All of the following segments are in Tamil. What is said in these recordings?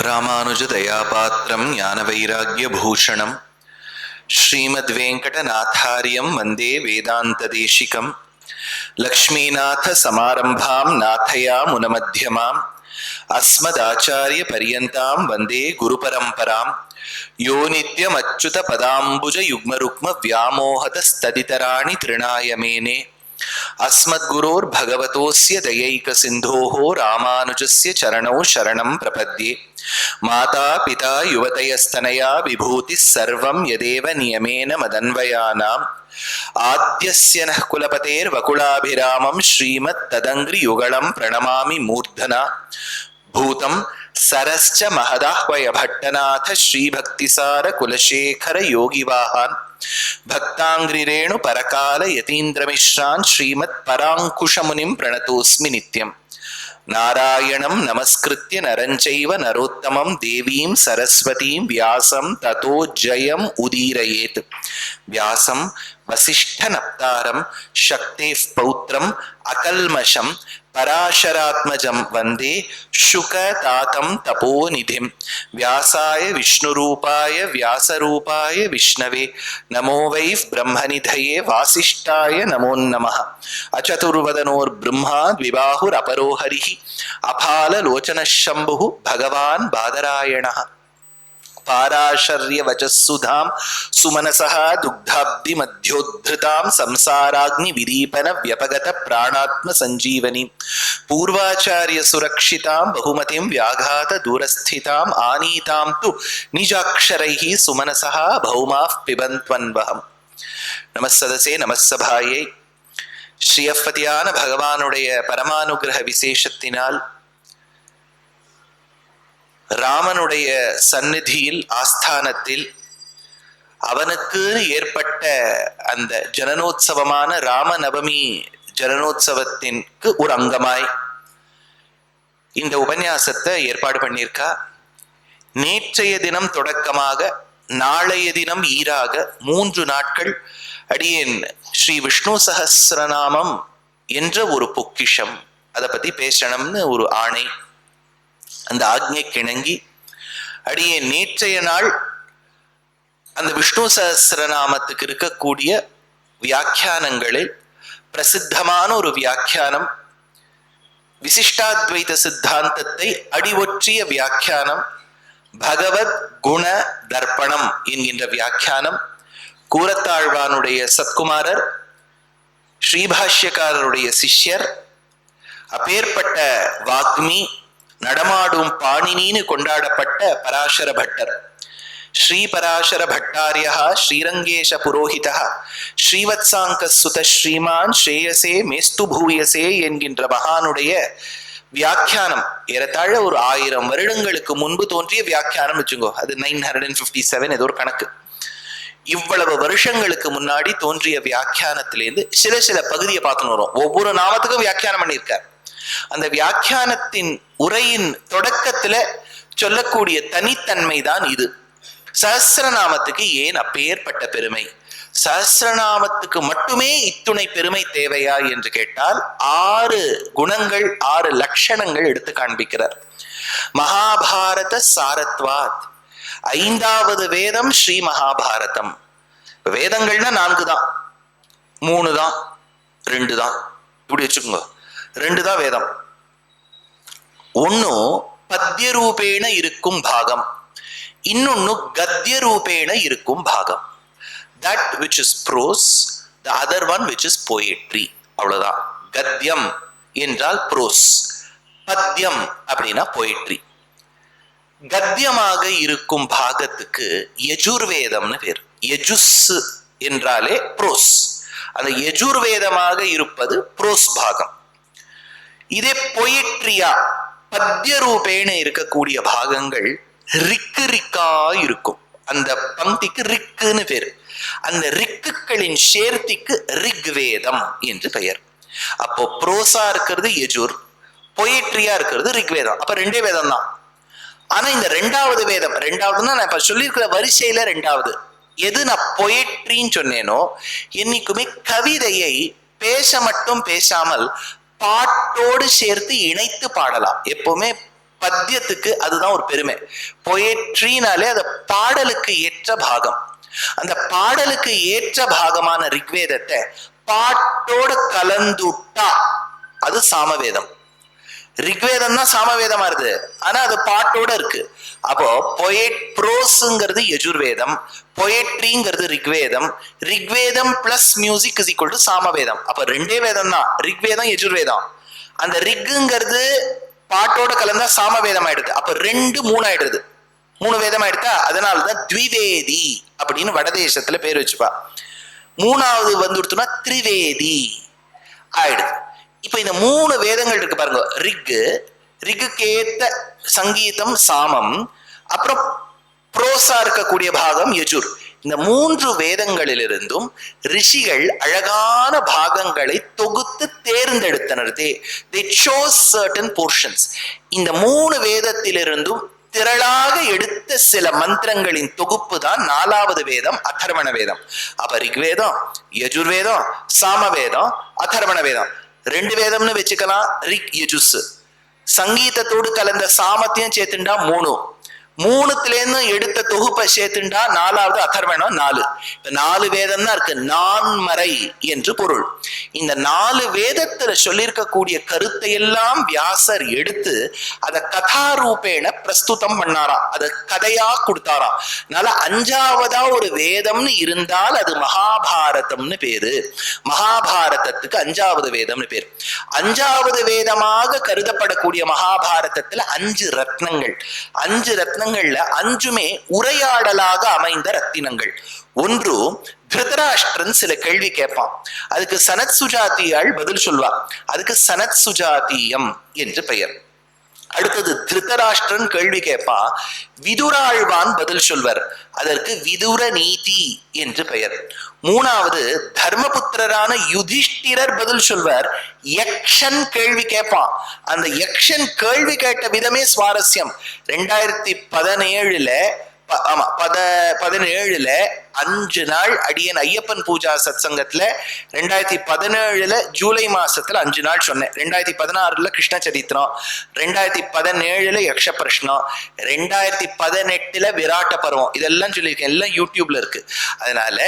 ராமானுஜதயாபாத்திரம் ஞானவைராக்யபூஷணம் ஸ்ரீமத்வேங்கடநாதார்யம் வந்தே வேதாந்ததேசிகம் லக்ஷ்மீநாதசமாரம்பாம் நாதயாமுனமத்யமாம் அஸ்மதாச்சார்யபர்யந்தாம் வந்தே குருபரம்பராம் யோ நித்யமच्युतपदाम्बुजयुग्मरुक्म व्यामोहतस्तदितराणि तृणाय मेने अस्मद्गुरोर् भगवतोस्य दयैकसिन्धोः रामानुजस्य चरणौ शरणं प्रपद्ये माता पिता युवतयस्तनया विभूतिः सर्वं यदेव नियमेन मदन्वयानाम् आद्यस्य नः कुलपतेर्वकुलाभिरामं श्रीमत्तदङ्घ्रियुगलं प्रणमामि मूर्धना भूतं सरश्च महदाह्वय भट्टनाथ श्रीभक्तिसार कुलशेखर योगिवाहान् भक्तांग्रिरेणु परकाल यतीन्द्रमिश्रान् श्रीमत्पराङ्कुशमुनिं प्रणतोऽस्मि नित्यम् नारायणं नमस्कृत्य नरं चैव नरोत्तमं देवीं सरस्वतीं व्यासं ततो जयम् उदीरयेत् व्यासं वसिष्ठनप्तारं शक्तेः पौत्रम् अकल्मषं पराशरात्मजं वन्दे शुकतातं तपोनिधिं व्यासाय विष्णुरूपाय व्यासरूपाय विष्णवे नमो वै ब्रह्मनिधये वासिष्ठाय नमो नमः अचतुर्वदनोर्ब्रह्मा द्विबाहुरपरो हरिः अफाललोचनः भगवान् बादरायणः पाराशर्यवचस्सुधां सुमनसः दुग्धाब्धिमध्योद्धृतां संसाराग्निविदीपन व्यपगत प्राणात्म संजीवनी पूर्वाचार्य सुरक्षितां बहुमतिं व्याघात दूरस्थितां आनीतां तु निजाक्षरैः सुमनसः भौमाः पिबन्त्वन्वहम् नमस्सदसे नमस्सभायै श्रीयपतिயான பகவானுடைய பரமானுகிரக விசேஷத்தினால் ராமனுடைய சந்நிதியில் ஆஸ்தானத்தில் அவனுக்கு ஏற்பட்ட அந்த ஜனனோத்சவமான ராமநவமி ஜனனோத்சவத்திற்கு ஒரு அங்கமாய் இந்த உபன்யாசத்தை ஏற்பாடு பண்ணியிருக்கா. நேற்றைய தினம் தொடக்கமாக நாளைய தினம் ஈராக 3 நாட்கள் அடியேன் ஸ்ரீ விஷ்ணு சஹஸ்ரநாமம் என்ற ஒரு பொக்கிஷம் அதை பத்தி பேசணும்னு ஒரு ஆணை. அந்த ஆக்ஞை கிணங்கி அடியே நேற்றைய நாள் அந்த விஷ்ணு சஹஸ்ரநாமத்துக்கு இருக்கக்கூடிய வியாக்கியானங்களில் பிரசித்தமான ஒரு வியாக்கியானம், விசிஷ்டாத்வைத சித்தாந்தத்தை அடிவொற்றிய வியாக்கியானம், பகவத் குண தர்ப்பணம் என்கின்ற வியாக்கியானம் கூரத்தாழ்வானுடைய சத்குமாரர் ஸ்ரீபாஷ்யக்காரருடைய சிஷ்யர் அப்பேற்பட்ட வாக்மி நடமாடும் பாணினின்னு கொண்டாடப்பட்ட பராசர பட்டர் ஸ்ரீ பராசர பட்டாரியா ஸ்ரீரங்கேஷ புரோஹிதா ஸ்ரீவத்சாங்க சுத ஸ்ரீமான் ஸ்ரேயசே மேஸ்து பூயசே என்கின்ற மகானுடைய வியாக்கியானம் ஏறத்தாழ ஒரு 1000 வருடங்களுக்கு முன்பு தோன்றிய வியாக்கியானம் வச்சுங்கோ. அது 957 ஏதோ ஒரு கணக்கு. இவ்வளவு வருஷங்களுக்கு முன்னாடி தோன்றிய வியாக்கியானத்திலேருந்து சில பகுதியை பார்த்துன்னு வரும். ஒவ்வொரு நாமத்துக்கும் வியாக்கியானம் பண்ணியிருக்கார். அந்த வியாக்கியானத்தின் உரையின் தொடக்கத்துல சொல்லக்கூடிய தனித்தன்மை தான் இது. சஹஸ்ரநாமத்துக்கு ஏன் அப்பேற்பட்ட பெருமை, சஹஸ்ரநாமத்துக்கு மட்டுமே இத்துணை பெருமை தேவையா என்று கேட்டால் 6 குணங்கள் 6 லட்சணங்கள் எடுத்து காண்பிக்கிறார். மகாபாரத சாரத்வாத், 5வது வேதம் ஸ்ரீ மகாபாரதம். வேதங்கள்னா 4 தான், 3 தான், 2 தான், இப்படி வச்சுக்கோங்க. 2 தான் வேதம். 1 பத்ய ரூபேண இருக்கும் பாகம், இன்னொன்னு கத்ய ரூபேண இருக்கும் பாகம். That which is prose, the other one which is poetry. அவ்வளவுதான். கத்யம் என்றால் prose, பத்யம் அப்படின்னா poetry. கத்தியமாக இருக்கும் பாகத்துக்கு யஜுர்வேதம்னு பேர். யஜுஸ் என்றாலே ப்ரோஸ். அந்த யஜுர்வேதமாக இருப்பது ப்ரோஸ் பாகம். இதே பொயட்ரியா பத்ய ரூபேண இருக்கக்கூடிய பாகங்கள் ரிக்கு ரிக்கா இருக்கும். அந்த பங்கிக்கு ரிக்குன்னு பேரு. அந்த ரிக்குகளின் சேர்த்திக்கு ரிக்வேதம் என்று பெயர். அப்போ ப்ரோஸா இருக்கிறது யஜுர், பொயட்ரியா இருக்கிறது ரிக்வேதம். அப்ப 2 வேதம் தான். ஆனா இந்த 2வது வேதம், 2வதுன்னா நான் இப்ப சொல்லியிருக்கிற வரிசையில 2வது எது நான் பொயட்ரின்னு சொன்னேனோ, என்னைக்குமே கவிதையை பேச மட்டும் பேசாமல் பாட்டோடு சேர்த்து இணைத்து பாடலாம். எப்பவுமே பத்தியத்துக்கு அதுதான் ஒரு பெருமை. பொயட்ரினாலே அது பாடலுக்கு ஏற்ற பாகம். அந்த பாடலுக்கு ஏற்ற பாகமான ரிக்வேதத்தை பாட்டோட கலந்துட்டா அது சாமவேதம். ரிக்வேதம் தான் சாமவேதமா இருக்கு, ஆனா அது பாட்டோட இருக்கு. அப்போ ப்ரோஸ்ங்கிறது யஜுர்வேதம், பொயட்ரிங்கிறது Rigveda, Rigveda plus music is equal to Samaveda. அப்ப ரெண்டே வேதம் தான், ரிக்வேதம் யஜுர்வேதம். அந்த ரிக்குங்கிறது பாட்டோட கலந்தா சாமவேதம் ஆயிடுது. அப்ப 2 3 ஆயிடுது, 3 வேதம் ஆயிடுதா. அதனாலதான் த்விவேதி அப்படின்னு வடதேசத்துல பேர் வச்சுப்பா. 3வது வந்துடுத்துனா திரிவேதி ஆயிடுது. இப்ப இந்த 3 வேதங்கள் இருக்கு பாருங்க. ரிக்குக்கு ஏத்த சங்கீதம் சாமம், அப்புறம் புரோசா இருக்கக்கூடிய பாகம் யஜுர். இந்த 3 வேதங்களிலிருந்தும் ரிஷிகள் அழகான பாகங்களை தொகுத்து தேர்ந்தெடுத்தனர். they chose certain portions. இந்த 3 வேதத்திலிருந்தும் திரளாக எடுத்த சில மந்திரங்களின் தொகுப்பு தான் 4வது வேதம் அதர்வண வேதம். அப்ப ரிக்வேதம், யஜுர்வேதம், சாமவேதம், அதர்வண வேதம் 2 வேதம்னு வச்சுக்கலாம். ரிக் யஜுஸ் சங்கீதத்தோடு கலந்த சாமத்தையும் சேர்த்துண்டா 3, 3த்துலேருந்து எடுத்த தொகுப்பை சேர்த்துண்டா 4வது அதர்வணம் 4. 4 வேதம் தான் இருக்கு, நான்மறை என்று பொருள். இந்த 4 வேதத்துல சொல்லியிருக்கக்கூடிய கருத்தை எல்லாம் வியாசர் எடுத்து அதை கதாரூபேண பிரஸ்துதம் பண்ணாராம், அதை கதையா கொடுத்தாராம். அதனால 5வதா ஒரு வேதம்னு இருந்தால் அது மகாபாரதம்னு பேரு. மகாபாரதத்துக்கு 5வது வேதம்னு பேரு. 5வது வேதமாக கருதப்படக்கூடிய மகாபாரதத்துல 5 ரத்னங்கள். 5 ரத்னங்கள்ல 5மே உரையாடலாக அமைந்த ரத்தினங்கள். ஒன்று, திருதராஷ்டிரன் சில கேள்வி கேட்பான், அதுக்கு சனத் சுஜாத்தியாள் பதில் சொல்வா. அதுக்கு சனத் சுஜாத்தியம் என்று பெயர். அடுத்தது திருதராஷ்டிரன் கேள்வி கேட்பான், விதுராழ்வான் பதில் சொல்வர், அதற்கு விதுர நீதி என்று பெயர். 3வது தர்மபுத்திரரான யுதிஷ்டிரர் பதில் சொல்வர், யக்ஷன் கேள்வி கேட்பான். அந்த யக்ஷன் கேள்வி கேட்ட விதமே சுவாரஸ்யம். 2017 17 5 நாள் அடியன் ஐயப்பன் பூஜா சத் சங்கத்துல 2017 ஜூலை மாசத்துல 5 நாள் சொன்னேன். 2016 கிருஷ்ண சரித்திரம், 2017 யக்ஷ பிரஷ்னம், 2018 விராட்ட பருவம், இதெல்லாம் சொல்லியிருக்கேன். எல்லாம் யூடியூப்ல இருக்கு. அதனால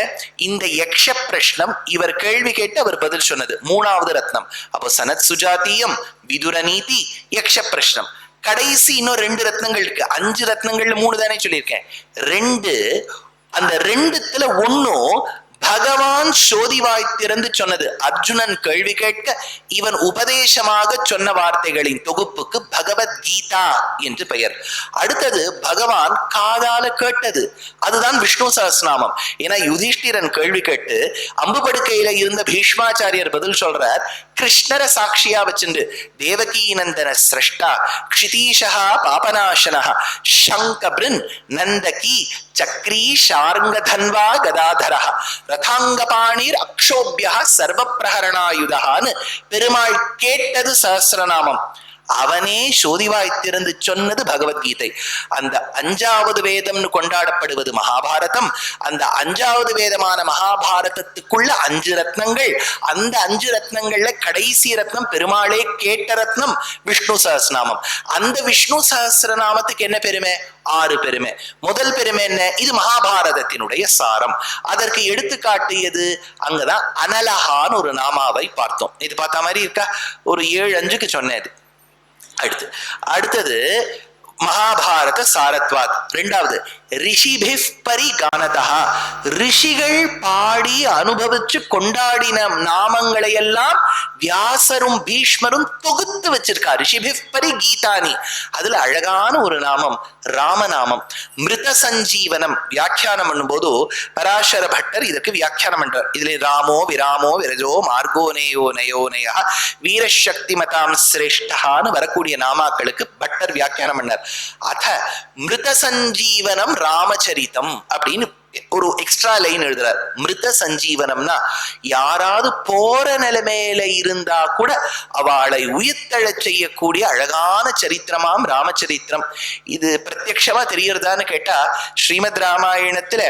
இந்த யக்ஷ பிரஷ்னம் இவர் கேள்வி கேட்டு அவர் பதில் சொன்னது 3வது ரத்னம். அப்போ சனத் சுஜாத்தியம், விதுர நீதி, யக்ஷ பிரஷ்னம். கடைசி இன்னும் 2 ரத்னங்கள் இருக்கு. 5 ரத்னங்கள்ல 3 தானே சொல்லியிருக்கேன். 2, அந்த 2த்துல 1 பகவான் சோதிவாய் திறந்து சொன்னது. அர்ஜுனன் கேள்வி கேட்க இவன் உபதேசமாக சொன்ன வார்த்தைகளின் தொகுப்புக்கு பகவத்கீதா என்று பெயர். அடுத்தது பகவான் காதால கேட்டது, அதுதான் விஷ்ணு சஹஸ்ரநாமம். ஏன்னா யுதிஷ்டிரன் கேள்வி கேட்டு அம்பு படுக்கையில இருந்த பீஷ்மாச்சாரியர் பதில் சொல்றார், கிருஷ்ணர சாட்சியா வச்சுண்டு தேவகி நந்தன சிரஷ்டா க்ஷிதீஷா பாபநாசனா சங்கபிருன் நந்தகி சக்ரீ ஷார்ங்கதன்வா கதாதரா ரதாங்கபாணீர் அக்ஷோபியா சர்வ பிரஹரணாயுதான்னு பெருமாள் கேட்டது சஹஸ்ரநாமம். அவனே சோதிவாய் திறந்து சொன்னது பகவத்கீதை. அந்த 5வது வேதம்னு கொண்டாடப்படுவது மகாபாரதம். அந்த 5வது வேதமான மகாபாரதத்துக்குள்ள 5 ரத்னங்கள். அந்த 5 ரத்னங்கள்ல கடைசி ரத்னம் பெருமாளே கேட்ட ரத்னம் விஷ்ணு சஹஸ்ரநாமம். அந்த விஷ்ணு சஹஸ்ரநாமத்துக்கு என்ன பெருமை? 6 பெருமை. முதல் பெருமை என்ன? இது மகாபாரதத்தினுடைய சாரம். அதற்கு எடுத்துக்காட்டியது அங்கதான் அனலஹான்னு ஒரு நாமாவை பார்த்தோம். இது பார்த்த மாதிரி இருக்கா? ஒரு 7-5க்கு சொன்னது. அடுத்தது மகாபாரத சாரத்வாத். 2வது ரிஷிபிஃப் பரிகானதா, ரிஷிகள் பாடி அனுபவிச்சு கொண்டாடின நாமங்களை எல்லாம் வியாசரும் பீஷ்மரும் தொகுத்து வச்சிருக்கார். ரிஷிபிஃப் பரி கீதானி, அதுல அழகான ஒரு நாமம் ராமநாமம். மிருத சஞ்சீவனம் வியாக்கியானம் பண்ணும்போது பராசர பட்டர் இதற்கு வியாக்கியானம் பண்றார். இதுல ராமோ விராமோ விரஜோ மார்கோ நேயோ நயோனயா வீரசக்தி மதாம் சிரேஷ்டான்னு வரக்கூடிய நாமாக்களுக்கு பட்டர் வியாக்கியானம் பண்ணார். அத மிருத சஞ்சீவனம் ராமச்சரிதம் அப்படின்னு ஒரு எக்ஸ்ட்ரா லைன் எழுதுறார். மிருத சஞ்சீவனம்னா யாராவது போற நிலைமையில இருந்தா கூட அவளை உயிர்த்தெழச் செய்யக்கூடிய அழகான சரித்திரமாம் ராமச்சரித்திரம். இது பிரத்யக்ஷமா தெரியறதான்னு கேட்டா, ஸ்ரீமத் ராமாயணத்துல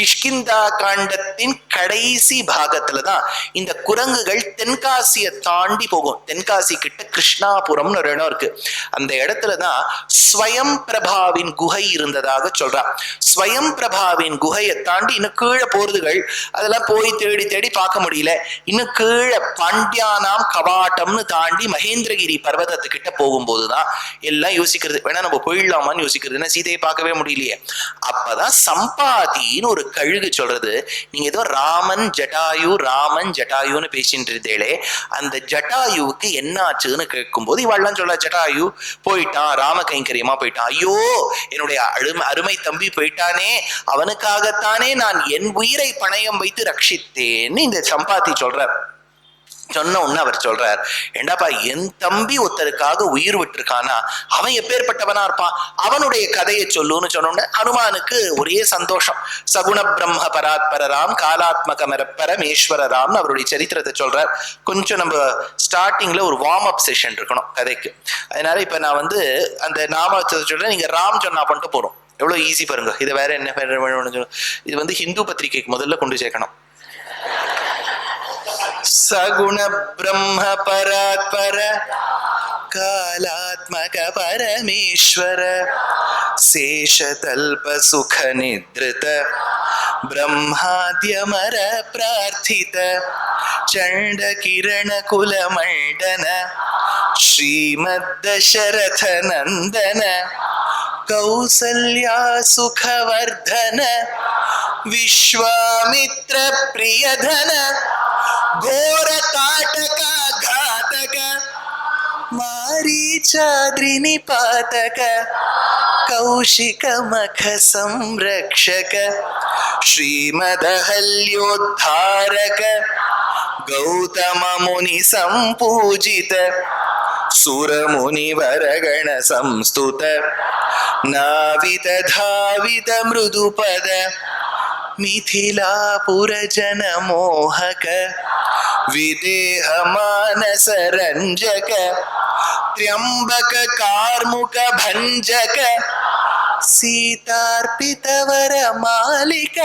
கிஷ்கிந்தா காண்டத்தின் கடைசி பாகத்துலதான் இந்த குரங்குகள் தென்காசியை தாண்டி போகும். தென்காசி கிட்ட கிருஷ்ணாபுரம்னு ஒரு இடம் இருக்கு. அந்த இடத்துலதான் ஸ்வயம் பிரபாவின் குகை இருந்ததாக சொல்றான். ஸ்வயம் பிரபாவின் குகையை தாண்டி இன்னும் கீழே போறதுகள் அதெல்லாம் போய் தேடி தேடி பார்க்க முடியல. இன்னும் கீழே பாண்டியானாம் கவாட்டம்னு தாண்டி மகேந்திரகிரி பர்வதத்துக்கிட்ட போகும்போதுதான் எல்லாம் யோசிக்கிறது, வேணா நம்ம போயிடலாமான்னு யோசிக்கிறது. ஏன்னா சீதையை பார்க்கவே முடியலையே. அப்பதான் சம்பாதின்னு ஒரு கழுகு சொல்றது, நீங்க ஏதோ ராமன் ஜட்டாயுன்னு பேசிட்டு இருந்தேளே, அந்த ஜட்டாயுவுக்கு என்ன ஆச்சுன்னு கேட்கும்போது இவாள்லாம் சொல்ல, ஜட்டாயு போயிட்டான், ராம கைங்கரியமா போயிட்டான். ஐயோ என்னுடைய அருமை தம்பி போயிட்டானே, அவனுக்காகத்தானே நான் என் உயிரை பணயம் வைத்து ரட்சித்தேன்னு இந்த சம்பாதி சொல்றார். சொன்ன உடனே அவர் சொல்றார், ஏண்டாப்பா என் தம்பி ஒருத்தருக்காக உயிர் விட்டுருக்கானா அவன் எப்பேற்பட்டவனா இருப்பான், அவனுடைய கதையை சொல்லுன்னு சொன்ன ஹனுமானுக்கு ஒரே சந்தோஷம். சகுண பிரம்ம பராத்பரராம் காலாத்மக பரமேஸ்வரராம் அவருடைய சரித்திரத்தை சொல்றார். கொஞ்சம் நம்ம ஸ்டார்டிங்ல ஒரு வார்ம் அப் செஷன் இருக்கணும் கதைக்கு. அதனால இப்ப நான் அந்த நாமத்தை சொல்றேன், நீங்க ராம் சொன்னா பண்ணிட்டு போறோம். எவ்வளவு ஈஸி பாருங்க. இதை வேற என்ன, இது ஹிந்து பத்திரிகைக்கு முதல்ல கொண்டு சேர்க்கணும். சகுண பிரம்ம பராத்பர காலாத்மக பரமேஸ்வர சேஷதல்ப சுக நித்ருத பிரம்மாத்யமர பிரார்த்தித சண்ட கிரண குல மண்டன ஸ்ரீமத் தசரத நந்தன கௌசல்யா சுகவர்தன விஸ்வாமித்ர பிரியதன घोर काटक घातक मारीचाद्रि निपातक कौशिक मख संरक्षक श्रीमदहल्योद्धारक गौतम मुनि संपूजित सुर मुनिवरगण संस्तुत नावित धावित मृदुपद मिथिलापुर जन मोहक विदेह मानस रंजक त्र्यंबक कार्मुक भंजक सीतार्पित वर मालिक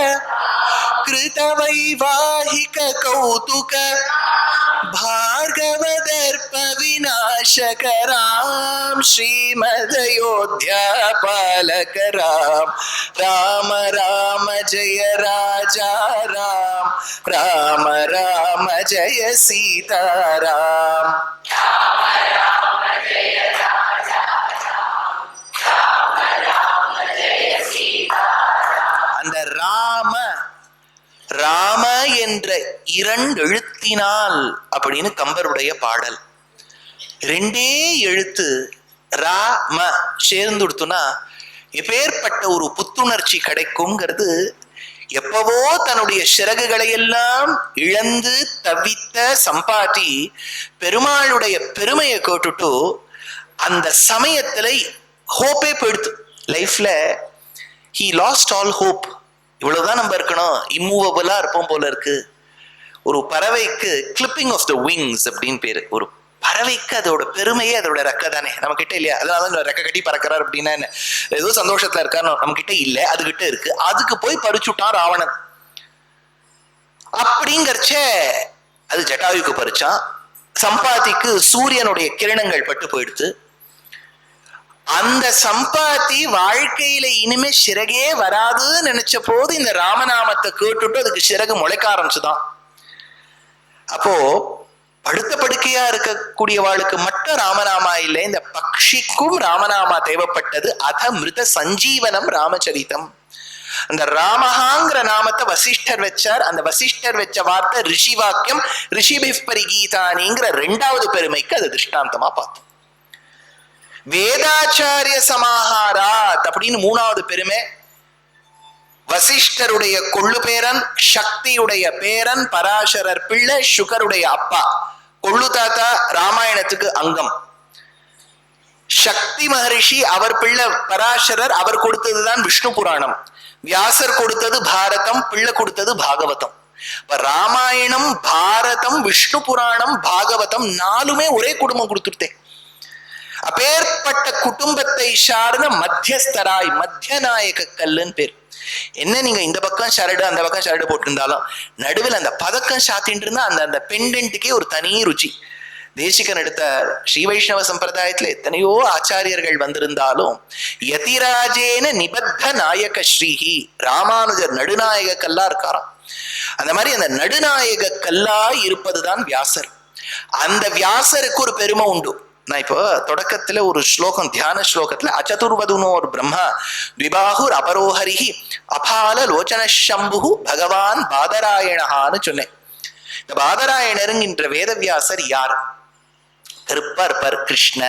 कृत वैवाहिक कौतुक भार्गव दर्प विनाशक राम श्रीमदयोध्या पालक राम राम राम जय राजा राम राम राम जय सीताराम அந்த ராம என்ற இரண்டு எழுத்தினால் அப்படின்னு கம்பருடைய பாடல். ரெண்டே எழுத்து ராம சேர்ந்துடுத்துனா எப்பேற்பட்ட ஒரு புத்துணர்ச்சி கிடைக்கும்ங்கிறது. எப்பவோ தன்னுடைய சிறகுகளை எல்லாம் இழந்து தவித்த சம்பாதி பெருமாளுடைய பெருமையை கேட்டுட்டு அந்த சமயத்துல ஹோப்பே போயிடுத்து. லைஃப்ல he lost all hope. இவ்வளவுதான் நம்ம இருக்கணும், இம்மூவபிளா இருப்போம் போல இருக்கு. ஒரு பறவைக்கு கிளிப்பிங் ஆஃப் த விங்ஸ் அப்படின்னு பேரு. ஒரு பறவைக்கு அதோட பெருமையே அதோட ரெக்க தானே, நம்ம கிட்ட இல்லையா? அதனாலதான் ரெக்க கட்டி பறக்கிறார் அப்படின்னா என்ன, ஏதோ சந்தோஷத்துல இருக்காரு, நம்ம கிட்ட இல்ல, அது கிட்ட இருக்கு. அதுக்கு போய் பறிச்சுட்டான் ராவணன். அப்படிங்கறச்ச அது ஜட்டாயுக்கு பறிச்சான். சம்பாதிக்கு சூரியனுடைய கிரணங்கள் பட்டு போயிடுத்து. அந்த சம்பாதி வாழ்க்கையில இனிமே சிறகே வராதுன்னு நினைச்ச போது இந்த ராமநாமத்தை கேட்டுட்டு அதுக்கு சிறகு முளைக்க ஆரம்பிச்சுதான். அப்போ படுத்த படுக்கையா இருக்கக்கூடியவாளுக்கு மட்டும் ராமநாமா இல்லை, இந்த பக்ஷிக்கும் ராமநாமா தேவைப்பட்டது. அத மிருத சஞ்சீவனம் ராமச்சரிதம். அந்த ராமஹாங்கிற நாமத்தை வசிஷ்டர் வச்சார். அந்த வசிஷ்டர் வச்ச வார்த்தை ரிஷி வாக்கியம். ரிஷிபிப்பரி கீதானிங்கிற ரெண்டாவது பெருமைக்கு அது திருஷ்டாந்தமா பார்த்தோம். வேதாச்சாரிய சமாஹாராத் அப்படின்னு மூணாவது பெருமை. வசிஷ்டருடைய கொள்ளு பேரன், சக்தியுடைய பேரன், பராசரர் பிள்ளை, சுகருடைய அப்பா. கொள்ளு தாத்தா ராமாயணத்துக்கு அங்கம். சக்தி மகரிஷி அவர் பிள்ளை பராசரர், அவர் கொடுத்ததுதான் விஷ்ணு புராணம். வியாசர் கொடுத்தது பாரதம், பிள்ளை கொடுத்தது பாகவதம். ராமாயணம், பாரதம், விஷ்ணு புராணம், பாகவதம் நாலுமே ஒரே குடும்பம் கொடுத்துட்டேன். அப்பேற்பட்ட குடும்பத்தை சார்ந்த மத்தியஸ்தராய், மத்தியநாயக கல்லுன்னு பேர். என்ன நீங்க இந்த பக்கம் ஷரடு அந்த பக்கம் ஷரடு போட்டிருந்தாலும் நடுவில் அந்த பதக்கம் சாத்திட்டு இருந்தா அந்த அந்த பெண்டன்ட்டுக்கே ஒரு தனி ருச்சி. தேசிகன் எடுத்த ஸ்ரீ வைஷ்ணவ சம்பிரதாயத்துல எத்தனையோ ஆச்சாரியர்கள் வந்திருந்தாலும் யதிராஜேன நிபத்த நாயக ஸ்ரீஹி, ராமானுஜர் நடுநாயக கல்லா இருக்காராம். அந்த மாதிரி அந்த நடுநாயக கல்லா இருப்பதுதான் வியாசர். அந்த வியாசருக்கு ஒரு பெருமை உண்டு. நான் இப்போ தொடக்கத்துல ஒரு ஸ்லோகம், தியான ஸ்லோகத்துல அச்சதுர்வதுனோர் பிரம்மா த்விபாகுர் அபரோஹரிஹி அபால லோச்சன சம்பு பகவான் பாதராயணஹான்னு சொன்னேன். இந்த பாதராயணருங்கின்ற வேதவியாசர் யார்? கருப்பா இருப்பார், கிருஷ்ண,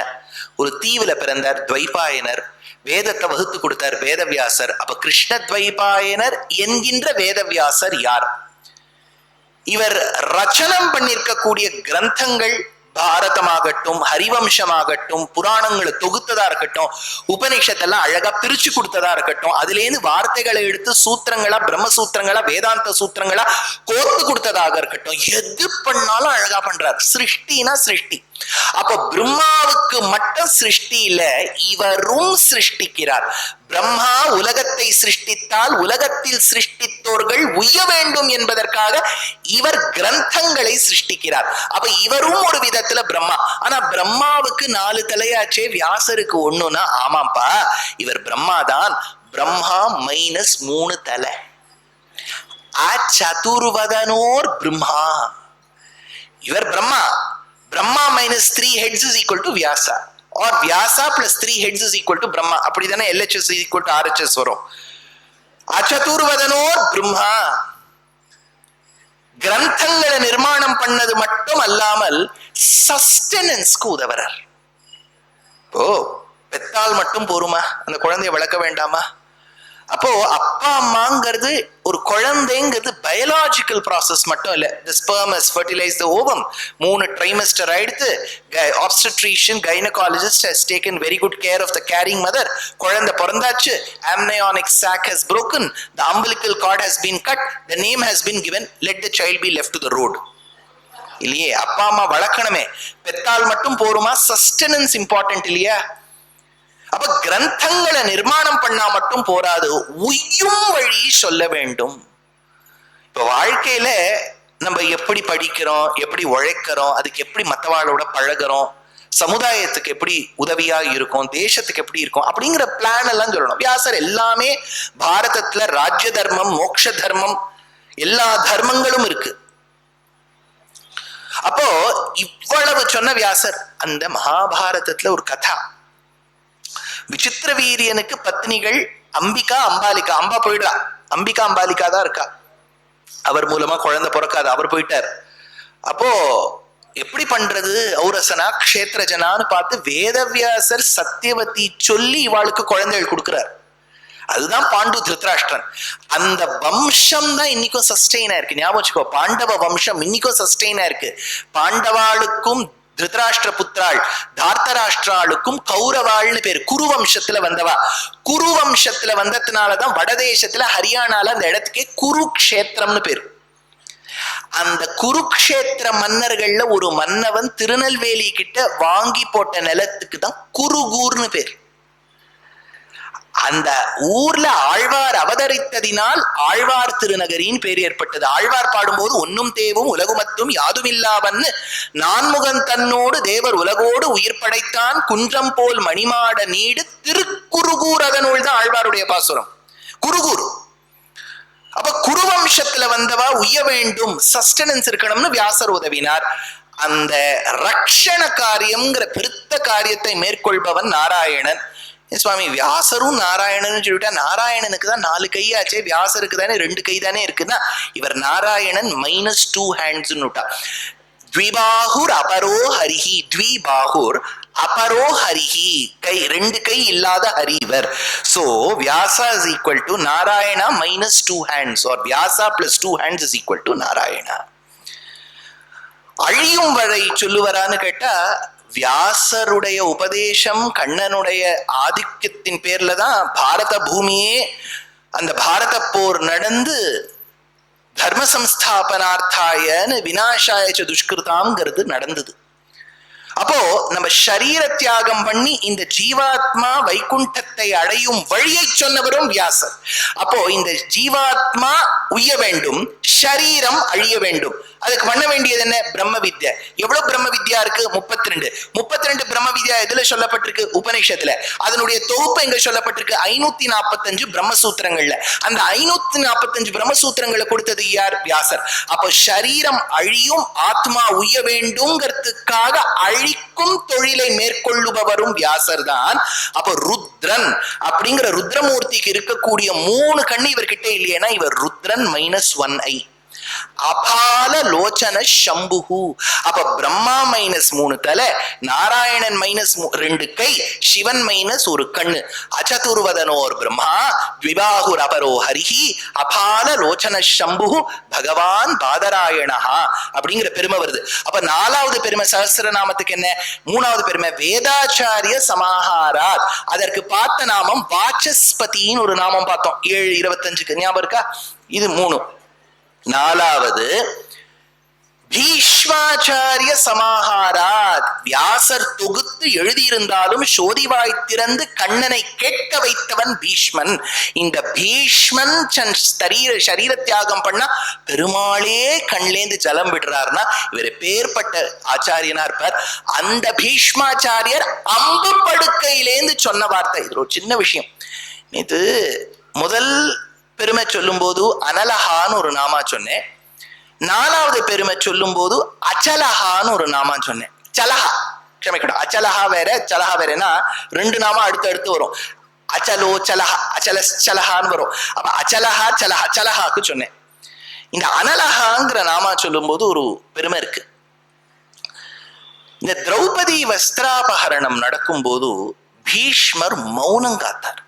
ஒரு தீவுல பிறந்தார், துவைபாயனர், வேதத்தை வகுத்து கொடுத்தார் வேதவியாசர். அப்ப கிருஷ்ண துவைபாயனர் என்கின்ற வேதவியாசர் யார்? இவர் ரச்சனம் பண்ணிருக்கக்கூடிய கிரந்தங்கள் பாரதமாகட்டும், ஹரிவம்சமாகட்டும், புராணங்களை தொகுத்ததா இருக்கட்டும், உபநிஷத்தெல்லாம் அழகா பிரிச்சு கொடுத்ததா இருக்கட்டும், அதுல இருந்து வார்த்தைகளை எடுத்து சூத்திரங்களா, பிரம்மசூத்திரங்களா, வேதாந்த சூத்திரங்களா கோர்த்து கொடுத்ததாக இருக்கட்டும், எது பண்ணாலும் அழகா பண்றார். சிருஷ்டினா சிருஷ்டி. அப்ப பிரம்மாவுக்கு மட்டும் சிருஷ்டி இல்ல, இவரும் சிருஷ்டிக்கிறார். பிரம்மா உலகத்தை சிருஷ்டித்தால் உலகத்தில் சிருஷ்டித்தோர்கள் உய்ய வேண்டும் என்பதற்காக இவர் கிரந்தங்களை சிருஷ்டிக்கிறார். அப்ப இவரும் ஒரு விதத்துல பிரம்மா. ஆனா பிரம்மாவுக்கு 4 தலையாச்சே, வியாசருக்கு ஒண்ணுன்னா, ஆமாப்பா இவர் பிரம்மாதான். பிரம்மா மைனஸ் 3 தலை. சதுர்வதனோர் பிரம்மா, இவர் Brahma. Brahma minus 3 heads is equal to Vyasa, or Vyasa plus 3 heads is equal to Brahma. அப்படிதானே LHS is equal to RHS வரும். அச்சதுர்வதனோர் பிரம்மா. கிரந்தங்களை நிர்மாணம் பண்ணது மட்டும் அல்லாமல் சஸ்டெனன்ஸ்க்கு உதவறார். ஓ, பெத்தால் மட்டும் போருமா? அந்த குழந்தைய வளர்க்க வேண்டாமா? அப்போ அப்பா அம்மாங்கிறது, ஒரு குழந்தைங்கிறது பயாலஜிக்கல் ப்ராசஸ் மட்டும் இல்ல. The sperm has fertilized the ovum. 3 trimester ஆயிடுத்து. Obstetrician, gynecologist has taken very good care of the carrying mother. குழந்தை பிறந்தாச்சு. Amniotic sac has broken. The umbilical cord has been cut. The name has been given. Let the child be left to the road. இல்லையே, அப்பா அம்மா வளர்க்கணுமே. பெத்தால் மட்டும் போருமா? சஸ்டெனன்ஸ் இம்பார்ட்டன்ட் இல்லையா? அப்ப கிரந்தங்களை நிர்மாணம் பண்ணா மட்டும் போராது, உய்யும் வழி சொல்ல வேண்டும். இப்ப வாழ்க்கையில நம்ம எப்படி படிக்கிறோம், எப்படி உழைக்கிறோம், அதுக்கு எப்படி மற்றவாளோட பழகிறோம், சமுதாயத்துக்கு எப்படி உதவியா இருக்கும், தேசத்துக்கு எப்படி இருக்கும் அப்படிங்கிற பிளான் எல்லாம் சொல்லணும். வியாசர் எல்லாமே பாரதத்துல ராஜ்ய தர்மம், மோட்ச தர்மம், எல்லா தர்மங்களும் இருக்கு. அப்போ இவ்வளவு சொன்ன வியாசர் அந்த மகாபாரதத்துல ஒரு கதா, விசித்திர வீரியனுக்கு பத்னிகள் அம்பிகா, அம்பாலிகா. அம்பா போயிடா, அம்பிகா அம்பாலிகா தான் இருக்கா. அவர் மூலமா குழந்தை பிறக்காது, அவர் போயிட்டார். அப்போ எப்படி பண்றது? ஔரசனா க்ஷேத்ரஜனான்னு பார்த்து வேதவியாசர் சத்தியவதி சொல்லி இவாளுக்கு குழந்தைகள் கொடுக்கிறார். அதுதான் பாண்டு திருதராஷ்டிரன். அந்த வம்சம் தான் இன்னைக்கும் சஸ்டெயினா இருக்கு. ஞாபகம் வச்சுக்கோ, பாண்டவ வம்சம் இன்னைக்கும் சஸ்டெயினா இருக்கு. பாண்டவாளுக்கும் திருதராஷ்டிர புத்திராள் தார்த்தராஷ்டிராளுக்கும் கௌரவாள்னு பேரு. குருவம்சத்துல வந்தவா. குருவம்சத்துல வந்ததுனாலதான் வடதேசத்துல ஹரியானால அந்த இடத்துக்கே குருக்ஷேத்திரம்னு பேரு. அந்த குருக்ஷேத்திர மன்னர்கள்ல ஒரு மன்னவன் திருநெல்வேலி கிட்ட வாங்கி போட்ட நிலத்துக்கு தான் குருகூர்னு பேர். அந்த ஊர்ல ஆழ்வார் அவதரித்ததினால் ஆழ்வார் திருநகரின் பேர் ஏற்பட்டது. ஆழ்வார் பாடும்போது ஒன்னும் தேவும் உலகுமத்தும் யாதுமில்லாவன்னு நான்முகன் தன்னோடு தேவர் உலகோடு உயிர் படைத்தான் குன்றம் போல் மணிமாட நீடு திருக்குருகூர். அதனுள் தான் ஆழ்வாருடைய பாசுரம் குருகூர். அப்ப குருவம்சத்துல வந்தவா உய்ய வேண்டும், சஸ்டெனன்ஸ் இருக்கணும்னு வியாசர் உதவினார். அந்த ரக்ஷண காரியம்ங்கிற பெருத்த காரியத்தை மேற்கொள்பவன் நாராயணன். சுவாமி வியாசரும் நாராயணன் சொல்லிட்டா, நாராயணனுக்கு தான் 4 கையாச்சே, வியாசருக்கு தானே 2 கை தானே இருக்குன்னா, இவர் நாராயணன் minus 2 hands. த்விபாகுர் அபரோ ஹரிஹி. த்விபாகுர் அபரோ ஹரிஹி, கை 2 கை இல்லாத ஹரி இவர். So Vyasa is equal to Narayana minus 2 hands, or Vyasa plus 2 hands is equal to Narayana. அழியும் வரை சொல்லுவரான்னு கேட்டா, வியாசருடைய உபதேசம், கண்ணனுடைய ஆதிக்கத்தின் பேர்ல தான் பாரத பூமியே, அந்த பாரத போர் நடந்து தர்ம சம்ஸ்தாபனார்த்தாயன்னு விநாசாய துஷ்கிருதாங்கிறது நடந்தது. அப்போ நம்ம சரீர தியாகம் பண்ணி இந்த ஜீவாத்மா வைகுண்டத்தை அடையும் வழியை சொன்னவரும் வியாசர். அப்போ இந்த ஜீவாத்மா உய்ய வேண்டும், ஷரீரம் அழிய வேண்டும். அதுக்கு பண்ண வேண்டியது என்ன? பிரம்ம வித்யா. எவ்வளவு பிரம்ம வித்யா இருக்கு? 32 பிரம்ம வித்யா எதுல சொல்லப்பட்டிருக்கு? உபநிஷத்துல. அதனுடைய தொகுப்பு எங்க சொல்லப்பட்டிருக்கு? 545 பிரம்மசூத்திரங்கள்ல. அந்த 545 பிரம்மசூத்திரங்களை கொடுத்தது யார்? வியாசர். அப்போ ஷரீரம் அழியும், ஆத்மா உய்ய வேண்டும்ங்கிறதுக்காக அழிக்கும் தொழிலை மேற்கொள்ளுபவரும் வியாசர் தான். அப்போ ருத்ரன் அப்படிங்கிற ருத்ரமூர்த்திக்கு இருக்கக்கூடிய 3 கண்ணு இவர்கிட்ட இல்லையேனா இவர் ருத்ரன் -1 ஐ. அபால லோச்சன சம்புகு. அப்ப பிரம்மா -3 தலை, நாராயணன் -2 கை, சிவன் -1 கண்ணு. அச்சதுர்வதனோர் பிரம்மா த்விபாகுர் அபரோ ஹரிஹி அபால லோச்சன சம்புகு பகவான் பாதராயணா அப்படிங்கிற பெருமை வருது. அப்ப 4வது பெருமை சஹஸ்ரநாமத்துக்கு என்ன? 3வது பெருமை வேதாச்சாரிய சமாஹாராத். அதற்கு பார்த்த நாமம் வாசஸ்பதின்னு ஒரு நாமம் பார்த்தோம் 7:25க்கு. ஞாபகம் இருக்கா? இது 3. 4வது பீஷ்மாச்சாரிய சமாஹாராத். வியாசர் தொகுத்து எழுதியிருந்தாலும் சோதிவாய் திறந்து கண்ணனை கேட்க வைத்தவன் பீஷ்மன். இந்த பீஷ்மன் சரீர தியாகம் பண்ணா பெருமாளே கண்லேந்து ஜலம் விடுறாருன்னா இவர் பேர்பட்ட ஆச்சாரியனா இருப்பார். அந்த பீஷ்மாச்சாரியர் அம்பு படுக்கையிலேந்து சொன்ன வார்த்தை. இது ஒரு சின்ன விஷயம். இது முதல் பெருமை சொல்லும் போது அனலஹான்னு ஒரு நாமா சொன்னேன். 4வது பெருமை சொல்லும் போது அச்சலஹான்னு ஒரு நாமா சொன்னேன். சலஹா, க்ஷமிக்கணும், அச்சலஹா வேற சலஹா வேறனா 2 நாமா அடுத்து வரும். அச்சலோ சலஹா, அச்சலஹான்னு வரும். அப்ப அச்சலஹா சலஹா, சலஹாக்கு சொன்னேன். இந்த அனலஹாங்கிற நாமா சொல்லும் போது ஒரு பெருமை இருக்கு. இந்த திரௌபதி வஸ்திராபகரணம் நடக்கும் போது பீஷ்மர் மௌனம் காத்தார்.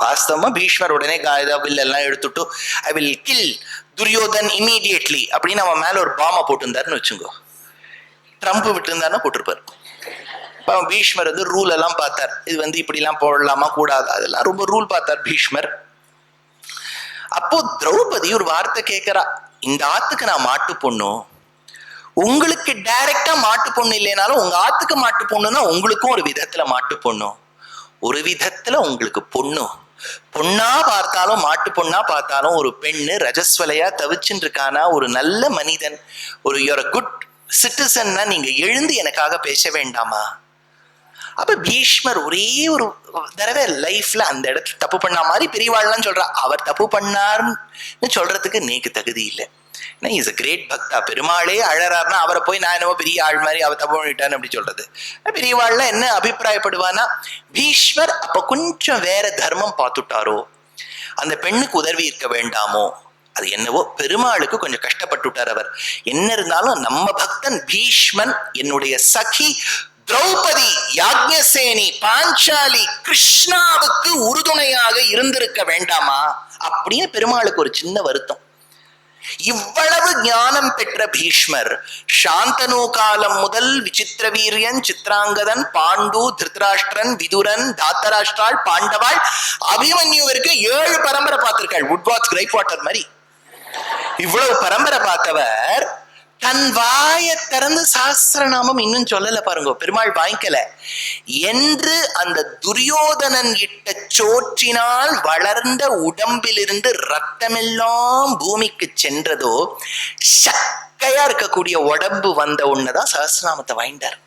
வாஸ்தவமா பீஷ்மர் உடனே வில்லெல்லாம் எடுத்துட்டு I will kill Duryodhan immediately அப்படின்னு அவன் மேல ஒரு பாமை போட்டிருந்தாருன்னு வச்சுங்கோ. ட்ரம்ப் விட்டு இருந்தாருன்னா போட்டிருப்பார். அவன் பீஷ்மர் ரூல் எல்லாம் பார்த்தார். இது இப்படி எல்லாம் போடலாமா கூடாது, அதெல்லாம் ரொம்ப ரூல் பார்த்தார் பீஷ்மர். அப்போ திரௌபதி ஒரு வார்த்தை கேட்கிறா, இந்த ஆத்துக்கு நான் மாட்டு பொண்ணு, உங்களுக்கு டைரக்டா மாட்டு பொண்ணு இல்லைனாலும் உங்க ஆத்துக்கு மாட்டு பொண்ணுன்னா உங்களுக்கும் ஒரு விதத்துல மாட்டு பொண்ணு, ஒரு விதத்துல உங்களுக்கு பொண்ணு. பொண்ணா பார்த்தாலும் மாட்டு பொண்ணா பார்த்தாலும் ஒரு பெண்ணு ரஜஸ்வலையா தவிச்சுட்டு இருக்கானா, ஒரு நல்ல மனிதன், ஒரு யூர் குட் சிட்டிசன்னா நீங்க எழுந்து எனக்காக பேச வேண்டாமா? அப்ப பீஷ்மர் ஒரே ஒரு தடவை லைஃப்ல அந்த இடத்துல தப்பு பண்ண மாதிரி பெரியவாள்லாம் சொல்றா. அவர் தப்பு பண்ணார்னு சொல்றதுக்கு நீக்கு தகுதி இல்லை. இஸ் அ கிரேட் பக்தா. பெருமாளே அழறாருன்னா அவரை போய் நான் என்னவோ பெரிய ஆள் மாதிரி அவ தப்பு பண்ணிட்டான்னு அப்படி சொல்றது. பெரியவாள்ல என்ன அபிப்பிராயப்படுவானா, பீஷ்மர் அப்ப கொஞ்சம் வேற தர்மம் பார்த்துட்டாரோ, அந்த பெண்ணுக்கு உதவி இருக்க வேண்டாமோ, அது என்னவோ பெருமாளுக்கு கொஞ்சம் கஷ்டப்பட்டுட்டார் அவர். என்ன இருந்தாலும் நம்ம பக்தன் பீஷ்மன் என்னுடைய சகி திரௌபதி, யாக்ஞசேனி, பாஞ்சாலி, கிருஷ்ணாவுக்கு உறுதுணையாக இருந்திருக்க வேண்டாமா அப்படின்னு பெருமாளுக்கு ஒரு சின்ன வருத்தம். இவ்வளவு ஞானம் பெற்ற பீஷ்மர் சாந்தனு காலம் முதல் விசித்திர வீரியன், சித்ராங்கதன், பாண்டு, திருதராஷ்டிரன், விதுரன், தாத்தராஷ்டிராள், பாண்டவாள், அபிமன்யுவிற்கு 7 பரம்பரை பார்த்திருக்காள். வுட்வாட்ஸ் கிரேப் வாட்டர் மாதிரி இவ்வளவு பரம்பரை பார்த்தவர் தன் வாயை திறந்து சாஸ்திரநாமம் இன்னும் சொல்லல பாருங்க. பெருமாள் வாங்கிக்கல என்று அந்த துரியோதனன் இட்ட சோற்றினால் வளர்ந்த உடம்பிலிருந்து ரத்தமெல்லாம் பூமிக்கு சென்றதோ, சக்கையா இருக்கக்கூடிய உடம்பு வந்த உடனேதான் சஹஸ்ரநாமத்தை வாங்கிட்டார்.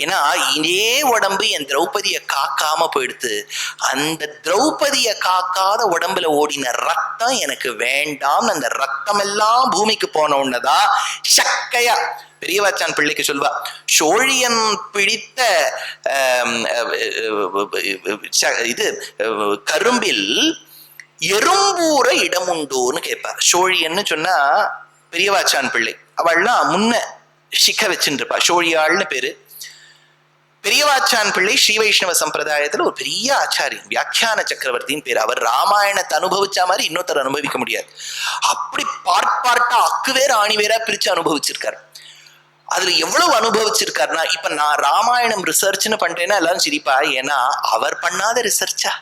ஏன்னா இதே உடம்பு என் திரௌபதியை காக்காம போயிடுத்து, அந்த திரௌபதியை காக்காத உடம்புல ஓடின ரத்தம் எனக்கு வேண்டாம். அந்த ரத்தம் எல்லாம் பூமிக்கு போன உடனேதான் சக்கையா பெரியவாச்சான் பிள்ளைக்கு சொல்வா, சோழியன் பிடித்த இது கரும்பில் எறும்பூர இடமுண்டோன்னு கேட்பா. சோழியன்னு சொன்னா பெரியவாச்சான் பிள்ளை, அவள்லாம் முன்ன சிக்க வச்சுட்டு இருப்பா. சோழியாள்னு பேரு. பெரியவாச்சான் பிள்ளை ஸ்ரீ வைஷ்ணவ சம்பிரதாயத்துல ஒரு பெரிய ஆச்சாரியன், வியாக்கியான சக்கரவர்த்தின்னு பேர். அவர் ராமாயணத்தை அனுபவிச்சா மாதிரி இன்னொருத்தர் அனுபவிக்க முடியாது. அப்படி பார்ட்டா அக்கு வேற ஆணி வேற பிரிச்சு அனுபவிச்சிருக்காரு. அதுல எவ்வளவு அனுபவிச்சிருக்காருன்னா, இப்ப நான் ராமாயணம் ரிசர்ச்னு பண்றேன்னா எல்லாரும் சிரிப்பா. ஏன்னா அவர் பண்ணாத ரிசர்ச்சா?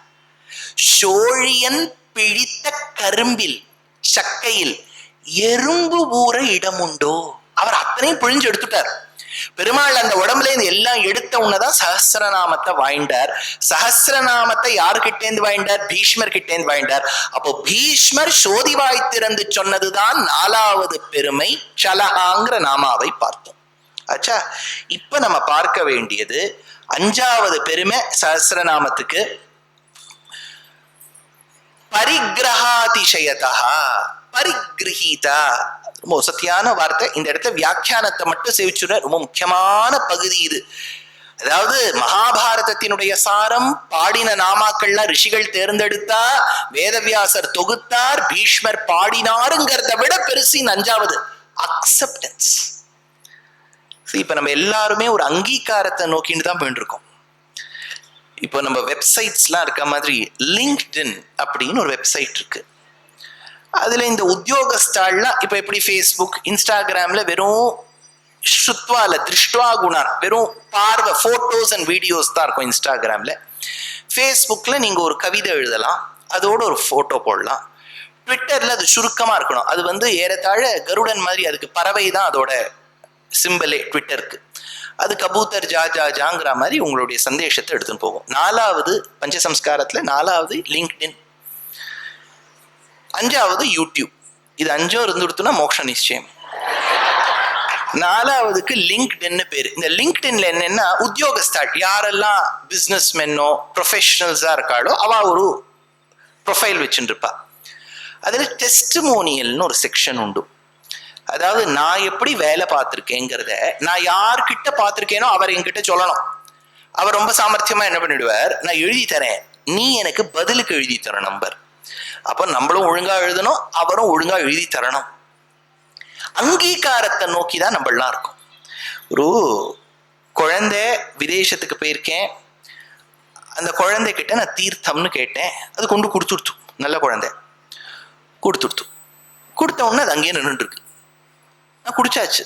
சோழியன் பிழித்த கரும்பில் சக்கையில் எறும்பு ஊற இடமுண்டோ? அவர் அத்தனையும் பிழிஞ்சு எடுத்துட்டார். பெருமாள் அந்த உடம்புல இருந்து எல்லாம் எடுத்த உடனேதான் சஹஸ்ரநாமத்தை வாய்ண்டார். சஹஸ்ரநாமத்தை யாருக்கிட்டேந்து வாய்ண்டார்? பீஷ்மர் கிட்டேந்து வாய்ண்டார். அப்போ பீஷ்மர் சோதி வாய்த்திறந்து சொன்னதுதான் 4வது பெருமை, சலஹாங்கிற நாமாவை பார்த்தோம். ஆச்சா, இப்ப நம்ம பார்க்க வேண்டியது 5வது பெருமை சஹஸ்ரநாமத்துக்கு. பரிகிரகாதிசயதா, பரிகிரகீதா, ரொம்ப வசதியான வார்த்தை. இந்த இடத்துல வியாக்கியானத்தை மட்டும் சேவிச்சுட, ரொம்ப முக்கியமான பகுதி இது. அதாவது மகாபாரதத்தினுடைய சாரம், பாடின நாமாக்கள்லாம் ரிஷிகள் தேர்ந்தெடுத்தா, வேதவியாசர் தொகுத்தார், பீஷ்மர் பாடினாருங்கிறத விட பெருசு இந்த 5வது அக்செப்டன்ஸ். இப்ப நம்ம எல்லாருமே ஒரு அங்கீகாரத்தை நோக்கிட்டு தான் போயிட்டு இருக்கோம். இப்போ நம்ம வெப்சைட்ஸ்லாம் இருக்க மாதிரி லிங்க்டின் அப்படின்னு ஒரு வெப்சைட் இருக்கு. அதுல இந்த உத்தியோகஸ்தாள்லாம் இப்ப எப்படி ஃபேஸ்புக், இன்ஸ்டாகிராம்ல வெறும் ஸ்ருத்வால திருஷ்டுவா குணா, வெறும் பார்வை போட்டோஸ் அண்ட் வீடியோஸ் தான் இருக்கும் இன்ஸ்டாகிராம்ல. ஃபேஸ்புக்ல நீங்க ஒரு கவிதை எழுதலாம், அதோட ஒரு போட்டோ போடலாம். ட்விட்டர்ல அது சுருக்கமா இருக்கணும். அது ஏறத்தாழ கருடன் மாதிரி, அதுக்கு பறவை தான் அதோட சிம்பிளே ட்விட்டருக்கு. அது கபூத்தர் ஜா ஜா ஜாங்கிற மாதிரி உங்களுடைய சந்தேஷத்தை எடுத்துன்னு போகும். 4வது பஞ்சசம்ஸ்காரத்துல 4வது லிங்க்டின், 5வது யூடியூப். இது 5 இருந்துடுத்துனா மோட்ச நிச்சயம். 4வதுக்கு லிங்க்டின்னு பேரு. இந்த லிங்க்டின்ல என்னன்னா, உத்தியோகஸ்தாள் யாரெல்லாம் பிசினஸ் மென்னோ ப்ரொஃபஷனல்ஸா இருக்காளோ அவ ஒரு ப்ரொஃபைல் வச்சுட்டு இருப்பா. அதுல டெஸ்டிமோனியல்னு ஒரு செக்ஷன் உண்டு. அதாவது நான் எப்படி வேலை பார்த்திருக்கேங்கிறத நான் யார்கிட்ட பார்த்திருக்கேனோ அவர் என்கிட்ட சொல்லணும். அவர் ரொம்ப சாமர்த்தியமா என்ன பண்ணிடுவார், நான் எழுதி தரேன், நீ எனக்கு பதிலுக்கு எழுதி தர நம்பர். அப்ப நம்மளும் ஒழுங்கா எழுதணும், அவரும் ஒழுங்கா எழுதி தரணும். அங்கீகாரத்தை நோக்கிதான் நம்மளாம் இருக்கும். ஒரு குழந்தை விதேசத்துக்கு போயிருக்கேன், அந்த குழந்தை கிட்ட நான் தீர்த்தம்னு கேட்டேன், அது கொண்டு கொடுத்துடுத்து. நல்ல குழந்தை கொடுத்துடுத்து. கொடுத்த உடனே அது அங்கேயே நின்றுட்டு இருக்கு. நான் குடிச்சாச்சு,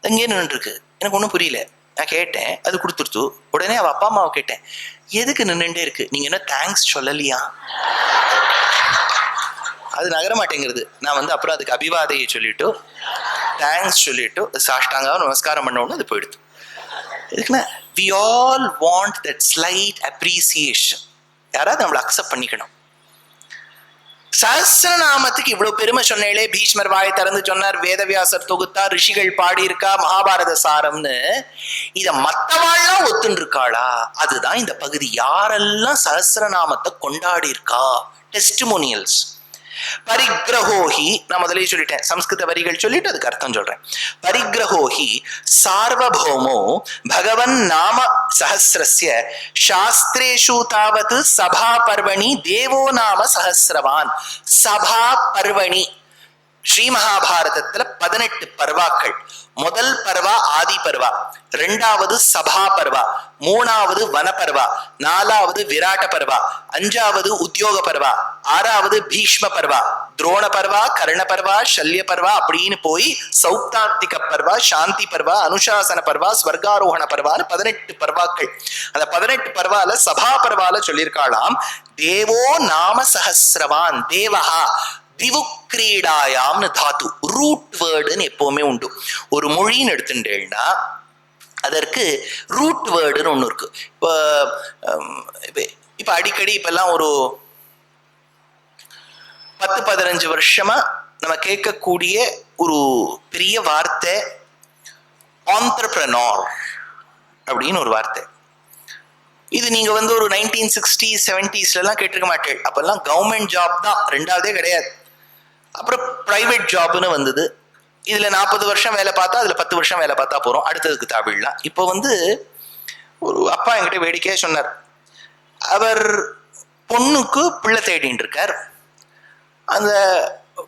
அங்கேயே நின்று இருக்கு. எனக்கு ஒன்றும் புரியல. நான் கேட்டேன், அது கொடுத்துருத்து. உடனே அவள் அப்பா அம்மாவை கேட்டேன், எதுக்கு நின்றுட்டே இருக்கு, நீங்க என்ன தேங்க்ஸ் சொல்லலையா? அது நகர மாட்டேங்கிறது. நான் அப்புறம் அதுக்கு அபிவாதையை சொல்லிட்டு தேங்க்ஸ் சொல்லிட்டு சாஷ்டாங்க நமஸ்காரம் பண்ணோன்னு அது போயிடுது. எதுக்குன்னா, we all want that slight appreciation. யாராவது நம்மளை அக்செப்ட் பண்ணிக்கணும். சஹஸ்ரநாமத்துக்கு இவ்வளவு பெருமை சொன்னேளே, பீஷ்மர் வாயை திறந்து சொன்னார், வேதவியாசர் தொகுத்தார், ரிஷிகள் பாடி இருக்கா, மகாபாரத சாரம்னு. இத மத்தவாள்லாம் ஒத்துன்னு இருக்காளா? அதுதான் இந்த பகுதி. யாரெல்லாம் சஹஸ்ரநாமத்தை கொண்டாடி இருக்கா, டெஸ்டிமோனியல்ஸ். பரிகிரஹோஹி, நான் முதலே சொல்லிட்டேன், சம்ஸ்கிருத வரிகள் சொல்லிட்டு அதுக்கு அர்த்தம் சொல்றேன். பரிகிரஹோஹி சார்வபௌமோ பகவன் நாம சஹஸ்ரஸ்ய சாஸ்திரேஷு தாவத் சபா பர்வணி தேவோ நாம சஹஸ்ரவான். சபா பர்வணி, ஸ்ரீ மகாபாரதத்துல 18 பர்வாக்கள். முதல் பர்வா ஆதி பர்வா, 2வது சபா பர்வா, 3வது வனபர்வா, 4வது விராட்ட பர்வா, 5வது உத்தியோக பர்வா, 6வது பீஷ்ம பர்வா, துரோண பர்வா, கர்ண பர்வா, சல்ய பர்வா அப்படின்னு போய் சௌப்தாந்திக பர்வா, சாந்தி பர்வா, அனுசாசன பர்வா, ஸ்வர்காரோகண பர்வான்னு 18 பர்வாக்கள். அந்த 18 பர்வால சபா பர்வால சொல்லியிருக்காளாம், தேவோ நாம சஹஸ்ரவான். தேவஹா திவுக்ரீடாயாம்னு தாத்து, ரூட் வேர்டுன்னு எப்பவுமே உண்டு. ஒரு மொழின்னு எடுத்துட்டேன்னா அதற்கு ரூட் வேர்டுன்னு ஒண்ணு இருக்கு. இப்ப அடிக்கடி இப்பெல்லாம் ஒரு 10-15 வருஷமா நம்ம கேட்கக்கூடிய ஒரு பெரிய வார்த்தை ஆண்டர்பிரனர் அப்படின்னு ஒரு வார்த்தை. இது நீங்க ஒரு 1960s 70s எல்லாம் கேட்டிருக்க மாட்டேன். அப்பெல்லாம் கவர்மெண்ட் ஜாப் தான், 2வதே கிடையாது. அப்புறம் பிரைவேட் ஜாப்னு வந்தது. இதுல 40 வருஷம் வேலை பார்த்தா அதுல 10 வருஷம் வேலை பார்த்தா போறோம், அடுத்ததுக்கு தாவிடலாம். இப்போ ஒரு அப்பா என்கிட்ட வேடிக்கையா சொன்னார், அவர் பொண்ணுக்கு பிள்ளை தேடின்னு இருக்கார். அந்த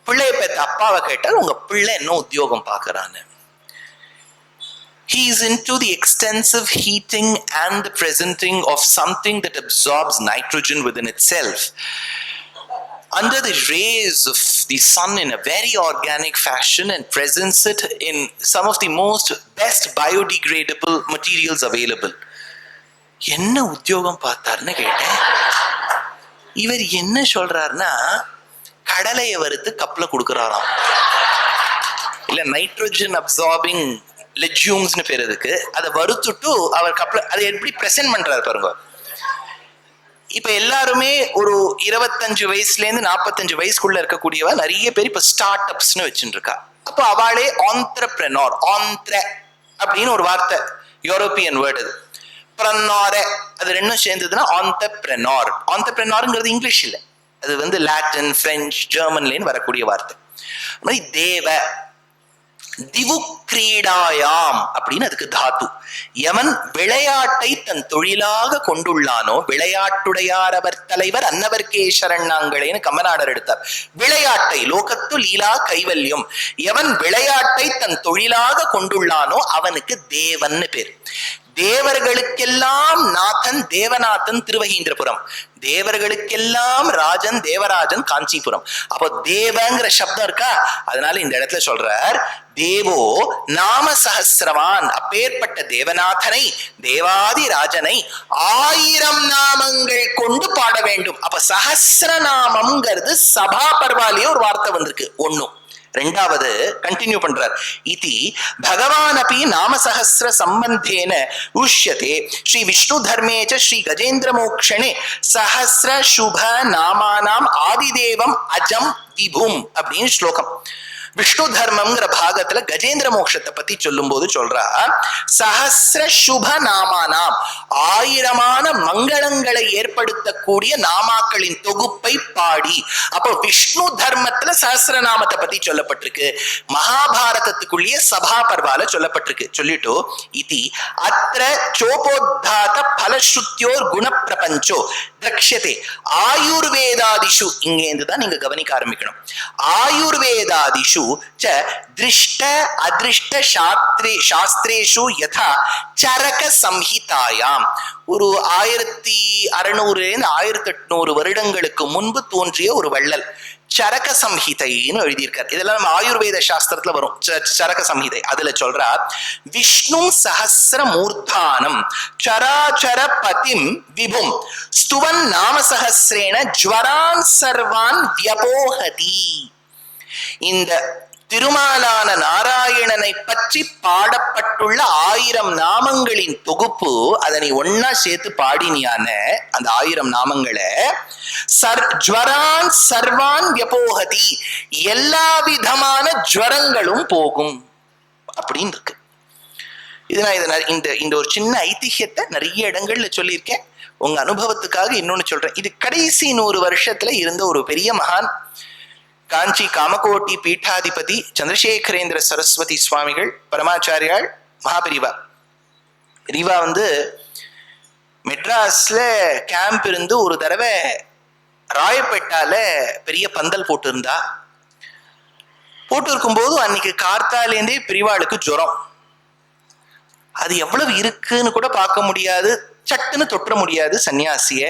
பிள்ளைய பெற்ற அப்பாவை கேட்டார், உங்க பிள்ளை என்ன உத்தியோகம் பார்க்கறான்னு. He is into the extensive heating and the presenting of something that absorbs nitrogen within itself. under the rays of the sun in a very organic fashion and presents it in some of the most best biodegradable materials available. என்ன உத்தியோகம் பார்த்தாருன்னு கேட்டேன். இவர் என்ன சொல்றாருன்னா, கடலையை வறுத்து கப்ல கொடுக்கறாராம். இல்ல நைட்ரோஜன் அப்சார்பிங் லெக்யூம்ஸ்னு பேர் இருக்கு. அதை வறுத்துட்டு அவர் கப்ல அதை எப்படி பிரசன்ட் பண்றாரு பாருங்க. இப்ப எல்லாருமே ஒரு 25 வயசுல இருந்து 45 வயசுக்குள்ள இருக்கக்கூடியவா நிறைய பேர் இப்ப ஸ்டார்ட் அப்ஸ்னு வச்சுட்டு இருக்கா. அப்ப அவளே ஆந்திரப்ரெனர், ஆந்திர அப்படின்னு ஒரு வார்த்தை, யூரோப்பியன் வேர்டு அது. பிரனாரே அது ரெண்டும் சேர்ந்ததுன்னா ஆந்திரப்ரெனர். ஆந்திரப்ரெனர்ங்கிறது இங்கிலீஷ் இல்லை, அது வந்து லாட்டின், பிரெஞ்சு, ஜெர்மன்லேன்னு வரக்கூடிய வார்த்தை. தேவ திவு கிரீடாயாம் அப்படின்னு அதுக்கு தாத்து. எவன் விளையாட்டை தன் தொழிலாக கொண்டுள்ளானோ, விளையாட்டுடையார் அவர் தலைவர் அன்னவர்க்கே சரணாங்களேன்னு கம்மநாடர் எடுத்தார். விளையாட்டை லோகத்து லீலா கைவல்யம், எவன் விளையாட்டை தன் தொழிலாக கொண்டுள்ளானோ அவனுக்கு தேவன்னு பேர். தேவர்களுக்கெல்லாம் நாதன் தேவநாதன் திருவகீந்திரபுரம், தேவர்களுக்கெல்லாம் ராஜன் தேவராஜன் காஞ்சிபுரம். அப்போ தேவங்கிற சப்தம் இருக்கா, அதனால இந்த இடத்துல சொல்றார் தேவோ நாம சஹசிரவான். அப்பேற்பட்ட தேவநாதனை, தேவாதி ராஜனை 1000 நாமங்கள் கொண்டு பாட வேண்டும். அப்ப சஹசிரநாமம்ங்கிறது சபா பர்வாலேயே ஒரு வார்த்தை வந்திருக்கு. ஒண்ணும் ரெண்டாவது கண்டினியூ பண்றார். இதி பகவான் அப்படி நாம சஹஸ்ர சம்பந்தேன உஷ்யதே ஸ்ரீ விஷ்ணு தர்மேச்ச ஸ்ரீ கஜேந்திர மோக்ஷணே சஹஸ்ர சுப நாமானாம் ஆதிதேவம் அஜம் விபும் அப்படின்னு ஸ்லோகம். விஷ்ணு தர்மம்ங்கிற பாகத்துல கஜேந்திர மோட்சத்தை பத்தி சொல்லும் போது சொல்றா, சஹஸ்ர சுப நாமானாம் 1000 மங்களங்களை ஏற்படுத்தக்கூடிய நாமாக்களின் தொகுப்பை பாடி. அப்போ விஷ்ணு தர்மத்துல சஹஸ்ரநாமத்தை பத்தி சொல்லப்பட்டிருக்கு, மகாபாரதத்துக்குள்ளேயே சபா பர்வால சொல்லப்பட்டிருக்கு. சொல்லிட்டு இதி அத்திர சோபோத்தாத பலஸ்ருத்யோர் குண பிரபஞ்சோ திரக்ஷதே ஆயுர்வேதாதிஷு. இங்கேருந்துதான் நீங்க கவனிக்க ஆரம்பிக்கணும். ஆயுர்வேதாதிஷு திருஷ்ட அதிருஷ்ட சாஸ்திரேஷு யதா சரக சம்ஹிதாயாம். ஒரு 1600 1800 வருடங்களுக்கு முன்பு தோன்றிய ஒரு வள்ளல் சரக சம்ஹிதைன்னு எழுதியிருக்கார். இதெல்லாம் நம்ம ஆயுர்வேத சாஸ்திரத்துல வரும். சரக சம்ஹிதை அதுல சொல்றார், விஷ்ணு சஹஸ்ர மூர்த்தானம் சராச்சர பதிம் விபும் ஸ்துவன் நாம சஹஸ்ரேன ஜ்வரான் சர்வான் வியபோஹதி. இந்த திருமாலான நாராயணனை பற்றி பாடப்பட்டுள்ள 1000 நாமங்களின் தொகுப்பு, அதனை ஒன்னா சேர்த்து பாடினியான அந்த 1000 நாமங்களை ஜ்வரான் சர்வான் வியபோஹதி, எல்லா விதமான ஜ்வரங்களும் போகும் அப்படின்னு இருக்கு. இந்த ஒரு சின்ன ஐதிஹ்யத்தை நிறைய இடங்கள்ல சொல்லியிருக்கேன். உங்க அனுபவத்துக்காக இன்னொன்னு சொல்றேன். இது கடைசி 100 வருஷத்துல இருந்த ஒரு பெரிய மகான், காஞ்சி காமகோட்டி பீட்டாதிபதி சந்திரசேகரேந்திர சரஸ்வதி சுவாமிகள் பரமாச்சாரியால் மகாபெரிவா. பெரிவா வந்து மெட்ராஸ்ல கேம்ப் இருந்து ஒரு தடவை ராயப்பேட்டால பெரிய பந்தல் போட்டு இருந்தா. போட்டு இருக்கும்போது அன்னைக்கு கார்த்தாலேருந்தே பெரிவாளுக்கு ஜுரம். அது எவ்வளவு இருக்குன்னு கூட பார்க்க முடியாது, சட்டுன்னு தொற்ற முடியாது. சன்னியாசிய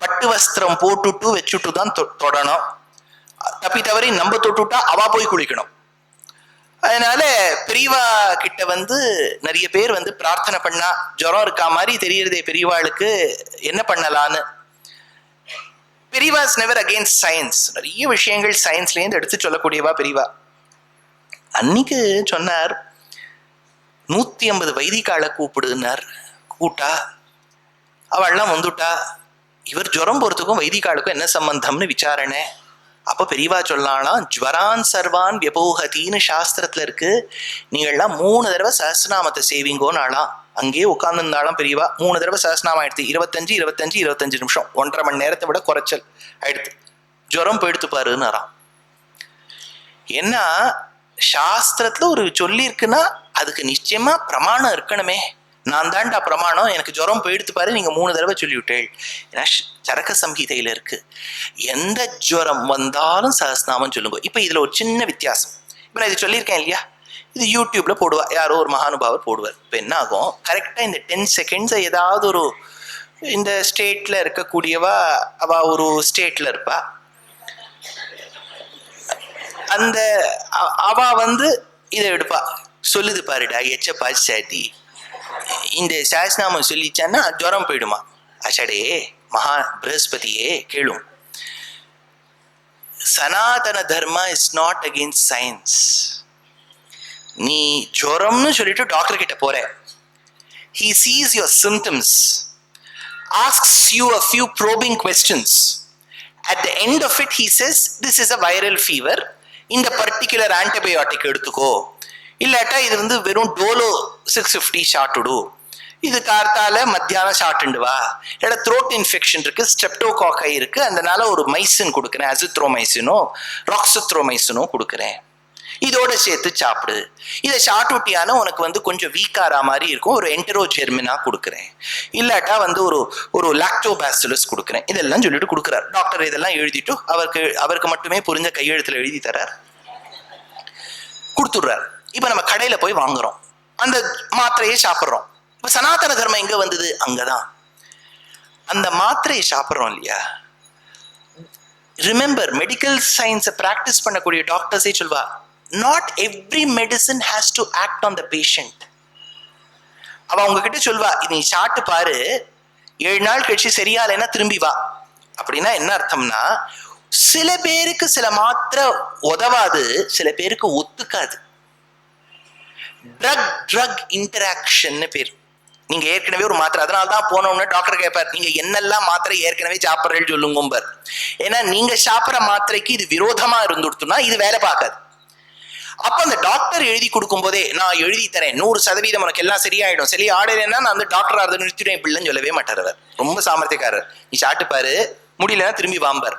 பட்டு வஸ்திரம் போட்டுட்டு வச்சுட்டு தான் தொடணும். தப்பி தவறி நம்ம தொட்டுட்டா அவா போய் குளிக்கணும். அதனால பெரியவா கிட்ட வந்து நிறைய பேர் வந்து பிரார்த்தனை பண்ணா, ஜுரம் இருக்கா மாதிரி தெரியறதே பெரியவாளுக்கு, என்ன பண்ணலான்னு. பெரியவாஸ் நெவர் அகெயின்ஸ்ட் சயின்ஸ். நிறைய விஷயங்கள் சயின்ஸ்லேருந்து எடுத்து சொல்லக்கூடியவா பெரியவா. அன்னைக்கு சொன்னார், 150 வைதிகால கூப்பிடுனார். கூட்டா அவள்லாம் வந்துட்டா. இவர் ஜுரம் போறதுக்கும் வைதிகாலுக்கும் என்ன சம்பந்தம்னு விசாரணை. அப்ப பெரியவா சொல்லலாம், ஜ்வரான் சர்வான் வியபோகத்தின்னு சாஸ்திரத்துல இருக்கு. நீங்கள்லாம் 3 தடவை சஹஸ்ரநாமத்தை சேவிங்கோன்னு ஆளாம். அங்கேயே உட்கார்ந்துருந்தாலும் பெரியவா 3 தடவை சஹஸ்ரநாமம் ஆயிடுத்து. 25 நிமிஷம், 1.5 மணி நேரத்தை விட குறைச்சல் ஆயிடுத்து. ஜுரம் போயிடுத்து பாருன்னாராம். ஏன்னா சாஸ்திரத்துல ஒரு சொல்லி இருக்குன்னா அதுக்கு நிச்சயமா பிரமாணம் இருக்கணுமே. நான் தான்டா பிரமாணம், எனக்கு ஜுரம் போயிடுத்து பாரு, நீங்க 3 தடவை சொல்லிவிட்டேள். ஏன்னா சரக சம்ஹிதையில இருக்கு, எந்த ஜுரம் வந்தாலும் சஹஸ்ரநாமம் சொல்லுங்க. இப்ப இதுல ஒரு சின்ன வித்தியாசம். இப்ப நான் இது சொல்லியிருக்கேன் இல்லையா, இது யூடியூப்ல போடுவா, யாரோ ஒரு மகானுபாவர் போடுவார். இப்ப என்ன ஆகும், கரெக்டா இந்த 10 செகண்ட்ஸ் ஏதாவது ஒரு இந்த ஸ்டேட்ல இருக்கக்கூடியவா, அவ ஒரு ஸ்டேட்ல இருப்பா, அந்த அவ வந்து இதை எடுப்பா, சொல்லுது பாருடா எச்சப்பா சாட்டி, இந்த சாஸ்நாமம் சொல்லிச்சான்னா ஜுரம் போயிடுமா. அச்சடே மகா பிரகஸ்பதியே கேளும், சனாதன தர்மா இஸ் நாட் அகெயின்ஸ்ட் சயின்ஸ். நீ ஜுரம்னு சொல்லிட்டு டாக்டர் கிட்ட போற, he sees your symptoms, asks you a few probing questions, at the end of it he says this is a viral fever, இந்த particular antibiotic எடுத்துக்கோ, இல்லாட்டா இது வந்து வெறும் டோலோ 650 ஷாட் விடு, இது கார்த்தால மத்தியானம் ஷாட்டுண்டு வா, இல்ல த்ரோட் இன்ஃபெக்ஷன் இருக்கு, ஸ்ட்ரெப்டோகாக்கை இருக்கு, அதனால ஒரு மைசின் கொடுக்குறேன், அசித்ரோமைசினோ ராக்சித்ரோமைசினோ கொடுக்குறேன், இதோட சேர்த்து சாப்பிடு, இதை ஷார்ட் ஊட்டியான உனக்கு வந்து கொஞ்சம் வீக்காரா மாதிரி இருக்கும், ஒரு என்டரோஜெர்மினா கொடுக்குறேன், இல்லாட்டா வந்து ஒரு லாக்டோபாசிலஸ் கொடுக்குறேன், இதெல்லாம் சொல்லிட்டு கொடுக்குறாரு டாக்டர். இதெல்லாம் எழுதிட்டு அவருக்கு மட்டுமே புரிஞ்ச கையெழுத்துல எழுதி தர்றார், கொடுத்துடுறார். இப்ப நம்ம கடையில போய் வாங்குறோம், அந்த மாத்திரையை சாப்பிட்றோம். இப்ப சனாதன தர்மம் எங்க வந்தது? அங்கதான். அந்த மாத்திரையை சாப்பிட்றோம் இல்லையா, ரிமெம்பர் மெடிக்கல் சயின்ஸை பிராக்டிஸ் பண்ணக்கூடிய டாக்டர்ஸே சொல்வா, not every medicine has to act on the patient. அவ உங்ககிட்ட சொல்வா, நீ சாப்பிட்டு பாரு, 7 நாள் கழிச்சு சரியாலைன்னா திரும்பி வா. அப்படின்னா என்ன அர்த்தம்னா, சில பேருக்கு சில மாத்திரை உதவாது, சில பேருக்கு ஒத்துக்காது. ட்ரக் இன்டராக்ஷன் பேர். நீங்க ஏற்கனவே ஒரு மாத்திரை, அதனால்தான் போனோம்னு டாக்டர் கேட்பார், நீங்க என்னெல்லாம் மாத்திரை ஏற்கனவே சாப்பிட்றேன்னு சொல்லுங்கம்பர். ஏன்னா நீங்க சாப்பிட்ற மாத்திரைக்கு இது விரோதமா இருந்துடுத்துனா இது வேலை பார்க்காது. அப்ப அந்த டாக்டர் எழுதி கொடுக்கும் போதே, நான் எழுதி தரேன் 100% உனக்கு எல்லாம் சரியாயிடும், சரி ஆடையிலன்னா நான் வந்து டாக்டர் ஆறுது நிறுத்திடுவேன் இப்படின்னு சொல்லவே மாட்டார். அவர் ரொம்ப சாமர்த்தியக்காரர். நீ சாப்பிட்டு பாரு, முடியலன்னா திரும்பி வாம்பார்.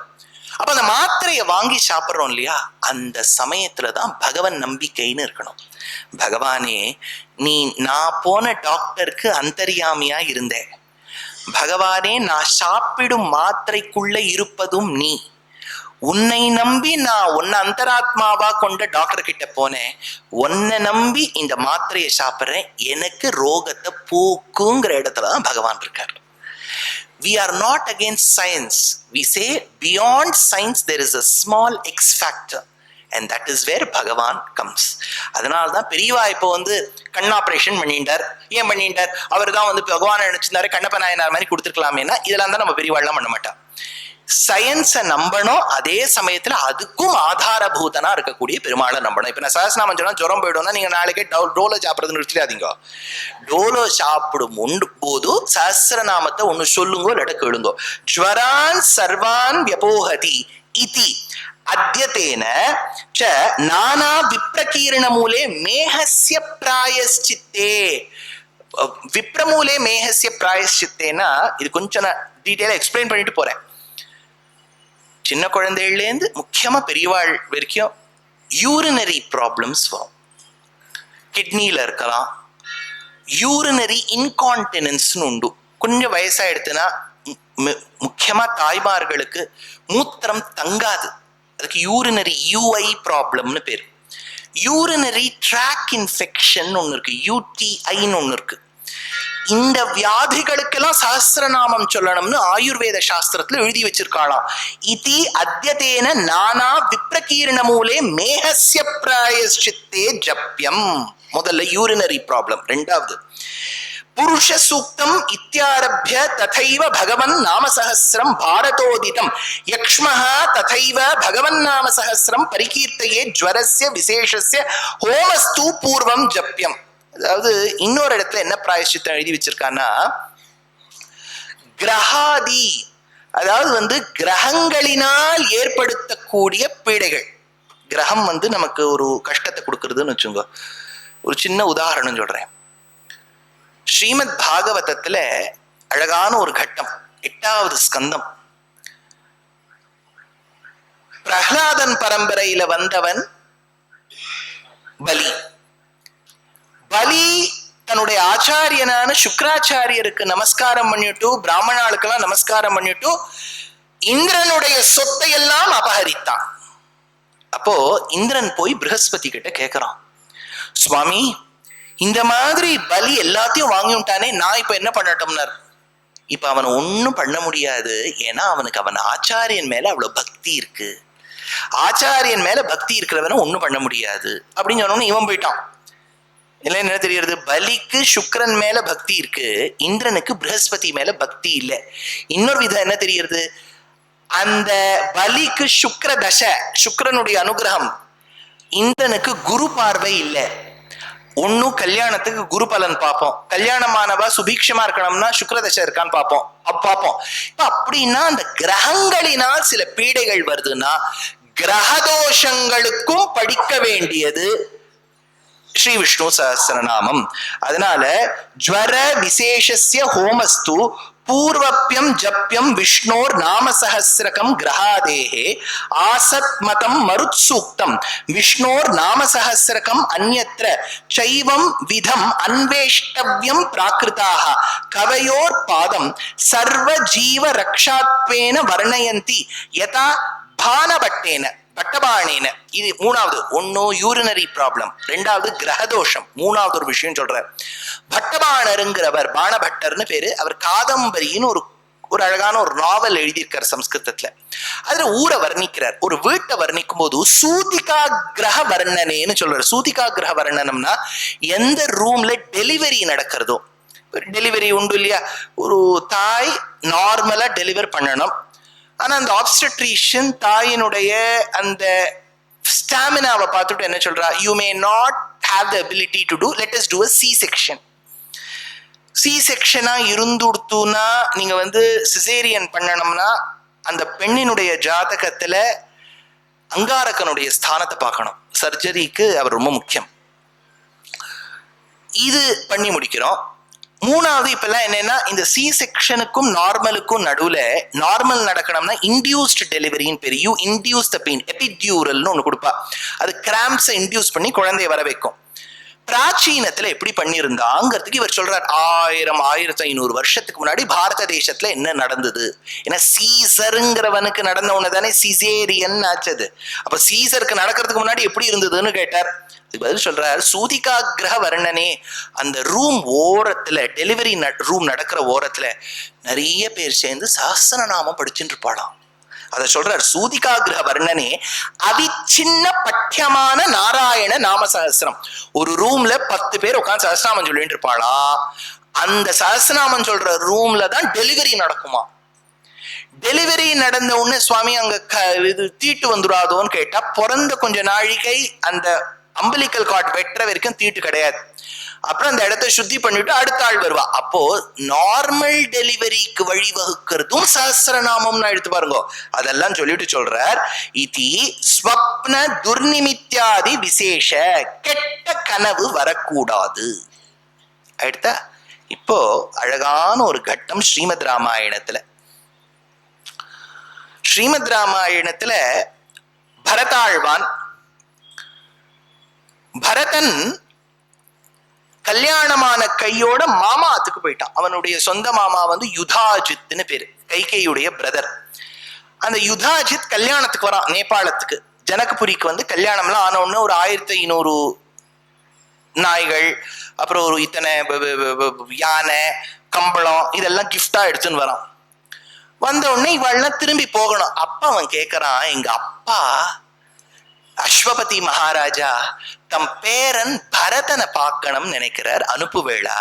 அப்ப அந்த மாத்திரையை வாங்கி சாப்பிட்றோம் இல்லையா, அந்த சமயத்துலதான் பகவான் நம்பிக்கைன்னு இருக்கணும். பகவானே, நான் போன டாக்டருக்கு அந்தர்யாமியா இருந்தேன். பகவானே, நான் சாப்பிடும் மாத்திரைக்குள்ள இருப்பதும் நீ. உன்னை நம்பி நான் உன்னை அந்தராத்மாவா கொண்ட டாக்டர் கிட்ட போனேன், உன்னை நம்பி இந்த மாத்திரையை சாப்பிட்றேன், எனக்கு ரோகத்தை போக்குங்கிற இடத்துலதான் பகவான் இருக்கார். We are not against science. We say beyond science there is a small X factor, and that is where Bhagavan comes. அதனால்தான் பெரியவா இப்போ வந்து கண் ஆபரேஷன் பண்ணிட்டார். ஏன் பண்ணிட்டார்? அவர் தான் வந்து பகவானை நினைச்சிருந்தாரு, கண்ணப்ப நாயனார் மாதிரி கொடுத்துருக்கலாமேனா இதெல்லாம் தான் நம்ம பெரியவாள்லாம் பண்ண மாட்டா. சயின்ஸை நம்பணும், அதே சமயத்துல அதுக்கும் ஆதாரபூதனா இருக்கக்கூடிய பெருமாளை நம்பணும். இப்ப நான் சஹஸ்ரநாமம் சொன்னா ஜுரம் போயிடும்னா நீங்க நாளைக்கே டோலோ சாப்பிடுறது நிறுத்திடாதீங்க. டோலோ சாப்பிடும் போது சஹஸ்ரநாமத்தை ஒண்ணு சொல்லுங்கோ, இல்லாட்ட கேளுங்கோ. ஜ்வரான் சர்வான் வியபோஹதி இதி அத்யதேன ச நானா விப்ரகீரண மூலே மேஹஸ்ய பிராயஷ்சித்தே. விப்ரமூலே மேஹஸ்ய பிராயஷ்சித்தேனா இது கொஞ்சம் நான் டீட்டெயிலா எக்ஸ்பிளைன் பண்ணிட்டு போறேன். சின்ன குழந்தைகள்லேருந்து முக்கியமா பெரியவாள் வரைக்கும் யூரினரி ப்ராப்ளம்ஸ் வரும். கிட்னியில இருக்கலாம், யூரினரி இன்கான்டினன்ஸ்னு உண்டு. கொஞ்சம் வயசாயிடுத்துனா முக்கியமா தாய்மார்களுக்கு மூத்திரம் தங்காது, அதுக்கு யூரினரி யூஐ ப்ராப்ளம்னு பேர். யூரினரி ட்ராக் இன்ஃபெக்ஷன் ஒன்று இருக்கு, யூடிஐன்னு ஒன்று இருக்கு. இந்த வியாதிகளுக்கெல்லாம் சஹஸ்ரநாமம் சொல்லணும்னு ஆயுர்வேத சாஸ்திரத்துல எழுதி வச்சிருக்காளாம். இதி அத்யதேன நானா விப்ரகீரண மூலே மேஹஸ்ய பிராயஷ்சித்தே ஜப்யம். முதல்ல யூரினரி ப்ராப்ளம். ரெண்டாவது புருஷ சூக்தம் இத்தியாரப்ய ததைவ பகவன் நாமசஹஸ்ரம் பாரதோதிதம் யக்ஷ்மஹ ததைவ பகவன் நாமசஹஸ்ரம் பரிகீர்த்தையே ஜ்வரஸ்ய விசேஷஸ்ய ஹோமஸ்து பூர்வம் ஜப்யம். அதாவது இன்னொரு இடத்துல என்ன பிராயஷ்சித்தம் எழுதி வச்சிருக்கான்னா, கிரகாதி, அதாவது வந்து கிரகங்களினால் ஏற்படுத்தக்கூடிய பீடைகள். கிரகம் வந்து நமக்கு ஒரு கஷ்டத்தை கொடுக்கறதுன்னு வச்சுங்க. ஒரு சின்ன உதாரணம் சொல்றேன். ஸ்ரீமத் பாகவதத்துல அழகான ஒரு கட்டம், 8வது ஸ்கந்தம். பிரஹ்லாதன் பரம்பரையில வந்தவன் பலி. பலி தன்னுடைய ஆச்சாரியனான சுக்ராச்சாரியருக்கு நமஸ்காரம் பண்ணிட்டு, பிராமணாளுக்கெல்லாம் நமஸ்காரம் பண்ணிட்டு இந்திரனுடைய சொத்தை எல்லாம் அபகரித்தான். அப்போ இந்திரன் போய் ப்ரஹஸ்பதி கிட்ட கேட்கிறான், சுவாமி இந்த மாதிரி பலி எல்லாத்தையும் வாங்கிட்டானே, நான் இப்ப என்ன பண்ணட்டோம்னார். இப்ப அவனை ஒன்னும் பண்ண முடியாது, ஏன்னா அவனுக்கு அவன் ஆச்சாரியன் மேல அவ்வளவு பக்தி இருக்கு. ஆச்சாரியன் மேல பக்தி இருக்கிறவன ஒண்ணும் பண்ண முடியாது அப்படின்னு சொன்னோன்னு இவன் போயிட்டான். இல்ல என்ன தெரியுது, பலிக்கு சுக்கிரன் மேல பக்தி இருக்கு, இந்திரனுக்கு ப்ரஹஸ்பதி மேல பக்தி இல்லை. இன்னொரு விதம் என்ன தெரியுது, அந்த பலிக்கு சுக்கிர தசை, சுக்கிரனுடைய அனுகிரகம், இந்திரனுக்கு குரு பார்வை இல்லை. ஒன்னும் கல்யாணத்துக்கு குரு பலன் பார்ப்போம், கல்யாணமானவா சுபீட்சமா இருக்கணும்னா சுக்ரதசை இருக்கான்னு பார்ப்போம். இப்ப அப்படின்னா அந்த கிரகங்களினால் சில பீடைகள் வருதுன்னா கிரகதோஷங்களுக்கும் படிக்க வேண்டியது ஸ்ரீ விஷ்ணு சஹஸ்ரநாமம். அதனால ஜ்வர விசேஷஸ்ய ஹோமஸ்து பூர்வப்யம் ஜப்யம் விஷ்ணோர் நாம சஹஸ்ரகம் கிரகாதேஹே ஆசத்மதம் மருத்சூக்தம் விஷ்ணோர் நாம சஹஸ்ரகம் அந்யத்ர சைவம் விதம் அன்வேஷ்டவ்யம் பிராகிருதாக கவயோர் பாதம் சர்வ ஜீவ ரக்ஷாத்வேன வர்ணயந்தி யதா பானபட்டேன பட்டபாணேன. இது மூணாவது. ஒன்னு யூரினரி ப்ராப்ளம், ரெண்டாவது கிரகதோஷம், மூணாவது ஒரு விஷயம் சொல்றார். பட்டபாணருங்கிறவர், பாணபட்டர்னு பேரு, அவர் காதம்பரின்னு ஒரு அழகான ஒரு நாவல் எழுதியிருக்கார் சம்ஸ்கிருதத்துல. அதுல ஊரை வர்ணிக்கிறார். ஒரு வீட்டை வர்ணிக்கும் போது சூதிகா கிரக வர்ணனேன்னு சொல்றாரு. சூதிகா கிரக வர்ணனம்னா எந்த ரூம்ல டெலிவரி நடக்கிறதோ, டெலிவரி உண்டு இல்லையா, ஒரு தாய் நார்மலா டெலிவர் பண்ணணும், ஆனா அந்த ஆப்ஸ்டட்ரிஷியன் தாயினுடைய அந்த ஸ்டாமினாவை பார்த்துட்டு என்ன சொல்றா, you may not have the ability to do, let us do a C section. C செக்ஷனா இருந்துடுத்துனா நீங்க சிசேரியன் பண்ணணும்னா அந்த பெண்ணினுடைய ஜாதகத்துல அங்காரக்கனுடைய ஸ்தானத்தை பார்க்கணும். சர்ஜரிக்கு அவர் ரொம்ப முக்கியம். இது பண்ணி முடிக்கிறோம். மூணாவது இப்பெல்லாம் என்னன்னா, இந்த சி செக்ஷனுக்கும் நார்மலுக்கும் நடுவுல, நார்மல் நடக்கணும்னா இன்டியூஸ்ட் டெலிவரின்னு பேரு, யூ இன்டியூஸ் த பெயின், எபிடியூரல்னு ஒண்ணு கொடுப்பா. அது கிராம்ஸை இன்டியூஸ் பண்ணி குழந்தைய வர வைக்கும். பிராச்சீனத்துல எப்படி பண்ணியிருந்தாங்கிறதுக்கு இவர் சொல்றார், 1500 வருஷத்துக்கு முன்னாடி பாரத தேசத்துல என்ன நடந்தது. ஏன்னா சீசருங்கிறவனுக்கு நடந்த ஒண்ணுதானே சிசேரியன் ஆச்சது. அப்ப சீசருக்கு நடக்கிறதுக்கு முன்னாடி எப்படி இருந்ததுன்னு கேட்டார். பதில் சொல்றார், சூதிகா கிரக வர்ணனே, அந்த ரூம் ஓரத்துல, டெலிவரி ரூம் நடக்கிற ஓரத்துல நிறைய பேர் சேர்ந்து சஹஸ்ரநாமம் படிச்சுட்டு இருப்பாளாம். அத சொல்றார், சூதிகா கிரக வர்ணனே அவிச்சின்ன பட்யமான நாராயண நாம சஹஸ்ரம். ஒரு ரூம்ல 10 பேர் உட்காந்து சஹஸ்ரநாமம் சொல்லிட்டு இருப்பாளா, அந்த சஹஸ்ரநாமம் சொல்ற ரூம்ல தான் டெலிவரி நடக்குமா. டெலிவரி நடந்த உடனே சுவாமி அங்க இது தீட்டு வந்துடாதோன்னு கேட்டா, பிறந்த கொஞ்ச நாழிகை அந்த அம்பலிக்கல் கார்ட் வெட்டுற வரைக்கும் தீட்டு கிடையாது. அப்புறம் அந்த இடத்தை சுத்தி பண்ணிட்டு அடுத்த ஆள் வருவா. அப்போ நார்மல் டெலிவரிக்கு வழிவகுக்கிறதும் சஹஸ்ரநாமம்னு எடுத்து பாருங்க. அதெல்லாம் சொல்லிட்டு சொல்றார், இதி ஸ்வப்ன துர்நிமித்யாதி விசேஷ, கெட்ட கனவு வரக்கூடாது. அடுத்த இப்போ அழகான ஒரு கட்டம் ஸ்ரீமத் ராமாயணத்துல. ஸ்ரீமத் ராமாயணத்துல பரதாழ்வான், பரதன் கல்யாணமான கையோட மாமாத்துக்கு போயிட்டான். அவனுடைய சொந்த மாமா யுதாஜித்னு பேரு, கைகையுடைய பிரதர். அந்த யுதாஜித் கல்யாணத்துக்கு வரான் நேபாளத்துக்கு. ஜனகபுரிக்கு கல்யாணம்லாம் ஆன உடனே ஒரு 1500 நாய்கள், அப்புறம் ஒரு இத்தனை யானை, கம்பளம், இதெல்லாம் கிஃப்டா எடுத்துன்னு வரான். வந்த உடனே இவள்லாம் திரும்பி போகணும். அப்ப அவன் கேட்கறான், எங்க அப்பா அஸ்வபதி மகாராஜா தம் பேரன் பரதனை பார்க்கணும்னு நினைக்கிறார், அனுப்புவேளா.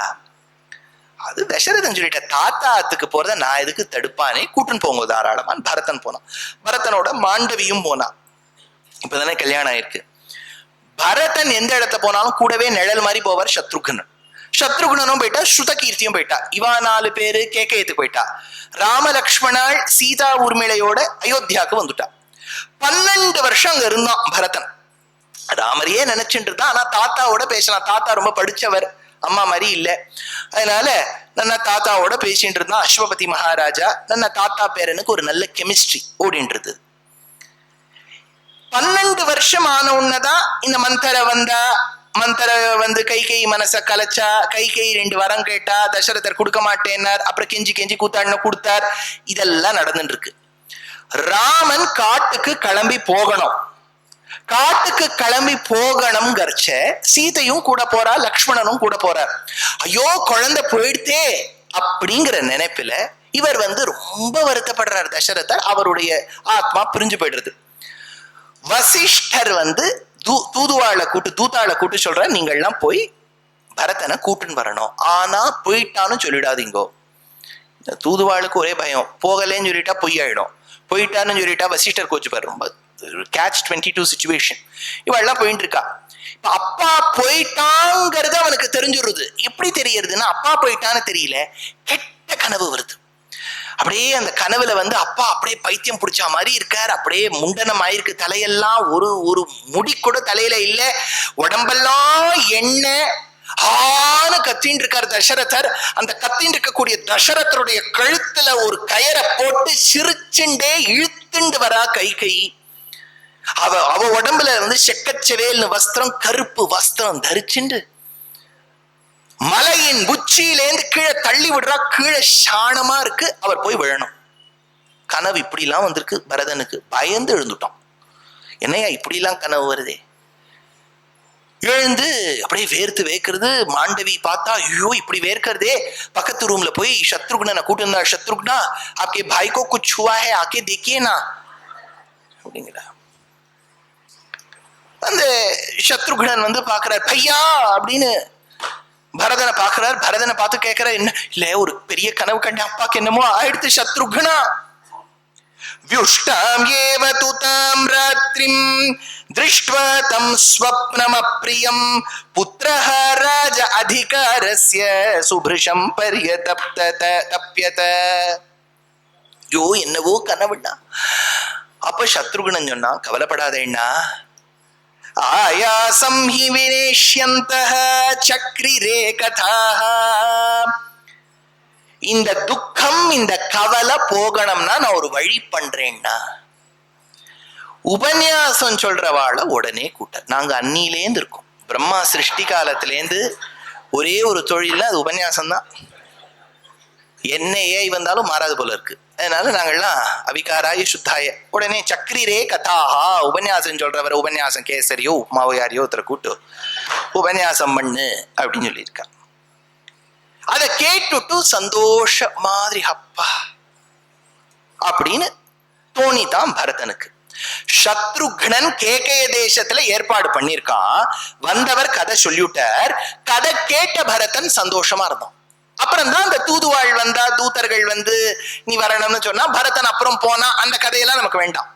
அது தசரதன் சொல்லிட்ட, தாத்தாத்துக்கு போறத நான் எதுக்கு தடுப்பானே, கூட்டுன்னு போங்க தாராளமான். பரதன் போனான். பரதனோட மாண்டவியும் போனான். இப்பதானே கல்யாணம் ஆயிருக்கு. பரதன் எந்த இடத்த போனாலும் கூடவே நிழல் மாதிரி போவார் சத்ருகனன். சத்ருகுணனும் போயிட்டா, ஸ்ருதகீர்த்தியும் போயிட்டா. இவா 4 பேரு கேக்கயத்துக்கு போயிட்டா. ராமலக்ஷ்மணாள் சீதா ஊர்மிளையோட அயோத்தியாவுக்கு வந்துட்டா. 12 வருஷம் அங்க இருந்தான் பரதன். ராமரையே நினைச்சுட்டு இருந்தான். ஆனா தாத்தாவோட பேசலாம். தாத்தா ரொம்ப படிச்சவர், அம்மா மாதிரி இல்ல. அதனால நன்ன தாத்தாவோட பேசிட்டு இருந்தான். அஸ்வபதி மகாராஜா நன்ன தாத்தா பேரனுக்கு ஒரு நல்ல கெமிஸ்ட்ரி ஓடின்றது. 12 வருஷம் ஆன உடனேதான் இந்த மந்தர கைகை மனச கலைச்சா. கைகை 2 வரம் கேட்டா, தசரதர் கொடுக்க மாட்டேன்னார். அப்புறம் கெஞ்சி கூத்தாடின கொடுத்தார். இதெல்லாம் நடந்துட்டு இருக்கு. ராமன் காட்டுக்கு கிளம்பி போகணும். காட்டுக்கு கிளம்பி போகணும்ங்கறச்ச சீதையும் கூட போறா, லக்ஷ்மணனும் கூட போறார். ஐயோ குழந்தை போயிடுத்தே அப்படிங்கிற நினைப்புல இவர் ரொம்ப வருத்தப்படுறார் தசரதர். அவருடைய ஆத்மா பிரிஞ்சு போயிடுறது. வசிஷ்டர் வந்து தூதாளை கூட்டு சொல்ற, நீங்கள்லாம் போய் பரதனை கூட்டுன்னு வரணும். ஆனா போயிட்டான்னு சொல்லிடாதீங்கோ. தூதுவாளுக்கு ஒரே பயம், போகலேன்னு சொல்லிட்டா பொய்யாயிடும், போயிட்டான்னு சொல்லிட்டா வசிஷ்டர் கோச்சுப்பார். ரொம்ப catch 22 சிச்சுவேஷன். இவெல்லாம் போயிட்டு இருக்கா. இப்ப அப்பா போயிட்டாங்கிறது அவனுக்கு தெரிஞ்சுருது. எப்படி தெரியறதுன்னா, அப்பா போயிட்டான்னு தெரியல, கெட்ட கனவு வருது. அப்படியே அந்த கனவுல வந்து அப்பா அப்படியே பைத்தியம் பிடிச்ச மாதிரி இருக்கார், அப்படியே முண்டனம் ஆயிருக்கு, தலையெல்லாம் ஒரு முடி கூட தலையில இல்ல, உடம்பெல்லாம் எண்ணெய் ஆன கத்தின்னு இருக்கார் தசரதர். அந்த கத்தின்னு இருக்கக்கூடிய தசரதருடைய கழுத்துல ஒரு கயரை போட்டு சிரிச்சுண்டே இழுத்துண்டு வரா கை. அவ உடம்புல வந்து செக்கச்சவேல்னு வஸ்திரம், கருப்பு வஸ்திரம் தரிச்சுண்டு மலையின் உச்சியிலேந்து கீழே தள்ளி விடுறா. கீழே சாணமா இருக்கு, அவர் போய் விழணும். கனவு இப்படி எல்லாம் வந்திருக்கு பரதனுக்கு. பயந்து எழுந்துட்டான். என்னையா இப்படி எல்லாம் கனவு வருதே. எழுந்து அப்படியே வேர்க்கிறது. மாண்டவி பார்த்தா, ஐயோ இப்படி வேர்க்கிறதே. பக்கத்து ரூம்ல போய் சத்ருக்னனை கூட்டு இருந்தா, சத்ருக்னா आपके भाई को कुछ हुआ है, आके देखिए ना அப்படிங்கிற. அந்த சத்ருக்னன் வந்து பாக்குறார், பையா அப்படின்னு பரதனை பாக்குறார். பரதனை பார்த்து கேட்கிறார், என்ன இல்ல ஒரு பெரிய கனவு கண்ட, அப்பாக்கு என்னமோ ஆயிடுத்து சத்ருக்னா. व्युष्टां एव तु तां रात्रिं दृष्ट्वा तं स्वप्नमप्रियं पुत्रः राज अधिकारस्य सुभृशं पर्यतप्यत. யோ என்னவோ கனவுண்ணா. அப்ப சத்ருகுணன் சொன்னா, கவலைப்படாதேண்ணா, ஆயாசம் ஹி வினேஷ்யந்தஹ சக்ரிரே கதாஹ. இந்த துக்கம், இந்த கவலை போகணும்னா நான் ஒரு வழி பண்றேன்னா, உபன்யாசம் சொல்றவாள உடனே கூட்ட. நாங்க அன்னிலேந்து இருக்கோம், பிரம்மா சிருஷ்டி காலத்திலேந்து ஒரே ஒரு தொழில அது உபன்யாசம் தான். என்னையே வந்தாலும் மாறாது போல இருக்கு. அதனால நாங்கள்லாம் அவிகாராய சுத்தாய உடனே சக்ரிரே கதாஹா, உபன்யாசம் சொல்றவரை உபன்யாசம் கேசரியோ உப்மாவோ யாரையோ ஒருத்தரை கூட்டு உபன்யாசம் பண்ணு அப்படின்னு சொல்லியிருக்கா. அதை கேட்டுட்டு சந்தோஷ மாதிரி அப்பா அப்படின்னு தோணிதான் பரதனுக்கு. சத்ருக்னன் கேகய தேசத்துல ஏற்பாடு பண்ணிருக்கான். வந்தவர் கதை சொல்லிவிட்டார். கதை கேட்ட பரதன் சந்தோஷமா இருந்தான். அப்புறம் தான் அந்த தூதுவாள் வந்தா, தூதர்கள் வந்து நீ வரணும்னு சொன்னா பரதன் அப்புறம் போனா. அந்த கதையெல்லாம் நமக்கு வேண்டாம்.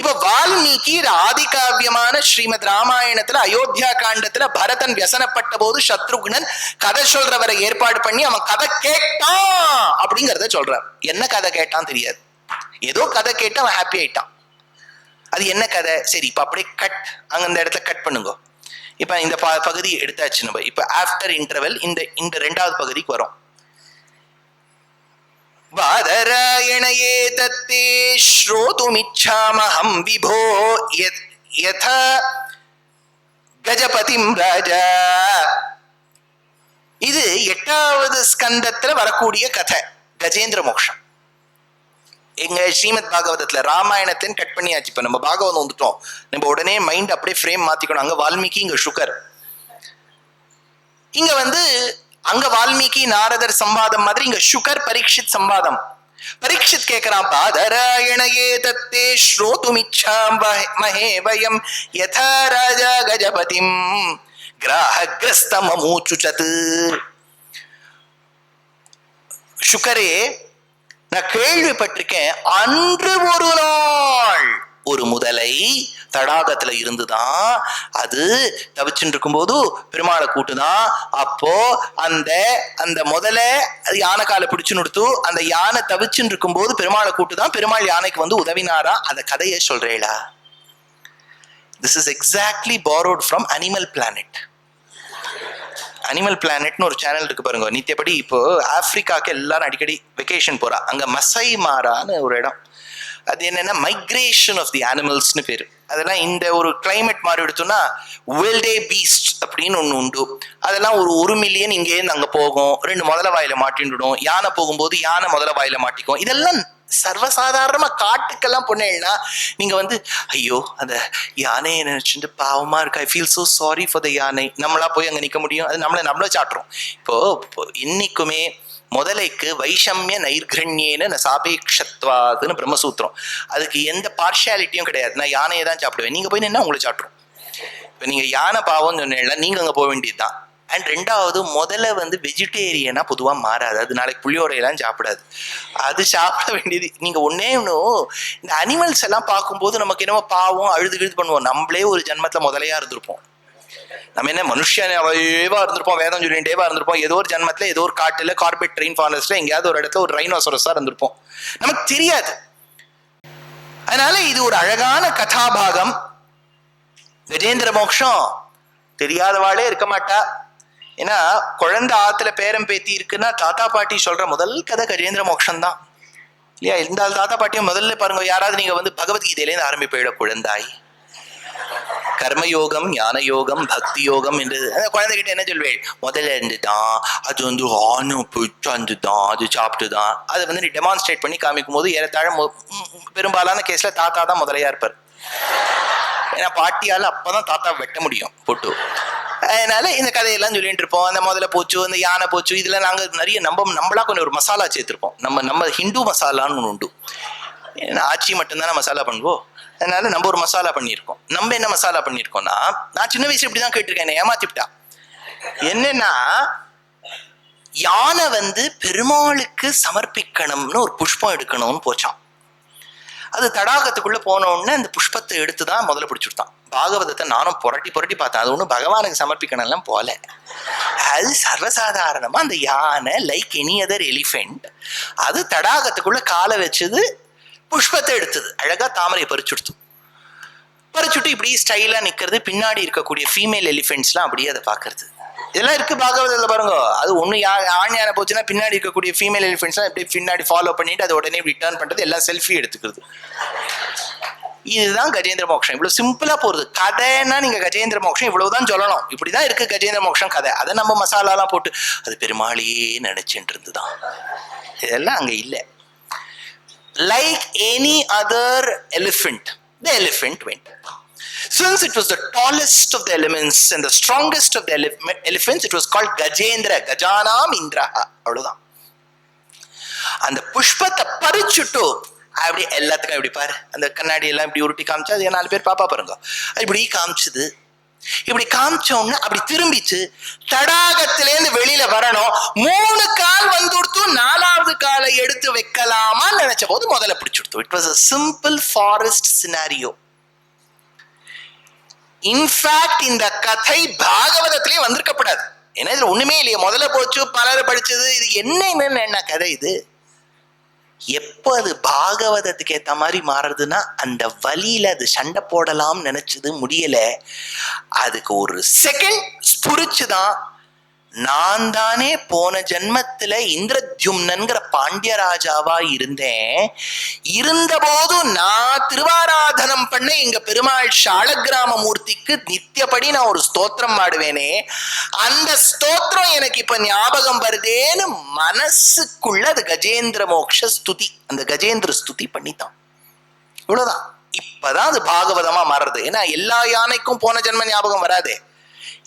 இப்ப வால்மீகி ஆதிகாவியமான ஸ்ரீமத் ராமாயணத்துல அயோத்தியா காண்டத்துல பரதன் வியசனப்பட்ட போது சத்ருக்னன் கதை சொல்றவரை ஏற்பாடு பண்ணி அவன் கதை கேட்டான் அப்படிங்கறத சொல்றான். என்ன கதை கேட்டான் தெரியாது, ஏதோ கதை கேட்டு அவன் ஹாப்பி ஆயிட்டான். அது என்ன கதை? சரி, இப்ப அப்படியே கட், அங்க இந்த இடத்துல கட் பண்ணுங்க. இப்ப இந்த பகுதி எடுத்தாச்சு நம்ம. இப்ப ஆஃப்டர் இன்டர்வல் இந்த ரெண்டாவது பகுதிக்கு வரும். வாதராயணயே தத்தே ஸ்ரோதுமிச்சாமஹம் விபோ யதா கஜபதிம் ராஜா. இது 8வது ஸ்கந்தத்துல வரக்கூடிய கதை, கஜேந்திர மோக்ஷம். எங்க ஸ்ரீமத் பாகவதத்துல ராமாயணத்தின் கட் பண்ணியாச்சு. இப்ப நம்ம பாகவதம் வந்துட்டோம். நம்ம உடனே மைண்ட் அப்படியே ஃப்ரேம் மாத்திக்கணும். அங்க வால்மீகி, இங்க சுகர். இங்க வந்து அங்க வால்மீகி நாரதர் சம்வாதம் மாதிரி இங்க சுகர் பரீட்சித் சம்வாதம். பரீட்சித் கேட்கிறான், பாதராயணயே தத்தே ஸ்ரோதுமிச்சாம் மஹே வயம் யதா ராஜா கஜபதிம் கிராஹக்ரஸ்தமூச்சுசத். சுகரே, நான் கேள்விப்பட்டிருக்கேன், அன்று ஒரு நாள் ஒரு முதலை தடாகத்துல இருந்துதான், அது தவிச்சுட்டு இருக்கும் போது பெருமாளை கூட்டுதான். அப்போ அந்த முதலை யானை காலை பிடிச்சு நிறுத்து. அந்த யானை தவிச்சுட்டு இருக்கும் போது பெருமாளை கூட்டுதான், பெருமாள் யானைக்கு வந்து உதவினாரா. அந்த கதையை சொல்றேளா? This is exactly borrowed from Animal Planet. Animal பிளானட்னு ஒரு சேனல் இருக்கு பாருங்க. நித்தியப்படி இப்போ ஆப்பிரிக்காவுக்கு எல்லாரும் அடிக்கடி வெக்கேஷன் போறா. அங்க மசை மாறான்னு ஒரு இடம். அது என்னன்னா மைக்ரேஷன் ஆஃப் தி அனிமல்ஸ்னு பேரு. அதெல்லாம் இந்த ஒரு கிளைமேட் மாறி எடுத்தோம்னா வேல்டே பீஸ்ட் அப்படின்னு ஒண்ணு உண்டு. அதெல்லாம் ஒரு மில்லியன் இங்கேருந்து அங்க போகும். 2 முதல வாயில மாட்டின்னுடும். யானை போகும்போது யானை முதல வாயில மாட்டிக்கும். இதெல்லாம் சர்வசாதாரணமா காட்டுக்கெல்லாம் போனேன்னா நீங்க வந்து ஐயோ அந்த யானையை நினைச்சுட்டு பாவமா இருக்கு, I feel so sorry for the யானை, நம்மளா போய் அங்க நிக்க முடியும்? அது நம்மள சாட்டுறோம். இப்போ இன்னைக்குமே முதலைக்கு வைஷமிய நைர்கண்யேன சாபேக்ஷத்வாதுன்னு பிரம்மசூத்திரம். அதுக்கு எந்த பார்ஷியாலிட்டியும் கிடையாது. நான் யானையை தான் சாப்பிடுவேன், நீங்க போய் நின்னா உங்களை சாப்பிட்ரும். இப்ப நீங்க யானை பாவம்னு சொன்னீங்கன்னா நீங்க அங்க போக வேண்டியதுதான். அண்ட் ரெண்டாவது, முதல்ல வெஜிடேரியனா பொதுவா மாறாது. அது நாளைக்கு புளியோரையெல்லாம் சாப்பிடாது. அது சாப்பிட வேண்டியது நீங்க ஒன்னே ஒன்று. இந்த அனிமல்ஸ் எல்லாம் பார்க்கும்போது நமக்கு என்னமோ பாவம் அழுது பண்ணுவோம். நம்மளே ஒரு ஜென்மத்துல முதலையா இருந்திருப்போம். நம்ம என்ன மனுஷனேவா இருந்திருப்போம், வேதம் சொல்லிட்டேவா இருந்திருப்போம். ஏதோ ஒரு ஜென்மத்துல ஏதோ ஒரு காட்டுல கார்பெட் ரெயின் ஃபாரஸ்ட்ல எங்கேயாவது ஒரு இடத்துல ஒரு ரைனோசரஸா இருந்திருப்போம். நமக்கு தெரியாது. அதனால இது ஒரு அழகான கதாபாகம். கஜேந்திர மோட்சம் தெரியாதவாளே இருக்க மாட்டா. ஏன்னா குழந்தை ஆத்துல பேரம் பேத்தி இருக்குன்னா தாத்தா பாட்டி சொல்ற முதல் கதை கஜேந்திர மோட்சம் தான் இல்லையா? இந்த தாத்தா பாட்டியும் முதல்ல பாருங்க, யாராவது நீங்க பகவத்கீதையிலேருந்து ஆரம்பிப்பீட, குழந்தாய் கர்மயோகம், ஞான யோகம், பக்தி யோகம் என்று குழந்தைகிட்ட என்ன சொல்வேன்? முதல்ல இருந்துதான் அது ஆணும் பிடிச்சாந்துதான், அது சாப்பிட்டுதான். அதை நீ டெமான்ஸ்ட்ரேட் பண்ணி காமிக்கும் போது ஏறத்தாழ பெரும்பாலான கேஸ்ல தாத்தா தான் முதலையா இருப்பார். ஏன்னா பாட்டியால அப்பதான் தாத்தா வெட்ட முடியும் போட்டு. அதனால இந்த கதையெல்லாம் சொல்லிட்டு இருப்போம். அந்த முதல்ல போச்சு, அந்த யானை போச்சு, இதுல நாங்க நிறைய நம்மளா கொஞ்சம் ஒரு மசாலா சேர்த்திருப்போம். நம்ம ஹிந்து மசாலான்னு ஒன்று உண்டு. ஏன்னா ஆச்சி மட்டும்தானே மசாலா பண்ணுவோம். அதனால நம்ம ஒரு மசாலா பண்ணியிருக்கோம். நம்ம என்ன மசாலா பண்ணியிருக்கோம்னா, நான் சின்ன வயசு இப்படிதான் கேட்டிருக்கேன், என்னை ஏமாத்திவிட்டா. என்னன்னா யானை பெருமாளுக்கு சமர்ப்பிக்கணும்னு ஒரு புஷ்பம் எடுக்கணும்னு போச்சான். அது தடாகத்துக்குள்ள போன உடனே அந்த புஷ்பத்தை எடுத்துதான் முதல்ல பிடிச்சுட்டான். பாகவதத்தை நானும் புரட்டி பார்த்தேன். அது ஒன்றும் பகவானுக்கு சமர்ப்பிக்கணும் எல்லாம் போல. அது சர்வசாதாரணமா அந்த யானை லைக் எனி அதர் எலிஃபென்ட் அது தடாகத்துக்குள்ள காலை வச்சது, புஷ்பத்தை எடுத்தது, அழகா தாமரையை பறிச்சுட்டு இப்படி ஸ்டைலா நிக்கிறது. பின்னாடி இருக்கக்கூடிய ஃபீமேல் எலிஃபென்ட்ஸ்லாம் அப்படியே அதை பாக்குறது. இதெல்லாம் இருக்கு பாகவதத்துல பாருங்க. அது ஒண்ணு ஆண் யானை போச்சுன்னா பின்னாடி இருக்கக்கூடிய ஃபீமேல் எலிஃபென்ட்ஸ்லாம் எப்படி பின்னாடி ஃபாலோ பண்ணிட்டு அதை உடனே ரிட்டர்ன் பண்றது, எல்லாம் செல்ஃபி எடுத்துக்கிறது. இதுதான் கஜேந்திர மோட்சம். இவ்வளவு சிம்பிளா போறது. கதைன்னா நீங்க கஜேந்திர மோட்சம் இவ்வளவுதான் சொல்லணும். இப்படிதான் இருக்கு கஜேந்திர மோட்சம் கதை. அதை நம்ம மசாலாலாம் போட்டு அது பெருமாளையே நினைச்சுட்டு இருந்துதான். இதெல்லாம் அங்க இல்லை. Like any other elephant, the elephant went. Since it was the tallest of the elements and the strongest of the elephants, it was called Gajendra, Gajanam Indraha. அவ்வளவுதான். அந்த புஷ்பத்தை பறிச்சுட்டு அப்படி எல்லாத்துக்கும் எப்படி பாரு, அந்த கண்ணாடி எல்லாம் இப்படி உருட்டி காமிச்சு, அது 4 பேர் பாப்பா பாருங்க, இப்படி காமிச்சுது. இப்படி காமிச்சோம்னா அப்படி திரும்பிச்சு தடாகத்திலேருந்து வெளியில வரணும். 3 கால் வந்துடுத்து, 4வது காலை எடுத்து வைக்கலாமா நினைச்ச போது முதல்ல பிடிச்சுடுத்து. It was a simple forest scenario. In fact இந்த கதை பாகவதத்திலே வந்திருக்கப்படாது. ஏன்னா இதுல ஒண்ணுமே இல்லையே. முதல்ல போச்சு, பலரை படிச்சது, இது என்ன கதை இது? எப்போ அது பாகவதத்துக்கு ஏத்த மாதிரி மாறுறதுன்னா, அந்த வழியில அது சண்டை போடலாம் நினைச்சது முடியல. அதுக்கு ஒரு செகண்ட் ஸ்புரிச்சுதான், நான் தானே போன ஜென்மத்துல இந்திரத்யும்னன்கிற பாண்டியராஜாவா இருந்தபோது நான் திருவாராதனம் பண்ண எங்க பெருமாள் ஷாலகிராம மூர்த்திக்கு நித்தியப்படி நான் ஒரு ஸ்தோத்திரம் பாடுவேனே, அந்த ஸ்தோத்திரம் எனக்கு இப்ப ஞாபகம் வருதேன்னு மனசுக்குள்ள அது கஜேந்திர மோக்ஷ ஸ்துதி, அந்த கஜேந்திர ஸ்துதி பண்ணித்தான். இவ்வளவுதான். இப்பதான் அது பாகவதமா மாறுறது. ஏன்னா எல்லா யானைக்கும் போன ஜென்ம ஞாபகம் வராதே.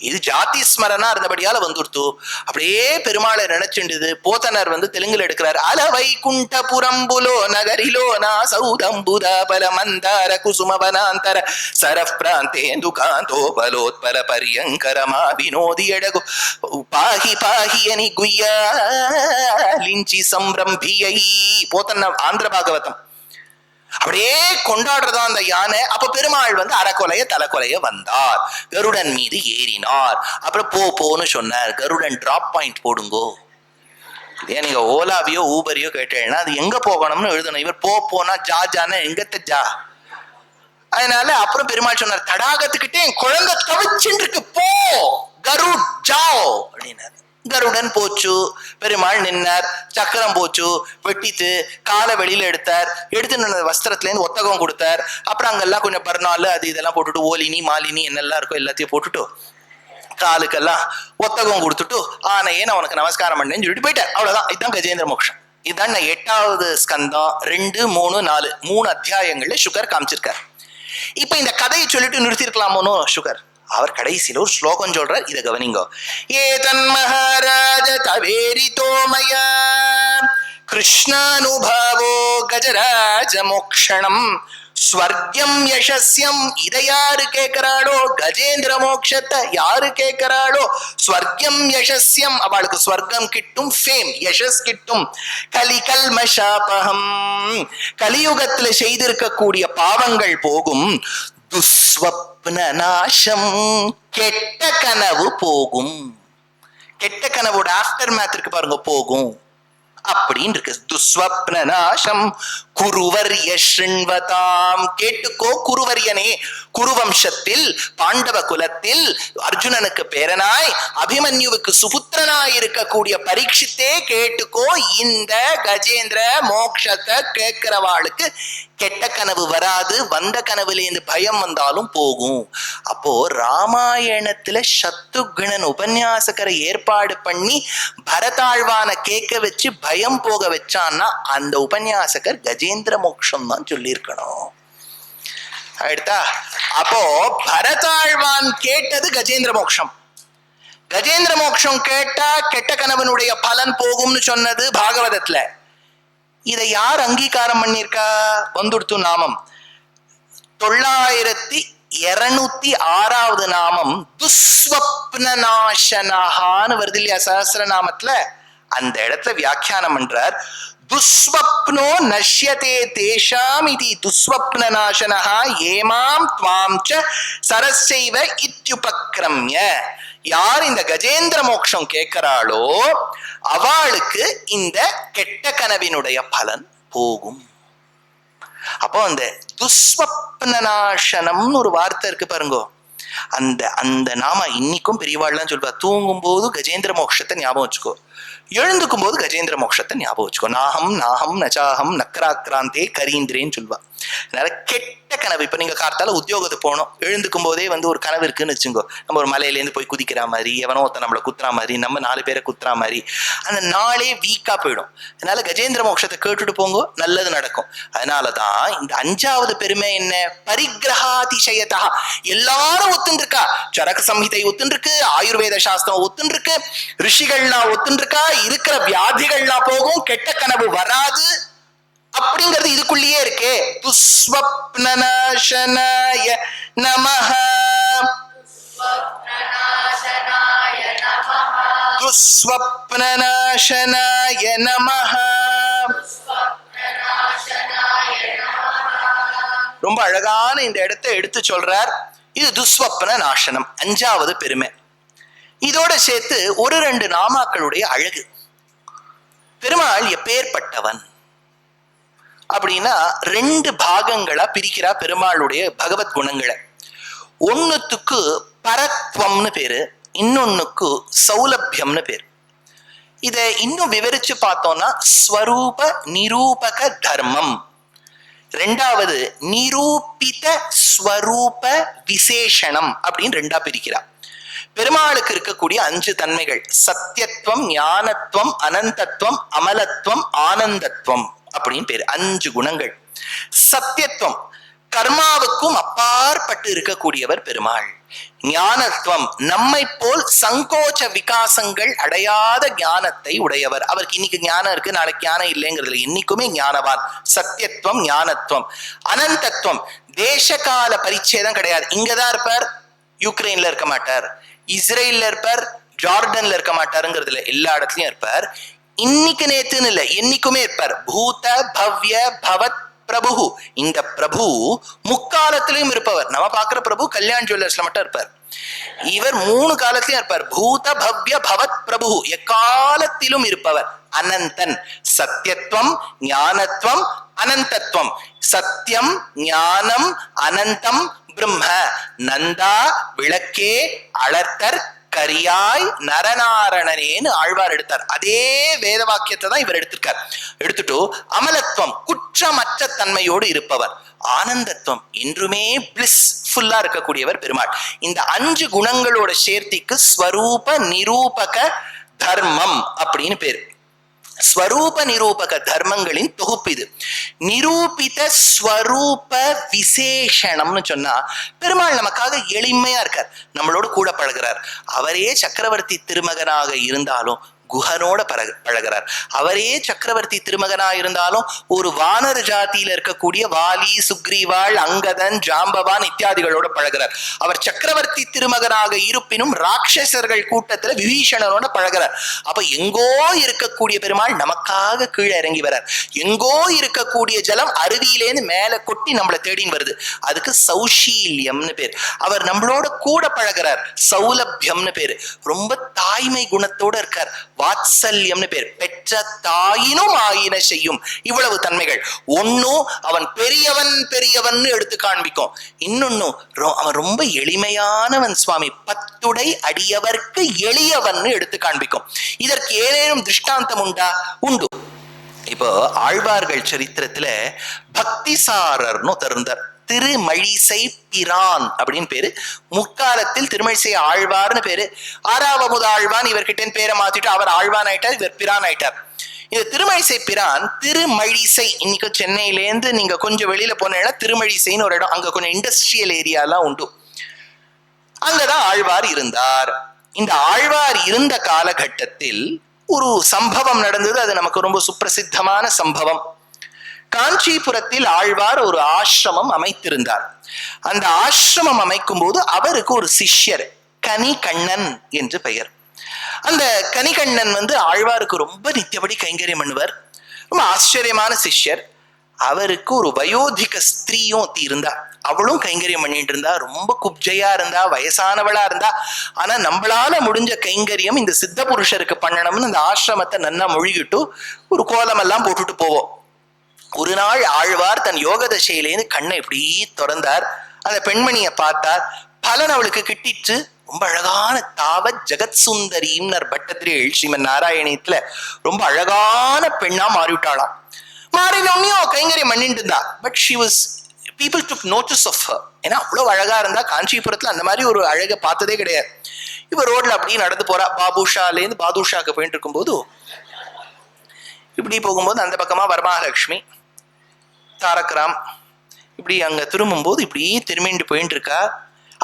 இது ஜாதி ஸ்மரணா இருந்தபடியால வந்துடுத்து. அப்படியே பெருமாளை நினைச்சுண்டுது. போத்தனர் தெலுங்குல எடுக்கிறார். அலவை குண்ட புறம்புலோ நகரிலோ நா சௌதம்புதா பல மந்தார குசுமவனாந்தர சரப் பிராந்தேந்து காந்தோ பலோத்பல பரியங்கரமா வினோதி எடகு பாஹி பாஹியனி குய்யாலிஞ்சி சம்பிரம்பியை. போத்தன்ன ஆந்திர பாகவதம் அப்படியே கொண்டாடுறதா அந்த யானை. அப்ப பெருமாள் அறக்கொலைய தலைக்கொலைய வந்தார், கருடன் மீது ஏறினார். அப்புறம் போன்னு சொன்னார். கருடன் டிராப் பாயிண்ட் போடுங்கோ. ஏன் நீங்க ஓலாவையோ ஊபரையோ கேட்டேன்னா அது எங்க போகணும்னு எழுதணும். இவர் போனா ஜான்னு எங்கத்த ஜா. அதனால அப்புறம் பெருமாள் சொன்னார், தடாகத்துக்கிட்டே என் குழந்தை தவிச்சுட்டு இருக்கு, போ கருட் ஜாவ் அப்படின்னாரு. கருடன் போச்சு. பெருமாள் நின்னார். சக்கரம் போச்சு, வெட்டித்து காலை வெளியில எடுத்து வஸ்திரத்துல இருந்து ஒத்தகம் கொடுத்தார். அப்புறம் அங்கெல்லாம் கொஞ்சம் பர்னாலு அது இதெல்லாம் போட்டுட்டு, ஓலினி மாலினி என்னெல்லாம் இருக்கோ எல்லாத்தையும் போட்டுட்டு காலுக்கெல்லாம் ஒத்தகம் கொடுத்துட்டு ஆனையே நான் உனக்கு நமஸ்காரம் பண்ணேன்னு சொல்லிட்டு போயிட்டார். அவ்வளவுதான். இதுதான் கஜேந்திர மோக்ஷம். இதுதான் 8வது ஸ்கந்தம் 2, 3, 4 3 அத்தியாயங்கள்ல சுகர் காமிச்சிருக்கார். இப்ப இந்த கதையை சொல்லிட்டு நிறுத்திருக்கலாமோன்னு சுகர். அவர் கடைசியில ஒரு ஸ்லோகம் சொல்றார், இதை கவனிங்கோ. ஏதன் மகாராஜ தவேரிதோமய கிருஷ்ணானுபாவோ கஜராஜ மோக்ஷணம் ஸ்வர்க்கம் யசஸ்யம். இதை யாரு கேட்கிறாளோ, கஜேந்திர மோட்சத்தை யாரு கேட்கிறாளோ, ஸ்வர்க்கம் யசஸ்யம், அவளுக்கு ஸ்வர்க்கம் கிட்டும், ஃபேம் யசஸ் கிட்டும். கலிகல்மஷாபகம், கலியுகத்துல செய்திருக்கக்கூடிய பாவங்கள் போகும். துஸ்வப்ன நாசம், கெட்ட கனவு போகும். கெட்ட கனவோட ஆஃப்டர் மேத் இருக்கு பாருங்க, போகும் அப்படின்னு இருக்கு. துஸ்வப்ன நாசம் குருவர்ய ஸ்ருண்வதாம், கேட்டுக்கோ குருவரியனே. குருவம்சத்தில் பாண்டவ குலத்தில் அர்ஜுனனுக்கு பேரனாய் அபிமன்யுவுக்கு சுபுத்திரனாய் இருக்கக்கூடிய பரீட்சித்தே கேட்டுக்கோ, இந்த கஜேந்திர மோட்சத்தை கேட்கிறவாளுக்கு கெட்ட கனவு வராது, வந்த கனவுலேருந்து பயம் வந்தாலும் போகும். அப்போ ராமாயணத்துல சத்ருக்னன் உபன்யாசகரை ஏற்பாடு பண்ணி பரதாழ்வான கேட்க வச்சு பயம் போக வச்சான்னா அந்த உபன்யாசகர் கஜேந்திர மோட்சம் தான் சொல்லியிருக்கணும். ஆயிடுதா? அப்போ பரதாழ்வான் கேட்டது கஜேந்திர மோட்சம். கஜேந்திர மோட்சம் கேட்டா கெட்ட கனவனுடைய பலன் போகும்னு சொன்னது பாகவதத்துல. இதை யார் அங்கீகாரம் பண்ணிருக்கா? வந்துடுத்து நாமம் 9206வது நாமம் துஸ்வப்னநாசனஹான்னு வருது இல்லையா சஹஸ்ரநாமத்துல. அந்த இடத்துல வியாக்கியானம் பண்றார், துஸ்வப்னோ நஷ்யதே தேஷாம் இதி துஸ்வப்னநாசனஹா ஏமாம் த்வாம் ச சரஸ்சைவ இத்யுபக்ரம்ய. யார் இந்த கஜேந்திர மோட்சம் கேட்கிறாளோ அவளுக்கு இந்த கெட்ட கனவினுடைய பலன் போகும். அப்போ அந்த துஸ்வப்னநாசனம்னு ஒரு வார்த்தை இருக்கு பாருங்கோ, அந்த அந்த நாம இன்னைக்கும் பெரியவாள்லாம் சொல்வா, தூங்கும் போது கஜேந்திர மோட்சத்தை ஞாபகம் வச்சுக்கோ, எழுந்துக்கும் போது கஜேந்திர மோட்சத்தை ஞாபகம் வச்சுக்கோ. நாகம் நாகம் நச்சாகம் நக்கராக்ராந்தே கரீந்திரேன்னு சொல்வா. அதனால கெட்ட கனவு, இப்ப நீங்க கார்த்தால உத்தியோகத்துக்கு போனோம், எழுந்துக்கும் போதே ஒரு கனவு இருக்குன்னு வச்சுக்கோ, நம்ம ஒரு மலையிலேருந்து போய் குதிக்கிற மாதிரி, எவனோ ஒருத்த நம்மளை குத்துறா மாதிரி, நம்ம 4 பேரை குத்துறா மாதிரி, அந்த நாளே வீக்கா போயிடும். அதனால கஜேந்திர மோட்சத்தை கேட்டுட்டு போங்கோ, நல்லது நடக்கும். அதனாலதான் இந்த 5வது பெருமை என்ன, பரிகிரகாதிசயதா. எல்லாரும் ஒத்துண்டிருக்கா, சரக சம்ஹிதை ஒத்துண்டிருக்கு, ஆயுர்வேத சாஸ்திரம் ஒத்துண்டிருக்கு, ரிஷிகள்லாம் ஒத்துண்டிருக்கா, இருக்கிற வியாதிகள்லாம் போகும், கெட்ட கனவு வராது அப்படிங்கிறது இதுக்குள்ளேயே இருக்கே. துஸ்வப்னநாசனாய நமஹ, துஸ்வப்னநாசனாய நமஹ. ரொம்ப அழகான இந்த இடத்தை எடுத்து சொல்றார். இது துஸ்வப்ன நாசனம் 5வது பெருமை. இதோட சேர்த்து ஒரு 2 நாமாக்களுடைய அழகு. பெருமாள் எப்பேற்பட்டவன் அப்படின்னா 2 பாகங்களா பிரிக்கிறா பெருமாளுடைய பகவத் குணங்களை. ஒன்னுத்துக்கு பரத்வம்னு பேரு, இன்னொன்னுக்கு சௌலபியம்னு பேரு. இத இன்னும் விவரிச்சு பார்த்தோம்னா ஸ்வரூப நிரூபக தர்மம், 2வது நிரூபித ஸ்வரூப விசேஷணம் அப்படின்னு 2ஆ பிரிக்கிறா. பெருமாளுக்கு இருக்கக்கூடிய 5 தன்மைகள், சத்தியத்துவம், ஞானத்துவம், அனந்தத்துவம், அமலத்துவம், ஆனந்தத்துவம் அப்படின்னு பேரு. 5 குணங்கள். சத்தியத்துவம், கர்மாவுக்கும் அப்பாற்பட்டு இருக்கக்கூடியவர் பெருமாள். ஞானத்துவம், நம்மை போல் சங்கோச்ச விகாசங்கள் அடையாத ஞானத்தை உடையவர். அவருக்கு இன்னைக்கு ஞானம் இருக்கு, நாளைக்கு ஞானம் இல்லைங்கிறதுல என்னைக்குமே ஞானவான். சத்தியத்துவம், ஞானத்துவம். அனந்தத்துவம், தேசகால பரிச்சேதம் கிடையாது. இங்கதான் இருப்பார், யுக்ரைன்ல இருக்க மாட்டார், இஸ்ரேல்ல இருப்பார், ஜார்டன்ல இருக்க மாட்டாருங்கிறதுல எல்லா இடத்துலயும் இருப்பார். இன்னைக்கு நேத்துன்னு இல்ல, என்னைக்குமே இருப்பார். பூத பவ்ய பவத் பிரபு, இந்த பிரபு முக்காலத்திலும் இருப்பவர். நம்ம பாக்குற பிரபு கல்யாண் ஜுவல்லர்ஸ்ல மட்டும் இருப்பார். இவர் 3 காலத்திலும் இருப்பார். பூத பவ்ய பவத் பிரபு, எக்காலத்திலும் இருப்பவர். அனந்தன், சத்தியத்துவம், ஞானத்துவம், அனந்தத்துவம். சத்தியம், ஞானம், அனந்தம், பிரம்ம. நந்தா விளக்கே அலர்த்தர் கரியாய் நரநாரணனேன்னு ஆழ்வார் எடுத்தார். அதே வேத வாக்கியத்தை தான் இவர் எடுத்திருக்கார். எடுத்துட்டு அமலத்துவம், குற்றமற்ற தன்மையோடு இருப்பவர். ஆனந்தத்துவம், என்றுமே பிளிஸ்ஃபுல்லா இருக்கக்கூடியவர் பெருமாள். இந்த 5 குணங்களோட சேர்த்திக்கு ஸ்வரூப நிரூபக தர்மம் அப்படின்னு பேரு. ஸ்வரூப நிரூபக தர்மங்களின் தொகுப்பு இது. நிரூபித ஸ்வரூப விசேஷணம்னு சொன்னா பெருமாள் நமக்காக எளிமையா இருக்கார், நம்மளோட கூட பழகிறார். அவரே சக்கரவர்த்தி திருமகனாக இருந்தாலும் குஹனோட பழகிறார். அவரே சக்கரவர்த்தி திருமகனா இருந்தாலும் ஒரு வானர ஜாதியில இருக்கக்கூடிய வாலி, சுக்ரீவாள், அங்கதன், ஜாம்பவான் இத்தியாதிகளோட பழகிறார். அவர் சக்கரவர்த்தி திருமகனாக இருப்பினும் ராட்சசர்கள் கூட்டத்துல விபீஷணனோட பழகிறார். அப்ப எங்கோ இருக்கக்கூடிய பெருமாள் நமக்காக கீழே இறங்கி வரார். எங்கோ இருக்கக்கூடிய ஜலம் அருவியிலேன்னு மேல கொட்டி நம்மளை தேடின்னு வருது. அதுக்கு சௌஷீல்யம்னு பேர். அவர் நம்மளோட கூட பழகிறார். சௌலபியம்னு பேரு. ரொம்ப தாய்மை குணத்தோட இருக்கார். வாத்சல்யம்னு பேர். பெற்ற தாயினும் ஆயின செய்யும். இவ்வளவு தன்மைகள். ஒன்னும் அவன் பெரியவன் பெரியவன் எடுத்து காண்பிக்கும். இன்னொன்னு அவன் ரொம்ப எளிமையானவன் சுவாமி, பத்துடை அடியவர்க்கு எளியவன் எடுத்து காண்பிக்கும். இதற்கு ஏதேனும் திருஷ்டாந்தம் உண்டா? உண்டு. இப்போ ஆழ்வார்கள் சரித்திரத்துல பக்திசாரர்னு தருந்தார். திருமழிசை பிரான் அப்படின்னு பேரு. முற்காலத்தில் திருமழிசை ஆழ்வார்னு பேரு. ஆறாவது ஆழ்வான் இவர்கிட்ட பேரை மாத்திட்டு அவர் ஆழ்வான் ஆயிட்டார், இவர் பிரான் ஆயிட்டார். இந்த திருமழிசை பிரான் திருமழிசை, இன்னைக்கு சென்னையிலேருந்து நீங்க கொஞ்சம் வெளியில போனீங்கன்னா திருமழிசைன்னு ஒரு இடம், அங்க கொஞ்சம் இண்டஸ்ட்ரியல் ஏரியாலாம் உண்டு. அங்கதான் ஆழ்வார் இருந்தார். இந்த ஆழ்வார் இருந்த காலகட்டத்தில் ஒரு சம்பவம் நடந்தது. அது நமக்கு ரொம்ப சுப்பிரசித்தமான சம்பவம். காஞ்சிபுரத்தில் ஆழ்வார் ஒரு ஆசிரமம் அமைத்திருந்தார். அந்த ஆசிரமம் அமைக்கும் போது அவருக்கு ஒரு சிஷ்யர் கனிகண்ணன் என்று பெயர். அந்த கனிகண்ணன் ஆழ்வாருக்கு ரொம்ப நித்தியபடி கைங்கரியம் பண்ணுவார். ரொம்ப ஆச்சரியமான சிஷ்யர். அவருக்கு ஒரு வயோதிக ஸ்திரீயும் இருந்தா. அவளும் கைங்கரியம் பண்ணிட்டு இருந்தா. ரொம்ப குப்ஜையா இருந்தா, வயசானவளா இருந்தா. ஆனா நம்மளால முடிஞ்ச கைங்கரியம் இந்த சித்த புருஷருக்கு பண்ணணும்னு அந்த ஆசிரமத்தை நன்னா மொழிகிட்டு ஒரு கோலம் எல்லாம் போட்டுட்டு போவோம். ஒரு நாள் ஆழ்வார் தன் யோக தசையிலேருந்து கண்ணை இப்படி திறந்தார். அந்த பெண்மணியை பார்த்தார். பலன் அவளுக்கு கிட்டிட்டு ரொம்ப அழகான தாவத் ஜெகத் சுந்தரிம்னர் பட்டத்திரிகள் ஸ்ரீமன் நாராயணியத்துல ரொம்ப அழகான பெண்ணா மாறிவிட்டாளாம். மாறினோன்னையும் கைங்கரியம் பண்ணிட்டு இருந்தா. But she was people took notice of her. ஏன்னா அவ்வளவு அழகா இருந்தா. காஞ்சிபுரத்துல அந்த மாதிரி ஒரு அழகை பார்த்ததே கிடையாது. இப்ப ரோட்ல அப்படியே நடந்து போறா. பாபுஷாலேருந்து பாதுஷாக்கு போயிட்டு இருக்கும்போது இப்படி போகும்போது அந்த பக்கமா வரமகாலட்சுமி, தாரக்ராம் இப்படி அங்க திரும்பும்போது இப்படி திரும்பிட்டு போயிட்டு இருக்கா.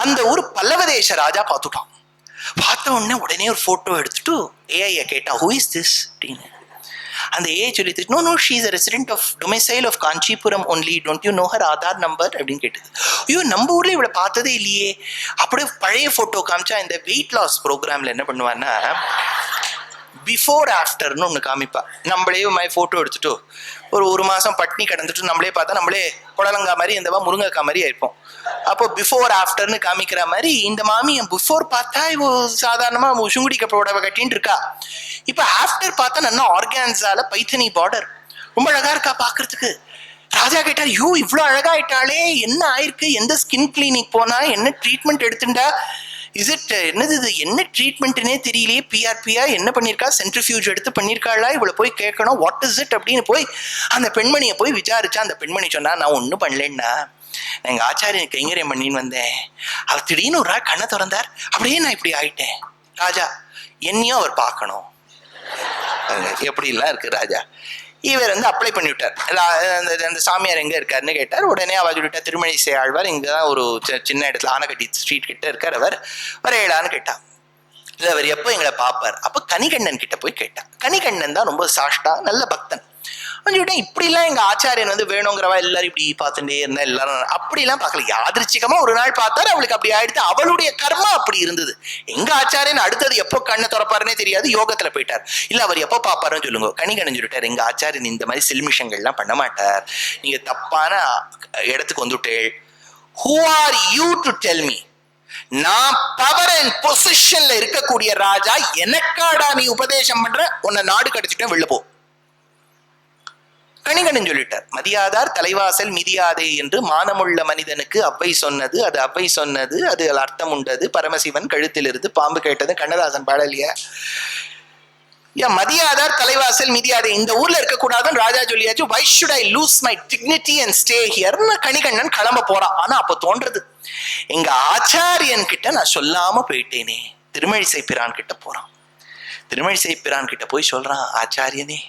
அந்த ஒரு பல்லவதேச ராஜா பார்த்துட்டான். பார்த்த உடனே ஒரு போட்டோ எடுத்துட்டு ஏஐ கேட்டா, ஹூ இஸ் திஸ் அப்படின்னு. அந்த ஏஐ சொல்லிட்டு, no no she is a resident of domicile of Kanchipuram only, don't you know her Aadhaar number அப்படின்னு கேட்டது. ஐயோ, நம்ம ஊர்ல இவளை பார்த்ததே இல்லையே. அப்படியே பழைய போட்டோ காமிச்சா இந்த வெயிட் லாஸ் ப்ரோக்ராம்ல என்ன பண்ணுவான்னா பிஃபோர் ஆஃப்டர்னு ஒன்று காமிப்பா. நம்மளே போட்டோ எடுத்துட்டு ஒரு மாசம் பட்னி கிடந்துட்டு நம்மளே பார்த்தா நம்மளே புடலங்கா மாதிரி இந்த முருங்கைக்கா மாதிரி ஆயிருப்போம். அப்போ பிஃபோர் ஆஃப்டர்னு காமிக்கிற மாதிரி இந்த மாமி பிஃபோர் பார்த்தா இவ சாதாரணமா சுங்குடி கப்போட கட்டின்னு இருக்கா. இப்ப ஆஃப்டர் பார்த்தா நல்லா ஆர்கான்ஸால பைத்தனி பார்டர் ரொம்ப அழகா இருக்கா பாக்குறதுக்கு. ராஜா கேட்டார், யூ இவ்வளவு அழகாயிட்டாலே, என்ன ஆயிருக்கு, எந்த ஸ்கின் கிளினிக் போனா, என்ன ட்ரீட்மெண்ட் எடுத்துட்டா, இஸ் இட் என்னது இது, என்ன ட்ரீட்மெண்ட்னே தெரியலையே, பிஆர்பியா என்ன பண்ணிருக்கா, சென்ட்ரிஃபியூஜ் எடுத்து பண்ணிருக்காளா, இவ்வளவு போய் கேட்கணும், வாட் இஸ் இட் அப்படின்னு போய் அந்த பெண்மணியை போய் விசாரிச்சா. அந்த பெண்மணி சொன்னா, நான் ஒன்றும் பண்ணலன்னா, நான் எங்க ஆச்சாரியன் கைங்கரியம் பண்ணின்னு வந்தேன். அவர் திடீர்னு ஒரு நாள் கண்ணை திறந்தார். அப்படியே நான் இப்படி ஆயிட்டேன். ராஜா என்னையும் அவர் பார்க்கணும். எப்படிலாம் இருக்கு ராஜா. இவர் அப்ளை பண்ணிவிட்டார். அந்த சாமியார் எங்க இருக்காருன்னு கேட்டார். உடனே அவர் சொல்லிட்டா, திருமழிசை ஆழ்வார் இங்கதான் ஒரு சின்ன இடத்துல ஆனக்கட்டி ஸ்ட்ரீட் கிட்ட இருக்கார், அவர் வரையலான்னு கேட்டா. இல்லை, அவர் எப்போ எங்களை பார்ப்பார். அப்போ கனிகண்ணன் கிட்ட போய் கேட்டா. கனிகண்ணன் தான் ரொம்ப சாஷ்டா நல்ல பக்தன். சொல்லிட்டேன், இப்படிலாம் எங்க ஆச்சாரியன் வேணுங்கிறவா எல்லாரும் இப்படி பார்த்துட்டே இருந்தா எல்லாரும் அப்படிலாம் பார்க்கல. யாதிருச்சிகமா ஒரு நாள் பார்த்தாரு, அவளுக்கு அப்படி ஆயிடுத்து. அவளுடைய கர்மா அப்படி இருந்தது. எங்க ஆச்சாரியன் அடுத்தது எப்போ கண்ணை திறப்பாருன்னே தெரியாது, யோகத்துல போயிட்டார். இல்ல அவர் எப்போ பார்ப்பாருன்னு சொல்லுங்க. கணிகண்ணன் சொல்லிட்டார், எங்க ஆச்சாரியன் இந்த மாதிரி சில்மிஷங்கள்லாம் பண்ண மாட்டார், நீங்க தப்பான இடத்துக்கு வந்துட்டேள். Who are you to tell me? நான் பவர் அண்ட் பொசிஷன்ல இருக்கக்கூடிய ராஜா, எனக்காடா நீ உபதேசம் பண்ற, உன்னை நாடு கிடைச்சிட்டேன், வெளில போ. கணிகண்ணன் சொல்லிட்டார், மதியாதார் தலைவாசல் மிதியாதே என்று மானமுள்ள மனிதனுக்கு அவ்வை சொன்னது, அது அவ்வை சொன்னது, அது அர்த்தம் உண்டது, பரமசிவன் கழுத்தில் இருந்து பாம்பு கேட்டது, கண்ணதாசன் பாடலியா. மதியாதார் தலைவாசல் மிதியாதே, இந்த ஊர்ல இருக்க கூடாதுன்னு ராஜா சொல்லியாச்சு. why should I lose my dignity and stay here? Kanikannan கிளம்ப போறான். ஆனா அப்ப தோன்றது, எங்க ஆச்சாரியன் கிட்ட நான் சொல்லாம போயிட்டேனே. திருமழிசை பிரான் கிட்ட போறான். திருமழிசை பிரான் கிட்ட போய் சொல்றான், ஆச்சாரியனே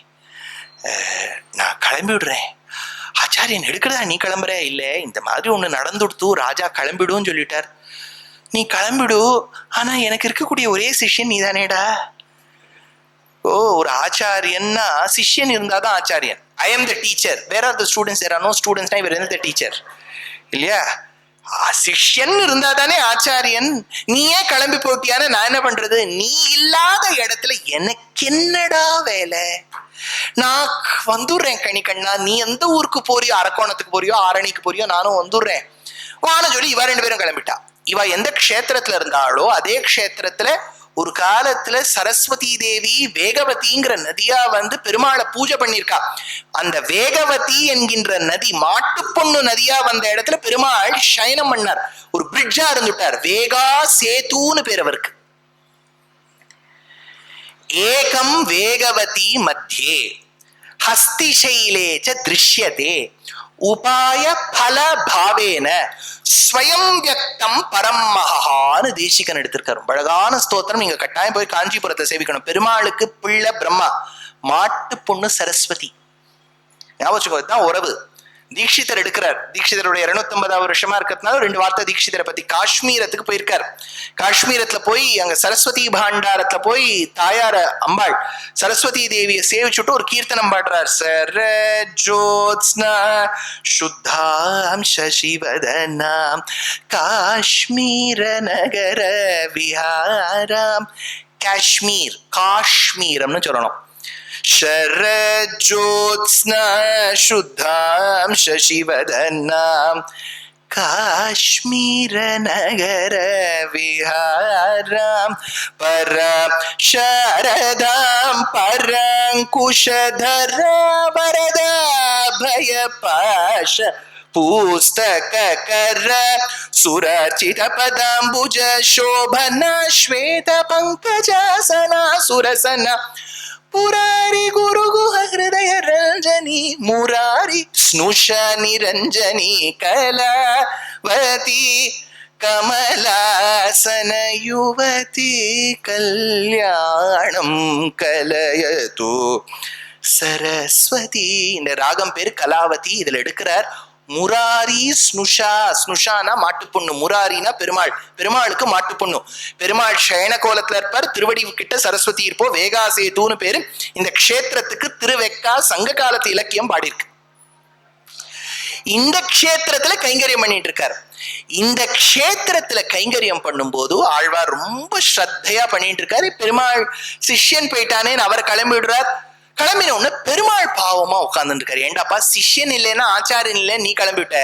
நான் கிளம்பி விடுறேன். ஆச்சாரியன் எடுக்கிறதா நீ கிளம்புற? இல்லை, இந்த மாதிரி ஒண்ணு நடந்துடுத்து, ராஜா கிளம்பிடுன்னு சொல்லிட்டார். நீ கிளம்பிடு, ஆனா எனக்கு இருக்கக்கூடிய ஒரே சிஷ்யன் நீ தானேடா. ஓ, ஒரு ஆச்சாரியன்னா சிஷ்யன் இருந்தாதான் ஆச்சாரியன். I am the teacher, where are the students? There are no ஸ்டூடெண்ட்ஸ்னா இவர் என்ன டீச்சர் இல்லையா? சிஷ்யன் இருந்தா தானே ஆச்சாரியன். நீயே கிளம்பி போட்டியான நான் என்ன பண்றது? நீ இல்லாத இடத்துல எனக்கு என்னடா வேலை? நான் வந்துடுறேன் கணிக்கண்ணா. நீ எந்த ஊருக்கு போறியோ, அரக்கோணத்துக்கு போறியோ, ஆரணிக்கு போறியோ, நானும் வந்துடுறேன் வான்னு சொல்லி இவ 2 பேரும் கிளம்பிட்டா. இவ எந்த க்ஷேத்திரத்துல இருந்தாலோ அதே க்ஷேத்திரத்துல ஒரு காலத்துல சரஸ்வதி தேவி வேகவதிங்கிற நதியா வந்து பெருமாளை பூஜை பண்ணிருக்கா. அந்த வேகவதி என்கின்ற நதி மாட்டு பொண்ணு நதியா வந்த இடத்துல பெருமாள் சயனம் பண்ணார். ஒரு பிரிட்ஜா இருந்துட்டார். வேகா சேதுன்னு பேர் அவருக்கு. ஏகம் வேகவதி மத்தியே ஹஸ்திசைலேச்ச திருஷ்யதே உபாய பல பாவேன ஸ்வயம் வியக்தம் பரமஹான்னு தேசிகன் எடுத்திருக்காரு. அழகான ஸ்தோத்திரம். நீங்க கட்டாயம் போய் காஞ்சிபுரத்தை சேவிக்கணும். பெருமாளுக்கு பிள்ளை பிரம்மா, மாட்டு பொண்ணு சரஸ்வதி. ஞாபகம், இதுதான் உறவு. தீட்சிதர் எடுக்கிறார். தீட்சிதருடைய 250வது வருஷமா இருக்கிறதுனால 2 வார்த்தை தீட்சிதரை பத்தி. காஷ்மீரத்துக்கு போயிருக்கார். காஷ்மீரத்துல போய் அங்க சரஸ்வதி பாண்டாரத்துல போய் தாயார அம்பாள் சரஸ்வதி தேவியை சேவிச்சுட்டு ஒரு கீர்த்தனம் பாடுறார். சர ஜோத்ஸ்னா சுத்தாம் சசிவதனாம் காஷ்மீர நகர விஹாராம். காஷ்மீர், காஷ்மீரம்னு சொல்லணும். शरज्योत्स्ना शुद्धां शशिवदनां काश्मीर नगर विहारां परं शारदां परंकुशधरा वरदा भयपाश पुस्तक कर सुरचित पदाम्बुज शोभना श्वेत पंकजासना सुरसना पुरारी गुरु गुह हृदय रंजनी मुरारी स्नुष निरंजनी कलावती कमलासन युवती कल्याणम कलयतु சரஸ்வதி. இந்த ராகம் பேரு கலாவதி. இதுல எடுக்கிறார் முராரி ஸ்னுஷா. ஸ்னுஷானா மாட்டு பொண்ணு, முராரினா பெருமாள். பெருமாளுக்கு மாட்டு பொண்ணு. பெருமாள் சயன கோலத்துல இருப்பார். திருவடி கிட்ட சரஸ்வதி இருப்போ. வேகாசேதுன்னு பேரு. இந்த க்ஷேத்திரத்துக்கு திருவெக்கா சங்க காலத்து இலக்கியம் பாடியிருக்கு. இந்த க்ஷேத்திரத்துல கைங்கரியம் பண்ணிட்டு இருக்காரு. இந்த க்ஷேத்திரத்துல கைங்கரியம் பண்ணும்போது ஆழ்வார் ரொம்ப ஸ்ரத்தையா பண்ணிட்டு இருக்காரு. பெருமாள் சிஷ்யன் போயிட்டானேன்னு அவர் கிளம்பி விடுறார். கிளம்பின உடனே பெருமாள் பாவமா உட்கார்ந்து இருக்காரு. ஏண்டாப்பா, சிஷ்யன் இல்லைன்னா ஆச்சாரியன் இல்லை, நீ கிளம்பிவிட்ட.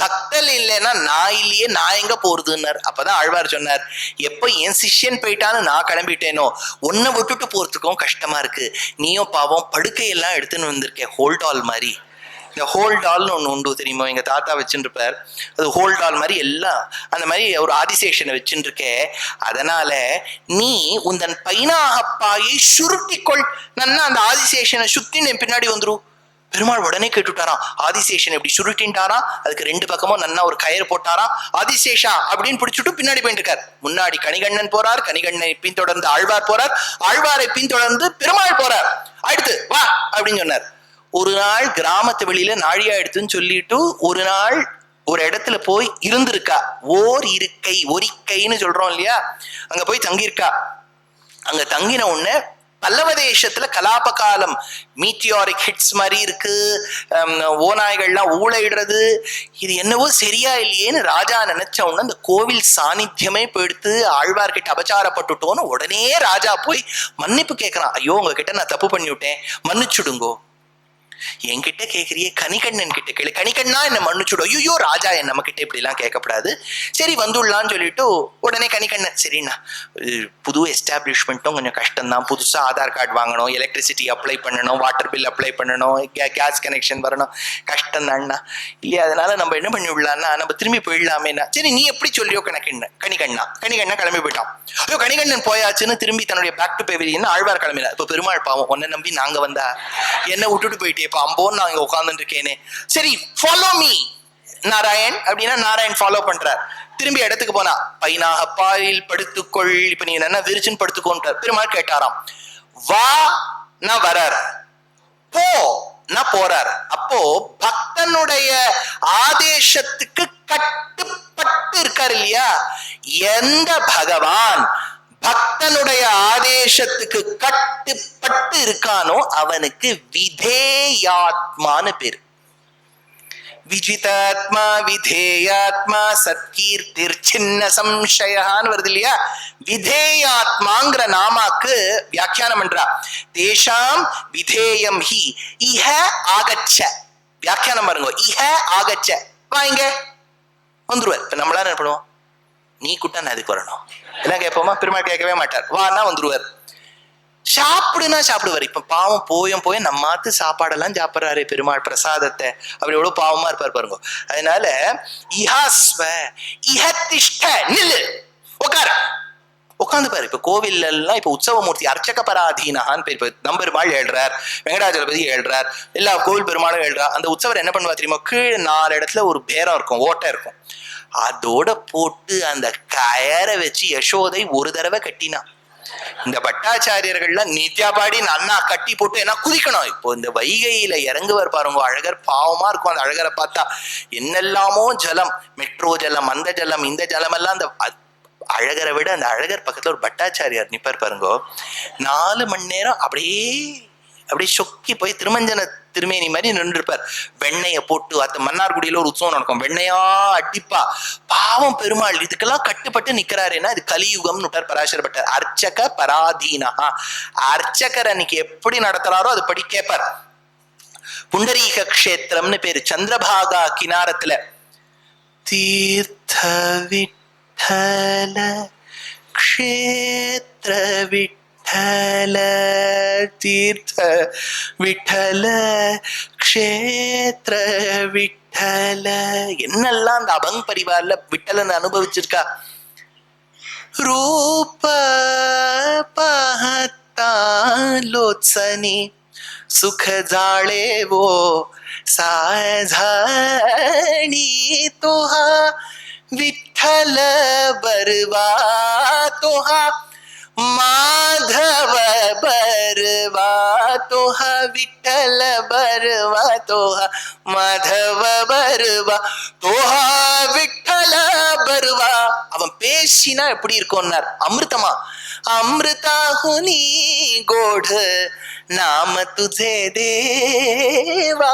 பக்தல் இல்லைன்னா நான் இல்லையே, நான் எங்க போறதுன்னார். அப்பதான் ஆழ்வார் சொன்னார், எப்ப என் சிஷ்யன் போயிட்டான்னு நான் கிளம்பிட்டேனோ உன்னை விட்டுட்டு போறதுக்கும் கஷ்டமா இருக்கு. நீயும் பாவம் படுக்கையெல்லாம் எடுத்துன்னு வந்திருக்கேன், ஹோல்டால் மாதிரி. இந்த ஹோல்டால்னு ஒண்ணு உண்டு தெரியுமா? எங்க தாத்தா வச்சுட்டு இருப்பார். அது ஹோல்டால் மாதிரி எல்லாம் அந்த மாதிரி ஒரு ஆதிசேஷனை வச்சுட்டு இருக்கே. அதனால நீ உந்தன் பைனாகப்பாயை சுருட்டிக்கொள். நன்னா அந்த ஆதிசேஷனை சுத்தி என் பின்னாடி வந்துரும். பெருமாள் உடனே கேட்டுட்டாராம், ஆதிசேஷன் எப்படி சுருட்டின்ட்டாராம். அதுக்கு 2 பக்கமும் நன்னா ஒரு கயிறு போட்டாராம். ஆதிசேஷா அப்படின்னு பிடிச்சிட்டு பின்னாடி போயிட்டு இருக்கார். முன்னாடி கணிகண்ணன் போறார், கணிகண்ணனை பின்தொடர்ந்து ஆழ்வார் போறார், ஆழ்வாரை பின்தொடர்ந்து பெருமாள் போறார். அடுத்து வா அப்படின்னு சொன்னார். ஒரு நாள் கிராமத்து வெளியில நாழியா எடுத்துன்னு சொல்லிட்டு ஒரு நாள் ஒரு இடத்துல போய் இருந்திருக்கா. ஓர் இருக்கை, ஒரிக்கைன்னு சொல்றோம் இல்லையா, அங்க போய் தங்கியிருக்கா. அங்க தங்கின உடனே பல்லவ தேசத்துல கலாப காலம், மீட்டியாரிக் ஹிட்ஸ் மாதிரி இருக்கு, ஓநாய்கள்லாம் ஊழையிடுறது, இது என்னவோ சரியா இல்லையேன்னு ராஜா நினைச்ச உடனே அந்த கோவில் சாநித்தியமே போயிடுத்து. ஆழ்வார்கிட்ட அபச்சாரப்பட்டுட்டோன்னு உடனே ராஜா போய் மன்னிப்பு கேட்கறான். ஐயோ, உங்ககிட்ட நான் தப்பு பண்ணி விட்டேன், மன்னிச்சுடுங்கோ. என்கிட்ட கேட்கறியே, கணிகண்ணன் கிட்ட கேளு, கணிகண்ணா என்ன மன்னிச்சுடும். ஐயோ, ராஜா என்ன நம்ம கிட்ட இப்படி எல்லாம் கேட்கப்படாது, சரி வந்துடலான்னு சொல்லிட்டு உடனே கணிகண்ணன், சரிண்ணா புது எஸ்டாப்ளிஷ்மெண்ட்டும் கொஞ்சம் கஷ்டம்தான், புதுசா ஆதார் கார்டு வாங்கணும், எலக்ட்ரிசிட்டி அப்ளை பண்ணணும், வாட்டர் பில் அப்ளை பண்ணணும், கேஸ் கனெக்ஷன் வரணும், கஷ்டம் தான்ண்ணா. இல்லையா, அதனால நம்ம என்ன பண்ணி விடலாம்னா நம்ம திரும்பி போயிடலாமேண்ணா. சரி நீ எப்படி சொல்லியோ கணிகண்ணா கிளம்பி போயிட்டான். ஐயோ, கணிகண்ணன் போயாச்சுன்னு திரும்பி தன்னுடைய பேக் டு பெவிலியன் ஆழ்வார் கிளம்பினா. இப்ப பெருமாள் பாவம், உன்னை நம்பி நாங்க வந்தா என்ன விட்டுட்டு போயிட்டே அம்போன்னு நான் இங்க உட்கார்ந்துட்டு இருக்கேனே, சரி ஃபாலோ மீ நாராயண் அப்படின்னா நாராயண் ஃபாலோ பண்றார். திரும்பி இடத்துக்கு போனா பைனாக பாயில் படுத்துக்கொள், இப்ப நீ என்ன விரிச்சுன்னு படுத்துக்கோன்றார். பெருமாள் கேட்டாராம், வா நான் வரார், போ போறார். அப்போ பக்தனுடைய ஆதேசத்துக்கு கட்டுப்பட்டு இருக்காரு இல்லையா? எந்த பகவான் பக்தனுடைய ஆதேசத்துக்கு கட்டுப்பட்டு இருக்கானோ அவனுக்கு விதேயாத்மான்னு பேரு. விஜிதாத்மா விதேயாத்மா சத்கீர்த்திர் சின்ன சம்சயான்னு வருது இல்லையா? விதேயாத்மாங்கிற நாமாக்கு வியாக்கியானம் பண்றா. தேஷாம் விதேயம் ஹி இஹ ஆகச்ச. வியாக்கியானம் பாருங்க. இஹ ஆகச்ச, வாங்க வந்துருவார். இப்ப நம்மளா என்ன பண்ணுவோம்? நீ கூட்டா நான் எதுக்கு வரணும் என்ன கேட்போமா? பெருமாள் கேட்கவே மாட்டார். வானா வந்துருவார். சாப்பிடுனா சாப்பிடுவார். இப்ப பாவம் போயும் நம்மாத்து சாப்பாடெல்லாம் சாப்பிட்றாரு பெருமாள் பிரசாதத்தை. அப்படி எவ்வளவு பாவமா இருப்பார் பாருங்க. அதனால இஹாஸ்வ இஹதிஷ்ட நில்லு உட்கார உட்காந்து பாரு. இப்ப கோவில் எல்லாம் இப்ப உற்சவமூர்த்தி அர்ச்சக பராதீனஹான்னு பேர். இப்ப நம்பெருமாள் ஏழ்றார், வெங்கடாஜலபதி ஏழ்றார், எல்லா கோவில் பெருமாளும் ஏழ்றா. அந்த உற்சவர் என்ன பண்ணுவா தெரியுமா? கீழே 4 இடத்துல ஒரு பேரம் இருக்கும், ஓட்டை இருக்கும். அதோட போட்டு அந்த கயரை வச்சு யசோதை ஒரு தடவை கட்டினா. இந்த பட்டாச்சாரியர்கள்லாம் நித்யா பாடி நன்னா கட்டி போட்டு என்ன குதிக்கணும். இப்போ இந்த வைகையில இறங்குவார் பாருங்க, அழகர் பாவமா இருக்கும். அந்த அழகரை பார்த்தா என்னெல்லாமோ ஜலம், மெட்ரோ ஜலம், அந்த ஜலம், இந்த ஜலம் எல்லாம் அந்த அழகரை விட அந்த அழகர் பக்கத்துல ஒரு பட்டாச்சாரியார் நிப்பார் பாருங்க. 4 மணி நேரம் அப்படியே சொக்கி போய் திருமஞ்சன திருமேனி மாதிரி நின்று இருப்பார். வெண்ணைய போட்டு அத்த மன்னார்குடியில ஒரு உற்சவம் நடக்கும், வெண்ணையா அடிப்பா. பாவம் பெருமாள் இதுக்கெல்லாம் கட்டுப்பட்டு நிக்கிறாருன்னா இது கலியுகம்னு விட்டார் பராசர பட்டர். அர்ச்சக பராதீனா. அர்ச்சகர் அன்னைக்கு எப்படி நடத்துறாரோ அது படி கேட்பார். புண்டரீக கஷேத்திரம்னு பேரு. சந்திரபாகா கினாரத்துல தீர்த்த விட்டல க்ஷேத்ர விட்டல தீர்த்த விட்டல க்ஷேத்ர விட்டல. என்னெல்லாம் அந்த அபங் பரிவார்ல விட்டலன்னு அனுபவிச்சிருக்கா. ரூப பஹத்தா லோத்சனி सुख जाळे वो साझाणी तोहा विठ्ठल बरवा तोहा माधव बरवा तोहा विठ्ठल बरवा तोहा माधव बरवा तोहा विठ्ठल बरवा. அவன் பேசினா எப்படி இருக்கும்னார். அமிர்தமா अमृताहुनी गोढ नाम तुझे देवा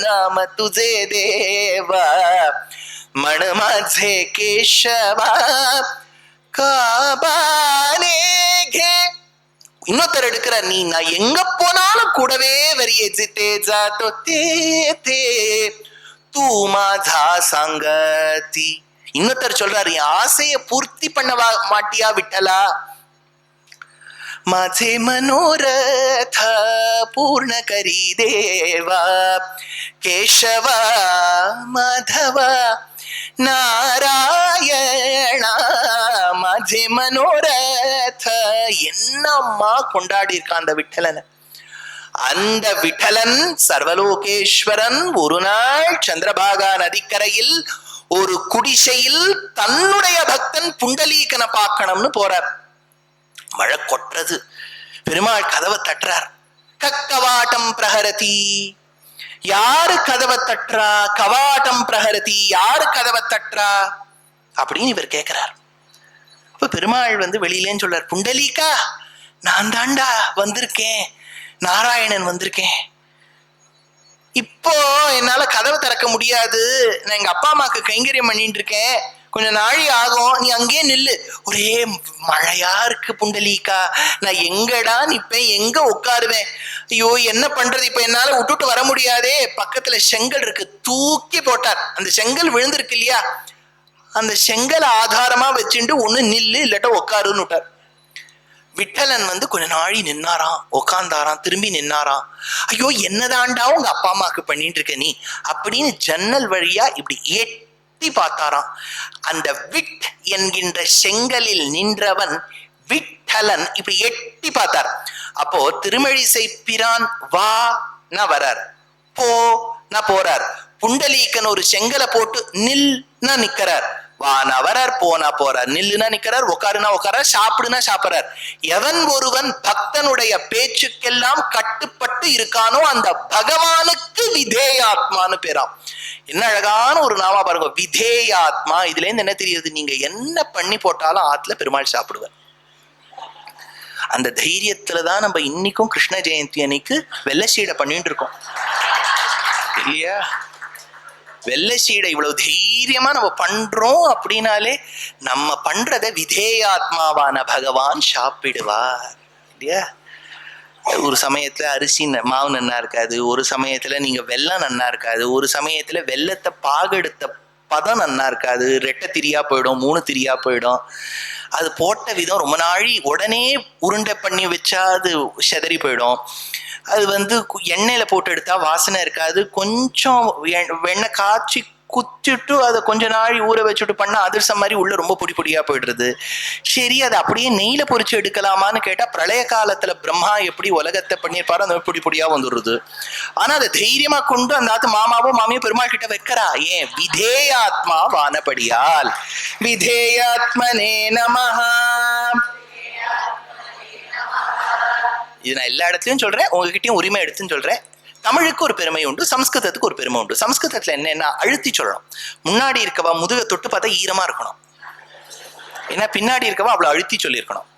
नाम तुझे देवा मन माझे केशवा काबाने घे. இன்னொருத்தர் எடுக்கிற நீ நான் எங்க போனாலும் கூடவே வரிய ஜித்தே ஜாத்தோ தே தே தூ माझा संगती. இன்னொருத்தர் சொல்றாரு என் ஆசையை பூர்த்தி பண்ண மாட்டியா விட்டலா. माझे मनोरथ पूर्ण करी देवा केशवा माधवा நாராயணா. माझे मनोरथ என்னம்மா கொண்டாடி இருக்கான் அந்த விட்டலன். அந்த விட்டலன் சர்வலோகேஸ்வரன் ஒரு நாள் சந்திரபாகா நதிக்கரையில் ஒரு குடிசையில் தன்னுடைய பக்தன் புண்டலீகனை பார்க்கணும்னு போறார். மழை கொட்டுறது. பெருமாள் கதவை தட்டுறார். கக்கவாட்டம் பிரஹரதி. யாரு கதவை தட்டுறா? கவாட்டம் பிரஹரதி. யாரு கதவை தட்டுறா அப்படின்னு இவர் கேட்கிறார். அப்ப பெருமாள் வெளியிலேன்னு சொல்றார், புண்டலீகா நான் தாண்டா வந்திருக்கேன், நாராயணன் வந்திருக்கேன். இப்போ என்னால கதவை திறக்க முடியாது, நான் எங்க அப்பா அம்மாக்கு கைங்கரியம் பண்ணிட்டு இருக்கேன், கொஞ்சம் நாழி ஆகும், நீ அங்கேயே நில்லு. ஒரே மழையா இருக்கு புண்டலீகா, நான் எங்கடா நிப்பேன், எங்க உட்காருவேன், ஐயோ என்ன பண்றது, இப்ப என்னால விட்டுட்டு வர முடியாதே. பக்கத்துல செங்கல் இருக்கு, தூக்கி போட்டார். அந்த செங்கல் விழுந்திருக்கு இல்லையா, அந்த செங்கல் ஆதாரமா வச்சுட்டு ஒண்ணு நில்லு இல்லாட்ட உட்காருன்னு விட்டார். விட்டலன் கொஞ்ச நாழி நின்னாராம், உக்காந்தாராம், திரும்பி நின்னாராம். ஐயோ என்னதாண்டா உங்க அப்பா அம்மாக்கு பண்ணிட்டு இருக்க நீ அப்படின்னு ஜன்னல் வழியா இப்படி எட்டி பார்த்தாராம். அந்த விட் என்கின்ற செங்கலில் நின்றவன் விட்டலன் இப்படி எட்டி பார்த்தார். அப்போ திருமழிசை பிரான் வா ந வரார், போ ந போறார். புண்டலீகன் ஒரு செங்கலை போட்டு நில் ந நிக்கிறார். வானவரர் போனா போறார், நில்லுனா நிக்கிறார், உட்காருனா உட்காரார், சாப்பிடுனா சாப்பிடுறார். எவன் ஒருவன் பக்தனுடைய பேச்சுக்கெல்லாம் கட்டுப்பட்டு இருக்கானோ அந்த பகவானுக்கு விதேயாத்மான்னு பேராம். என்ன அழகான ஒரு நாமா பாருங்க, விதேயாத்மா. இதுல இருந்து என்ன தெரியுது? நீங்க என்ன பண்ணி போட்டாலும் ஆத்துல பெருமாள் சாப்பிடுவார். அந்த தைரியத்துலதான் நம்ம இன்னைக்கும் கிருஷ்ண ஜெயந்தி அன்னைக்கு வெள்ளை சீடை பண்ணிட்டு இருக்கோம் இல்லையா? வெள்ளை சீடை இவ்வளவு தைரியமா நம்ம பண்றோம் அப்படின்னாலே நம்ம பண்றத விதேயாத்மாவான பகவான் சாப்பிடுவார் இல்லையா? ஒரு சமயத்துல அரிசி மாவு நன்னா இருக்காது, ஒரு சமயத்துல நீங்க வெல்லம் நன்னா இருக்காது, ஒரு சமயத்துல வெல்லத்தை பாகெடுத்த பதம் நன்னா இருக்காது, 2 திரியா போயிடும், 3 திரியா போயிடும். அது போட்ட விதம் ரொம்ப நாழி உடனே உருண்டை பண்ணி வச்சா அது செதறி போயிடும். அது எண்ணெயில போட்டு எடுத்தா வாசனை இருக்காது. கொஞ்சம் வெண்ணெய் காய்ச்சி குத்திட்டு அதை கொஞ்ச நாள் ஊற வச்சுட்டு பண்ணா அதிர்சம் மாதிரி உள்ள ரொம்ப பொடி பொடியா போயிடுறது. சரி, அதை அப்படியே நெய்ல பொறிச்சு எடுக்கலாமான்னு கேட்டா பிரளய காலத்துல பிரம்மா எப்படி உலகத்தை பண்ணியிருப்பாரோ அந்த பொடி பொடியா வந்துடுறது. ஆனா அதை தைரியமா கொண்டு அந்த ஆத்து மாமாவோ மாமியோ பெருமாள் கிட்ட வைக்கிறா. ஏன்? விதேயாத்மா வானபடியால். விதேயாத்மனே நமஹா. இது நான் எல்லா இடத்துலயும் சொல்றேன், உங்ககிட்டயும் உரிமை எடுத்துன்னு சொல்றேன். தமிழுக்கு ஒரு பெருமை உண்டு, சம்ஸ்கிருதத்துக்கு ஒரு பெருமை உண்டு. சம்ஸ்கிருதத்துல என்னன்னா அழுத்தி சொல்லணும். முன்னாடி இருக்கவா முதுக தொட்டு பார்த்தா ஈரமா இருக்கணும், ஏன்னா பின்னாடி இருக்கவா அவ்வளவு அழுத்தி சொல்லியிருக்கணும்.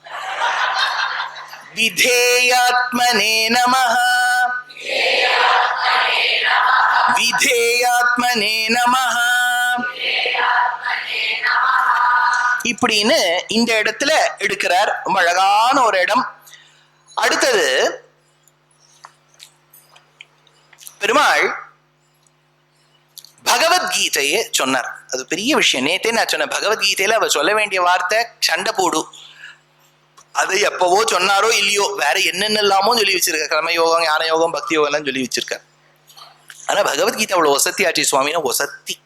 விதேயாத்மனே நமஹா, விதேயாத்மனே நமஹா இப்படின்னு இந்த இடத்துல எடுக்கிறார். ரொம்ப அழகான ஒரு இடம். அடுத்தது பெருமாள் பகவத்கீதையை சொன்னார். அது பெரிய விஷயம். நேத்தே நான் சொன்னேன், பகவத்கீதையில அவர் சொல்ல வேண்டிய வார்த்தை சண்டை போடு. அது எப்பவோ சொன்னாரோ இல்லையோ, வேற என்னென்னலாமோ சொல்லி வச்சிருக்க, கர்மயோகம், ஞான யோகம், பக்தி யோகம் எல்லாம் சொல்லி வச்சிருக்க. ஆனா பகவத்கீதை அவ்வளவு ஒசத்தி ஆட்சி சுவாமினா ஒசத்தி.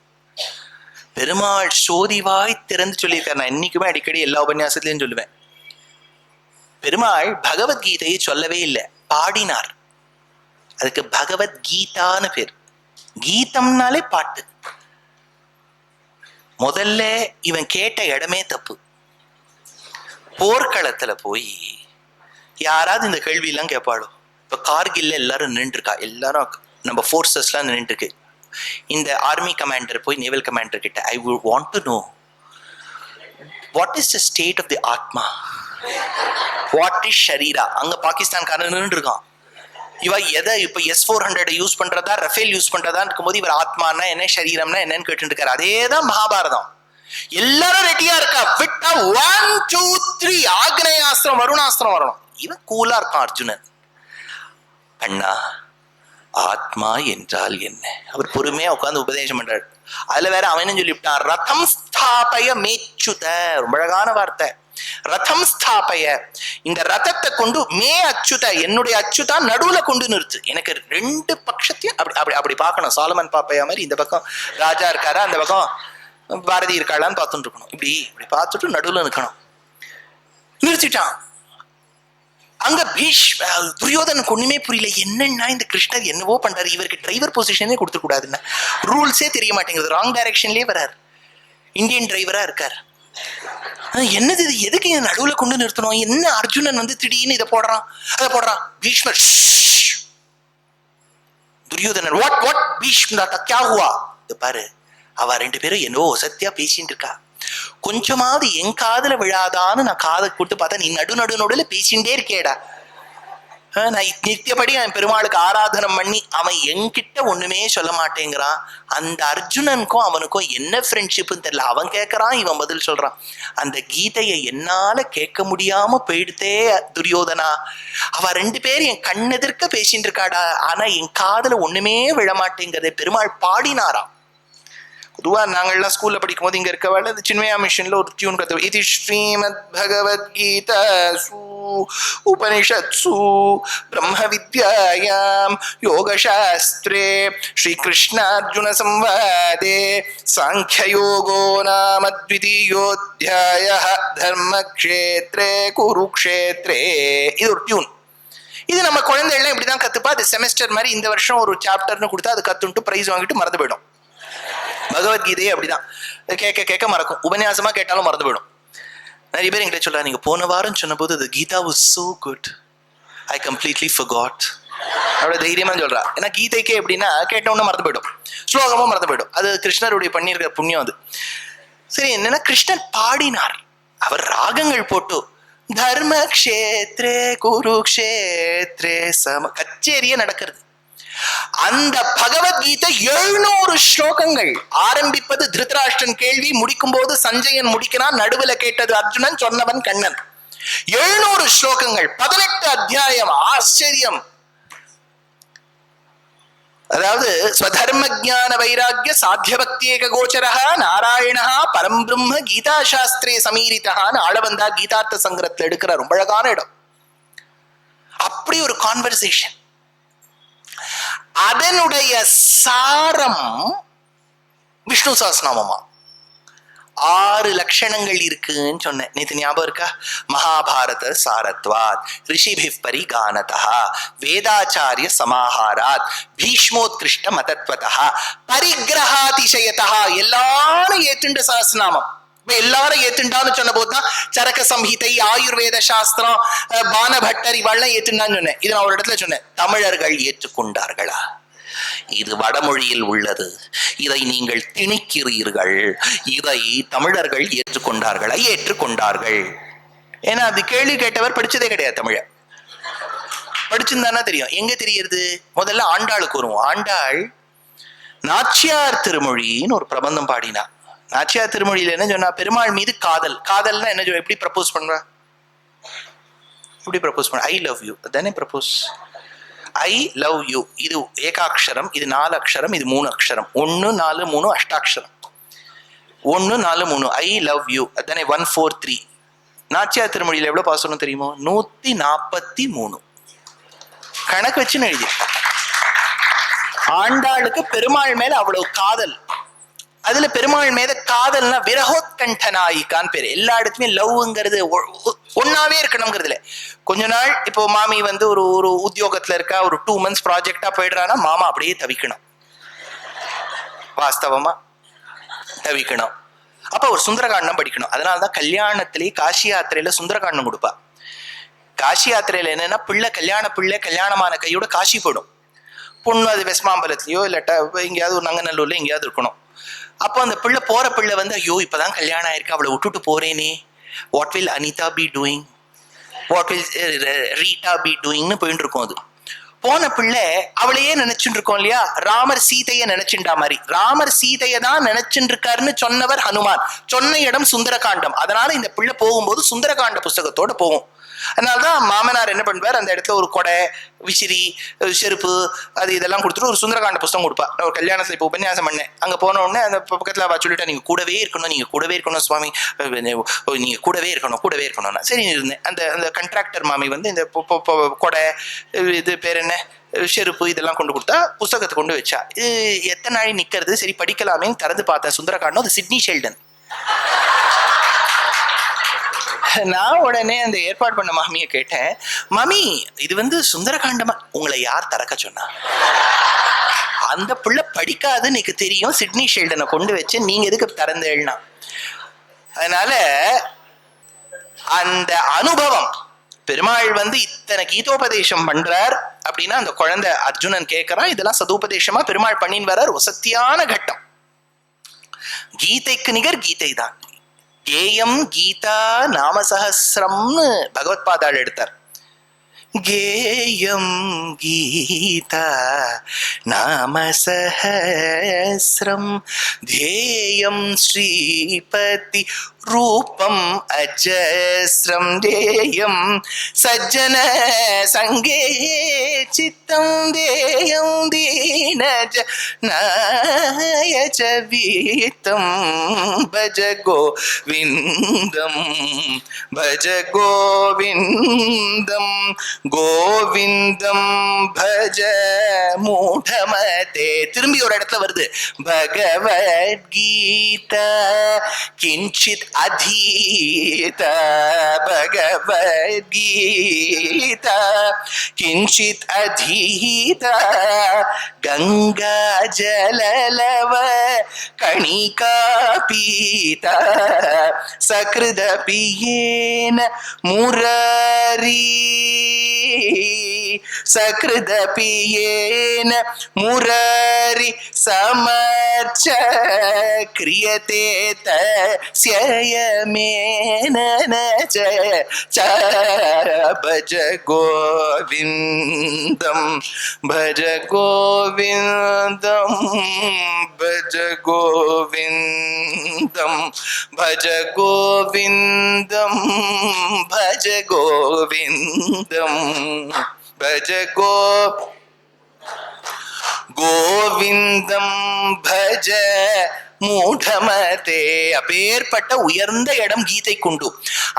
பெருமாள் சோதிவாய் திறந்து சொல்லியிருக்காரு. நான் இன்னைக்குமே அடிக்கடி எல்லா உபன்யாசத்திலையும் சொல்லுவேன், பெருமாள் பகவத்கீதையை சொல்லவே இல்லை, பாடினார். அதுக்கு பகவத்கீதான்னு பேர். கீதம்னாலே பாட்டு. முதல்ல இவன் கேட்ட இடமே தப்பு. போர்க்களத்துல போய் யாராவது இந்த கேள்வி எல்லாம் கேட்பாளோ? இப்ப கார்கில்ல எல்லாரும் நின்று இருக்கா, எல்லாரும் நம்ம போர்சஸ் எல்லாம் நின்று இருக்கு. இந்த ஆர்மி கமாண்டர் போய் நேவல் கமாண்டர் கிட்ட, I would want to know what is the state of the atma, what is sharira. அங்க பாகிஸ்தான்காரன் நின்று இருக்கான். இவ எதை இப்ப S-400 யூஸ் பண்றதா ரஃபேல் யூஸ் பண்றதா இருக்கும்போது இவர் ஆத்மானா என்ன, சரீரம்னா என்னன்னு கேட்டு இருக்காரு. அதேதான் மகாபாரதம். எல்லாரும் ரெடியா இருக்கா. விட்டா 1 2 3 ஆக்னேயாஸ்திரம் வருணாஸ்திரம் வரணும். இவன் கூலா இருக்கான் அர்ஜுனன். அண்ணா, ஆத்மா என்றால் என்ன? அவர் பொறுமையா உட்கார்ந்து உபதேசம் பண்றாரு. அதுல வேற அவனும் சொல்லிவிட்டான், ரதம் ஸ்தாபய மேச்சுத. ரொம்ப அழகான வார்த்தை, ரதம் ஸ்தாபய. இந்த ரதத்தை கொண்டு மே அச்சுத, என்னுடைய அச்சுதா நடுவுல கொண்டு நிறுத்து. எனக்கு 2 பட்சத்தையும் அப்படி அப்படி அப்படி பார்க்கணும். சாலமன் பாப்பையா மாதிரி இந்த பக்கம் ராஜா இருக்காரா, அந்த பக்கம் பாரதி இருக்காளான்னு பார்த்துட்டு இருக்கணும். இப்படி இப்படி பார்த்துட்டு நடுவுல நிற்கணும். நிறுத்திட்டான். அங்க துரியோதனுக்கு ஒண்ணுமே புரியல. என்னன்னா இந்த கிருஷ்ணர் என்னவோ பண்றாரு, இவருக்கு டிரைவர் பொசிஷனே கொடுக்க கூடாதுன்னா ரூல்ஸே தெரிய மாட்டேங்குது. ராங் டைரக்ஷன்லயே வர்றாரு, இந்தியன் டிரைவரா இருக்கார். என்னது இது, எதுக்கு நடுவுல கொண்டு நிறுத்தணும்? என்ன அர்ஜுனன் திடீர்னு இதை போடுறான் அதை போடுறான். பீஷ்மர் துரியோதனன் வாட் வாட் பீஷ்மரா क्या हुआ? பாரு, அவ 2 பேரும் என்னவோ சத்தியா பேசிட்டு இருக்கா. கொஞ்சமாவது என் காதுல விழாதான்னு நான் காதை கூட்டு பார்த்தா நீ நடுநடுல பேசிண்டே இருக்கேடா. நான் நித்தியப்படி என் பெருமாளுக்கு ஆராதனம் பண்ணி அவன் என்கிட்ட ஒண்ணுமே சொல்ல மாட்டேங்கிறான். அந்த அர்ஜுனனுக்கும் அவனுக்கும் என்ன ஃப்ரெண்ட்ஷிப்னு தெரியல. அவன் கேட்கறான், இவன் பதில் சொல்றான். அந்த கீதையை என்னால கேட்க முடியாம போயிடுதே துரியோதனா. அவ 2 பேரும் என் கண்ணெதிர்க்க பேசிட்டு இருக்காடா, ஆனா என் காதுல ஒண்ணுமே விழமாட்டேங்கிறத பெருமாள் பாடினாராம். பொதுவா நாங்கள்லாம் ஸ்கூல்ல படிக்கும் போது இங்க இருக்க வேலை சின்மயா மிஷன்ல ஒரு டியூன் கத்து, இது ஸ்ரீமத் பகவத்கீதாசு உபனிஷத்சு பிரம்ம வித்யாயாம் யோகசாஸ்திரே ஸ்ரீகிருஷ்ணார்ஜுன சம்வாதே சாங்கியயோகோ நாம த்விதீயோத்யாயः தர்மக்ஷேத்ரே குருக்ஷேத்ரே. இது ஒரு டியூன். இது நம்ம குழந்தைகள்லாம் இப்படிதான் கத்துப்பா. அது செமஸ்டர் மாதிரி இந்த வருஷம் ஒரு சாப்டர்னு கொடுத்தா அது கத்துன்ட்டு பிரைஸ் வாங்கிட்டு மறந்து போயிடும். பகவத்கீதையே அப்படிதான், கேட்க கேட்க மறக்கும், உபன்யாசமா கேட்டாலும் மறந்து போயிடும். நிறைய பேர் எங்கிட்ட சொல்றா, நீங்க போன வாரம் சொன்ன போது the Gita was so good, I completely forgot. அவ்வளவு தைரியமா சொல்றா. ஏன்னா கீதைக்கே எப்படின்னா கேட்டவொன்னு மறந்து போயிடும், ஸ்லோகமும் மறந்து போயிடும். அது கிருஷ்ணருடைய பண்ணியிருக்கிற புண்ணியம் அது. சரி, என்னன்னா கிருஷ்ணர் பாடினார், அவர் ராகங்கள் போட்டு தர்ம கஷேத்ரே குருக்ஷேத்ரே சம கச்சேரியே நடக்கிறது. அந்த பகவத்கீதை 700 ஸ்லோகங்கள். ஆரம்பிப்பது திருதராஷ்டிரன் கேள்வி, முடிக்கும் போது சஞ்சயன் முடிக்கிறான், நடுவில் கேட்டது அர்ஜுனன், சொன்னவன் கண்ணன். 700 ஸ்லோகங்கள், 18 அத்தியாயம். ஆச்சரியம். அதாவது ஸ்வதர்ம ஜான வைராக்கிய சாத்திய பக்தி ஏக கோச்சரஹா நாராயணா பரம் பிரம்ம கீதா சாஸ்திரே சமீரிதஹான்னு ஆளவந்தா கீதார்த்த சங்கரத்துல எடுக்கிற ரொம்ப அழகான இடம். அப்படி ஒரு கான்வர்சேஷன். அதனுடைய சாரம் விஷ்ணு சஹஸ்ரநாமமா. 6 லட்சணங்கள் இருக்குன்னு சொன்னேன் நேத்து, ஞாபகம் இருக்கா? மகாபாரத சாரத்வாத், ரிஷிபி பரிகானதா, வேதாச்சாரிய சமாஹாராத், பீஷ்மோத்கிருஷ்ட மதத்வதா, பரிகிரகாதிசயதா. எல்லாரும் ஏத்துண்ட சஹஸ்ரநாமம். எல்லாரும் ஏத்துண்டான்னு சொன்ன போதுதான் சரக சம்ஹிதை, ஆயுர்வேத சாஸ்திரம், பானபட்டர் இவெல்லாம் ஏத்துண்டான்னு சொன்னேன். இது நான் ஒரு இடத்துல சொன்னேன், தமிழர்கள் ஏற்றுக்கொண்டார்களா? இது வடமொழியில் உள்ளது, இதை நீங்கள் திணிக்கிறீர்கள். இதை தமிழர்கள் ஏற்றுக்கொண்டார்களா? ஏற்றுக்கொண்டார்கள். ஏன்னா அது கேள்வி கேட்டவர் படிச்சதே கிடையாது, தமிழ படிச்சிருந்தானா தெரியும். எங்க தெரியுது? முதல்ல ஆண்டாளுக்கு வருவோம். ஆண்டாள் நாச்சியார் திருமொழின்னு ஒரு பிரபந்தம் பாடினா. நாச்சியார் திருமொழியில என்ன சொன்னா? பெருமாள் மீது காதல். காதல்னா என்ன? எப்படி ப்ரப்போஸ் பண்ற? எப்படி ப்ரப்போஸ் பண்ண? ஐ லவ் யூ தானே ப்ரப்போஸ். ஐ லவ் யூ, இது ஏகாட்சரம், இது 4 அக்ஷரம், இது 3 அக்ஷரம். 1 4 3 அஷ்டாட்சரம். 1 4 3 ஐ லவ் யூ அதானே 1 4 3. நாச்சியார் திருமொழியில எவ்வளவு பாசனம் தெரியுமோ? 143 கணக்கு வச்சு எழுதி. ஆண்டாளுக்கு பெருமாள் மேல அவ்வளவு காதல். அதுல பெருமாள் மேல காதல்னா விரகோத்கண்டநாயிகான்னு பேரு. எல்லா இடத்துலயும் லவ்ங்கிறது ஒன்னாவே இருக்கணுங்கிறதுல. கொஞ்ச நாள் இப்போ மாமி வந்து ஒரு உத்தியோகத்துல இருக்கா, ஒரு 2 months ப்ராஜெக்டா போயிடுறான்னா மாமா அப்படியே தவிக்கணும், வாஸ்தவமா தவிக்கணும். அப்ப ஒரு சுந்தரகாண்டம் படிக்கணும். அதனாலதான் கல்யாணத்திலேயே காசி யாத்திரையில சுந்தரகாண்டம் கொடுப்பா. காசி யாத்திரையில என்னன்னா, பிள்ளை கல்யாணமான கையோட காசி போயிடும். பொண்ணு அது வெஸ்மாம்பலத்திலயோ இல்லாட்டா எங்கேயாவது ஒரு நங்கநல்லூர்ல எங்கேயாவது இருக்கணும். அப்போ அந்த போற பிள்ளை வந்து, ஐயோ இப்பதான் கல்யாணம் ஆயிருக்கு, அவளை விட்டுட்டு போறேனே, what will Anita be doing, what will Rita be டூயிங்னு போயிட்டு இருக்கும். அது போன பிள்ளை அவளையே நினைச்சுட்டு இருக்கோம் இல்லையா? ராமர் சீதைய நினைச்சுட்டா மாதிரி. ராமர் சீதையை தான் நினைச்சுட்டு இருக்காருன்னு சொன்னவர் ஹனுமான். சொன்ன இடம் சுந்தரகாண்டம். அதனால இந்த பிள்ளை போகும்போது சுந்தரகாண்ட புஸ்தகத்தோட போகும். அதனால்தான் மாமனார் என்ன பண்ணுவார், அந்த இடத்துல ஒரு கொடை, விசிறி, செருப்பு, அது இதெல்லாம் கொடுத்துட்டு ஒரு சுந்தரகாண்ட புஸ்தகம் கொடுப்பா. ஒரு கல்யாணத்துல இப்போ உபன்யாசம் பண்ணேன், அங்க போன உடனே அந்த பக்கத்துல அவ சொல்லிட்டா, நீங்க கூடவே இருக்கணும் சுவாமி, நீங்க கூடவே இருக்கணும்னா சரி இருந்தேன். அந்த கண்ட்ராக்டர் மாமி வந்து இந்த கொடை, இது பேர் என்ன, செருப்பு இதெல்லாம் கொண்டு கொடுத்தா, புஸ்தகத்தை கொண்டு வச்சா. இது எத்தனை நாள் நிக்கிறது, சரி படிக்கலாமே திறந்து பார்த்தேன் சுந்தரகாண்டம். அது சிட்னி ஷெல்டன். நான் உடனே அந்த ஏற்பாடு பண்ண மாமியை கேட்டேன், மாமி இது வந்து சுந்தரகாண்டமா? உங்களை யார் திறக்க சொன்னா? அந்த பிள்ளை படிக்காதுன்னு எனக்கு தெரியும், சிட்னி ஷெல்டனை கொண்டு வச்சு நீங்க எதுக்கு திறந்தேன்னா? அதனால அந்த அனுபவம், பெருமாள் வந்து இத்தனை கீதோபதேசம் பண்றார் அப்படின்னா, அந்த குழந்தை அர்ஜுனன் கேட்கறான், இதெல்லாம் சதுபதேசமா பெருமாள் பண்ணின்னு வர்றார். வசத்தியான கட்டம். கீதைக்கு நிகர் கீதை தான். கேயம் கீதா நாமசஹஸ்ரம்னு பகவத் பாதாள் எடுத்தார். கேயம் கீதா நாமசஹஸ்ரம் தேயம் ஸ்ரீபதி ரூபம் அஜஸ்ரம் தேயம் சஜ்ஜன சங்கே சித்தம் தேயம் தீனஜ நாயஜ வீதம் பஜ கோவிந்தம் பஜ கோவிந்தம் கோவிந்தம் பஜ மூடமதே. திரும்பி ஒரு இடத்துல வருது, பகவத்கீதா கிஞ்சித் अधीत भगवद्गीता किंचित अधीत गंगा जललव कणिका पीता सकृदपि येन मुरारी सकृदपि येन मुरारी समर्च क्रियते तस्य यमेन च भज गोविन्दं भज गोविन्दं भज गोविन्दं भज गोविन्दं भज गोविन्दं भज கோவிந்தம் பஜ மூடமதே. அப்பேற்பட்ட உயர்ந்த இடம் கீதை கொண்டு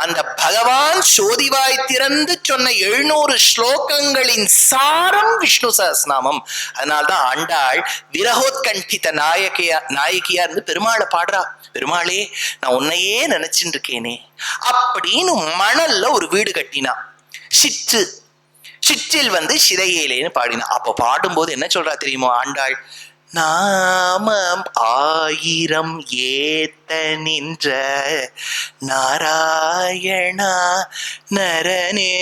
அந்த பகவான் சோதிவாய் திறந்து சொன்ன 700 ஸ்லோகங்களின் சாரம் விஷ்ணு சஹஸ்ரநாமம். அதனால்தான் ஆண்டாள் விரகோத்கண்டித நாயகியா இருந்து பெருமாளை பாடுறா. பெருமாளே, நான் உன்னையே நினைச்சுட்டு இருக்கேனே அப்படின்னு மணல்ல ஒரு வீடு கட்டினா. சிற்றில் சிறையேலேன்னு பாடினா. அப்ப பாடும்போது என்ன சொல்றா தெரியுமோ ஆண்டாள்? நாமம் 1000 ஏத்த நின்ற நாராயணா நரனே,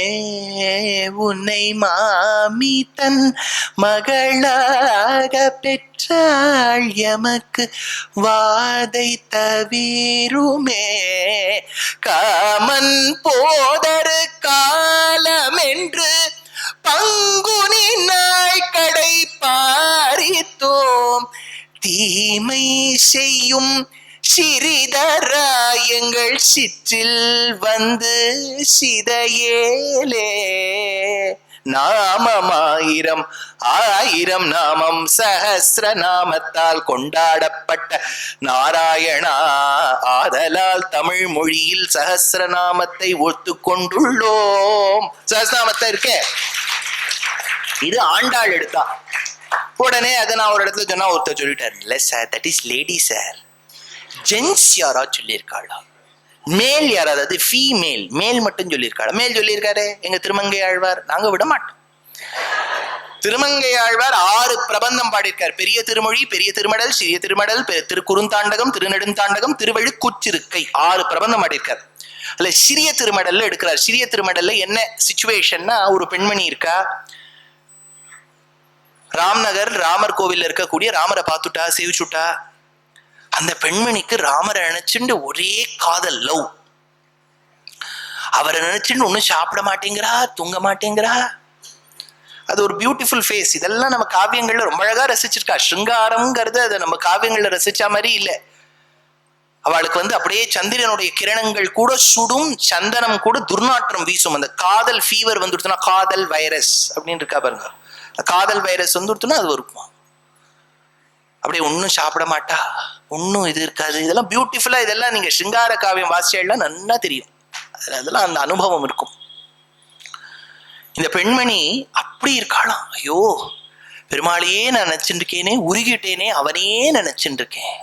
உன்னை மாமி தன் மகளாக பெற்றாள், எமக்கு வாதை தவிருமே காமன் போதரு காலம் என்று பங்குனி நாய்க்கடை பாரித்தோம், தீமை செய்யும் சிறிதராயங்கள் சிற்றில் சிதையேலே. நாமம் 1000 நாமம் சஹஸ்ர நாமத்தால் கொண்டாடப்பட்ட நாராயணா ஆதலால் தமிழ் மொழியில் சஹஸ்ர நாமத்தை ஒத்துக்கொண்டுள்ளோம். சஹஸ்ரநாமத்தை இருக்கே, இது ஆண்டாள் எடுத்தா. உடனே அதை நான் ஒரு இடத்துல சொன்னா ஒருத்தர் சொல்லிட்டார், இல்ல sir, that is lady sir, gents யாரா சொல்லியிருக்காளா, மேல் யாராவது ஃபீமேல், மேல் மட்டும் சொல்லியிருக்காளா? மேல் சொல்லியிருக்காரு எங்க திருமங்கை ஆழ்வார். நாங்க விட மாட்டோம். திருமங்கை ஆழ்வார் 6 பிரபந்தம் பாடியிருக்கார். பெரிய திருமொழி, பெரிய திருமடல், சிறிய திருமடல், திருக்குறுந்தாண்டகம், திருநெடுந்தாண்டகம், திருவழுக்குச்சிருக்கை, 6 பிரபந்தம் பாடியிருக்கார். அல்ல சிறிய திருமடல்ல எடுக்கிறார். சிறிய திருமடல்ல என்ன சிச்சுவேஷன்னா, ஒரு பெண்மணி இருக்கா, ராம்நகர் ராமர் கோவில்ல இருக்கக்கூடிய ராமரை பார்த்துட்டா, சேவிச்சுட்டா. அந்த பெண்மணிக்கு ராமரை நினைச்சுண்டு ஒரே காதல், லவ். அவரை நினைச்சுட்டு ஒன்னும் சாப்பிட மாட்டேங்கிறா, தூங்க மாட்டேங்கிறா. அது ஒரு பியூட்டிஃபுல் ஃபேஸ். இதெல்லாம் நம்ம காவியங்கள்ல ரொம்ப அழகா ரசிச்சிருக்கா. சிருங்காரம்ங்கிறது அதை நம்ம காவியங்கள்ல ரசிச்சா மாதிரி இல்லை. அவளுக்கு அப்படியே சந்திரனுடைய கிரணங்கள் கூட சுடும், சந்தனம் கூட துர்நாற்றம் வீசும். அந்த காதல் ஃபீவர் வந்துடுச்சுன்னா, காதல் வைரஸ் அப்படின்னு இருக்கா பாருங்க, காதல் வைரஸ் வந்துடுச்சுன்னா அது இருக்கும். அப்படியே ஒன்னும் சாப்பிட மாட்டா, ஒன்னும் இது இருக்காது. இதெல்லாம் பியூட்டிஃபுல்லா, இதெல்லாம் நீங்க சிங்கார காவியம் வாசியெல்லாம் நல்லா தெரியும். அதெல்லாம் அந்த அனுபவம் இருக்கும். இந்த பெண்மணி அப்படி இருக்காளாம். ஐயோ, பெருமாளையே நான் நினைச்சுட்டு இருக்கேனே, உருகிட்டேனே, அவனே நினைச்சுட்டு இருக்கேன்.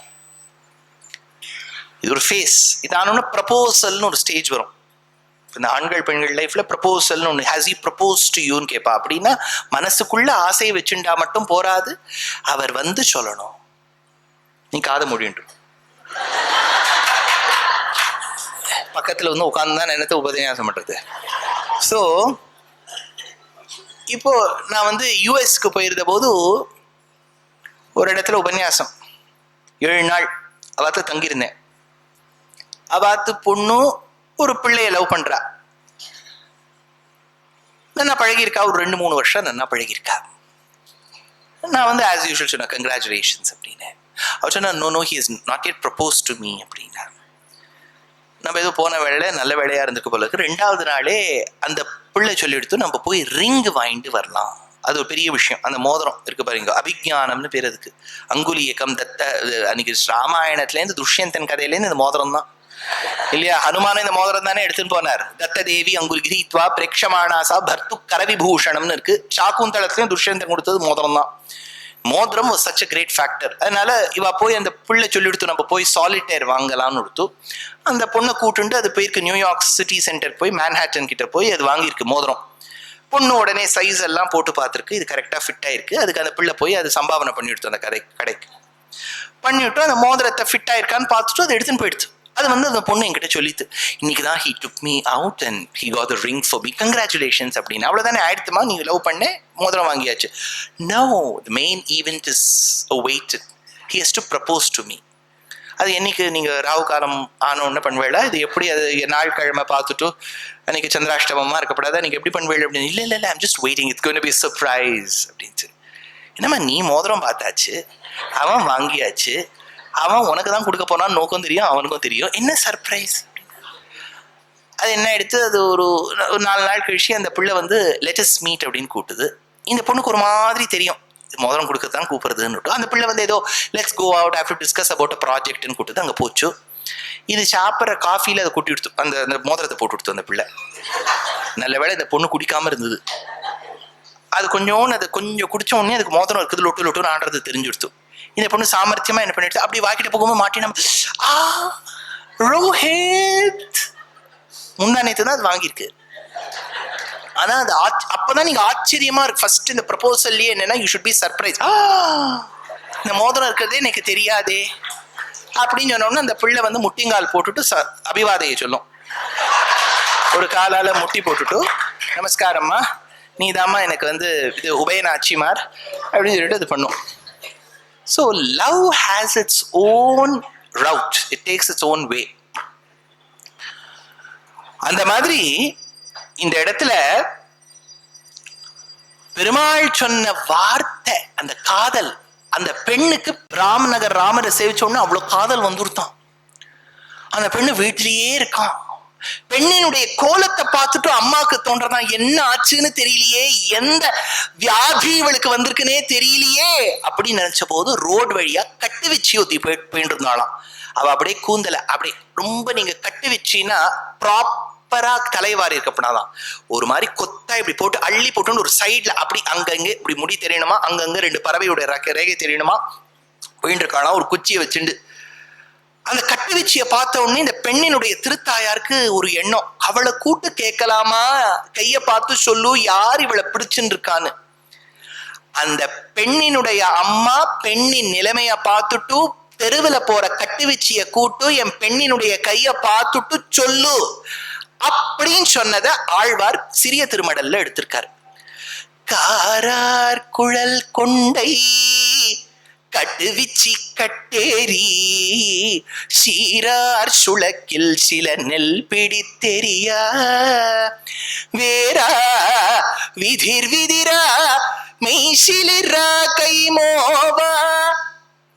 இது ஒரு ஃபேஸ். இதான ப்ரப்போசல்னு ஒரு ஸ்டேஜ் வரும். இந்த ஆண்கள் பெண்கள் லைஃப்ல ப்ரப்போசல்னு ஒன்று, ஹாஸ் ஹி ப்ரப்போஸ் டு யூன்னு கேட்பா. அப்படின்னா மனசுக்குள்ள ஆசையை வச்சுட்டா மட்டும் போராது, அவர் சொல்லணும். நீ காத முடியும். பக்கத்துல உட்கார்ந்துதான் என்னத்தை உபதேசம் பண்றது. ஸோ இப்போ நான் யூஎஸ்க்கு போயிருந்த போது ஒரு இடத்துல உபன்யாசம் 7 நாள் அவாத்து தங்கியிருந்தேன். அவாத்து பொண்ணு ஒரு பிள்ளைய லவ் பண்றா. நல்லா பழகிருக்கா, ஒரு 2-3 வருஷம் நல்லா பழகிருக்கா. நான் ஆஸ் யூஷுவல் சொன்னேன், கங்க்ராச்சுலேஷன்ஸ் அப்படின்னு. அவர் சொன்னா, no, he is not yet proposed to me அப்படின்னா. நம்ம ஏதோ போன வேலை நல்ல வேலையா இருந்திருக்கு போல இருக்கு. 2வது நாளே அந்த பிள்ளை சொல்லி எடுத்து நம்ம போய் ரிங் வாங்கிட்டு வரலாம். அது ஒரு பெரிய விஷயம். அந்த மோதிரம் இருக்கு பாருங்க, அபிஜானம்னு பேர் அதுக்கு. அங்குலியக்கம் தத்த, அன்னைக்கு ராமாயணத்துலேருந்து துஷ்யந்தன் கதையிலேருந்து இந்த மோதிரம் தான் இல்லையா? ஹனுமான இந்த மோதிரம் தானே எடுத்துன்னு போனார். தத்த தேவி அங்குலிகிரித்வா பிரேக்ஷமானாசா பர்த்து கரவிபூஷணம்னு இருக்கு. சாக்குந்தளத்துலயும் துஷ்யந்தன் கொடுத்தது மோதிரம் தான். மோதிரம் was such a great factor. அதனால இவ போய் அந்த பிள்ளை சொல்லிடுத்து நம்ம போய் சாலிட்டேர் வாங்கலாம்னு எடுத்து அந்த பொண்ணை கூட்டுண்டு அது போயிருக்கு நியூயார்க் சிட்டி சென்டர் போய் மேன்ஹாட்டன் கிட்ட போய் அது வாங்கியிருக்கு மோதிரம். பொண்ணு உடனே சைஸ் எல்லாம் போட்டு பார்த்துருக்கு, இது கரெக்டாக ஃபிட் ஆயிருக்கு. அதுக்கு அந்த பிள்ளை போய் அது சம்பாவனை பண்ணிவிடுத்து அந்த கடைக்கு பண்ணிவிட்டு அந்த மோதிரத்தை ஃபிட் ஆயிருக்கான்னு பார்த்துட்டு அதை எடுத்துன்னு போயிடுச்சு. அது அந்த பொண்ணு என்கிட்ட சொல்லிட்டு இன்னைக்கு தான் he took me out and he got the ring for me, congratulations அப்படின்னு. அவ்வளோதானே ஆயிடுத்துமா, நீ லவ் பண்ண மோதிரம் வாங்கியாச்சு. No, the main event is awaited. He has to propose to me. அது என்னைக்கு நீங்கள் ராகு காலம் ஆனோன்னு பண்ணுவேளா, இது எப்படி அது நாள் கிழமை பார்த்துட்டு அன்னைக்கு சந்திராஷ்டமமாக இருக்கப்படாதா, நீங்கள் எப்படி பண்ணுவேள் அப்படின்னு. இல்லை I'm just waiting, it's going to be surprise அப்படின்ட்டு. என்னம்மா நீ மோதிரம் பார்த்தாச்சு, அவன் வாங்கியாச்சு, அவன் உனக்கு தான் கொடுக்க போனான்னு நோக்கம் தெரியும், அவனுக்கும் தெரியும், என்ன சர்ப்ரைஸ். அது என்ன எடுத்து அது ஒரு 4 நாள் கழிச்சு அந்த பிள்ளை லெட்டஸ் மீட் அப்படின்னு கூப்பிட்டுது. இந்த பொண்ணுக்கு ஒரு மாதிரி தெரியும் மோதிரம் கொடுக்கத்தான் கூப்பிடுறதுன்னு. அந்த பிள்ளை ஏதோ let's go out of to discuss about a ப்ராஜெக்ட்னு கூப்பிட்டு அங்கே போச்சு. இது சாப்பிட்ற காஃபியில் அதை கூட்டி கொடுத்து அந்த மோதிரத்தை போட்டு கொடுத்து அந்த பிள்ளை. நல்ல வேளை இந்த பொண்ணு குடிக்காமல் இருந்தது. அது கொஞ்சம் குடிச்ச உடனே அதுக்கு மோதிரம் இருக்குது லொட்டு ஆடுறது தெரிஞ்சுடுத்து. இந்த பொண்ணு சாமர்த்தியமா என்ன பண்ணிட்டு அப்படி வாக்கிட்டு போகும்போது மாட்டினோம். ரோஹித் முந்தானேத்து தான் அது வாங்கியிருக்கு. ஆனா அது அப்பதான் நீங்க ஆச்சரியமா இருக்கு. ஃபர்ஸ்ட் இந்த ப்ரப்போசல்லையே என்னன்னா யூ ஷுட் பி சர்ப்ரைஸ். இந்த மோதிரம் இருக்கிறதே எனக்கு தெரியாதே அப்படின்னு சொன்னோம்னா அந்த பிள்ளை முட்டிங்கால் போட்டுட்டு அபிவாதையை சொல்லும். ஒரு காலால முட்டி போட்டுட்டு நமஸ்காரம்மா நீதாம்மா எனக்கு இது உபயநாச்சிமார் அப்படின்னு சொல்லிட்டு இது பண்ணும். So love has its own route, it takes its own way. அந்த மாதிரி இந்த இடத்துல பெருமாள் சொன்ன வார்த்தை அந்த காதல், அந்த பெண்ணுக்கு ராமநகர் ராமரை சேவிச்சோன்னு அவ்வளவு காதல் வந்துருத்தான். அந்த பெண்ணு வீட்டிலேயே இருக்கான். பெண்ணினுடைய கோலத்தை பார்த்துட்டு அம்மாவுக்கு தோன்றதான் என்ன ஆச்சுன்னு தெரியலையே, எந்த வியாதி இவளுக்கு வந்திருக்குன்னே தெரியலையே அப்படின்னு நினைச்ச போது ரோடு வழியா கட்டு வச்சு ஊத்தி போயிட்டு இருந்தாலாம். அவ அப்படியே கூந்தல அப்படியே ரொம்ப நீங்க கட்டு வச்சின்னா ப்ராப்பரா தலைவாரி இருக்கப்படாதான், ஒரு மாதிரி கொத்தா இப்படி போட்டு அள்ளி போட்டுன்னு ஒரு சைட்ல அப்படி அங்கங்க இப்படி முடி தெரியணுமா, அங்கங்க 2 பறவையோட ரேகை தெரியணுமா போயிட்டு இருக்கானா. ஒரு குச்சியை வச்சுண்டு அந்த கட்டு வச்சிய பார்த்த உடனே இந்த பெண்ணினுடைய திருத்தாயாருக்கு ஒரு எண்ணம், அவளை கூட்டு கேட்கலாமா, கைய பார்த்து சொல்லு யார் இவளை பிடிச்சுன்னு இருக்கான்னு. அந்த பெண்ணினுடைய அம்மா பெண்ணின் நிலைமைய பார்த்துட்டு தெருவில் போற கட்டு வச்சிய கூட்டு என் பெண்ணினுடைய கைய பார்த்துட்டு சொல்லு அப்படின்னு சொன்னதை ஆழ்வார் சிறிய திருமடல்ல எடுத்திருக்காரு. காரார் குழல் கொண்டை கட்டுவிச்சி கட்டேரி சீரார் சுளக்கில் சில நெல் பிடித்தெரியா வேரா விதிர் விதிரா மெய்சிலிரா கைமோவா.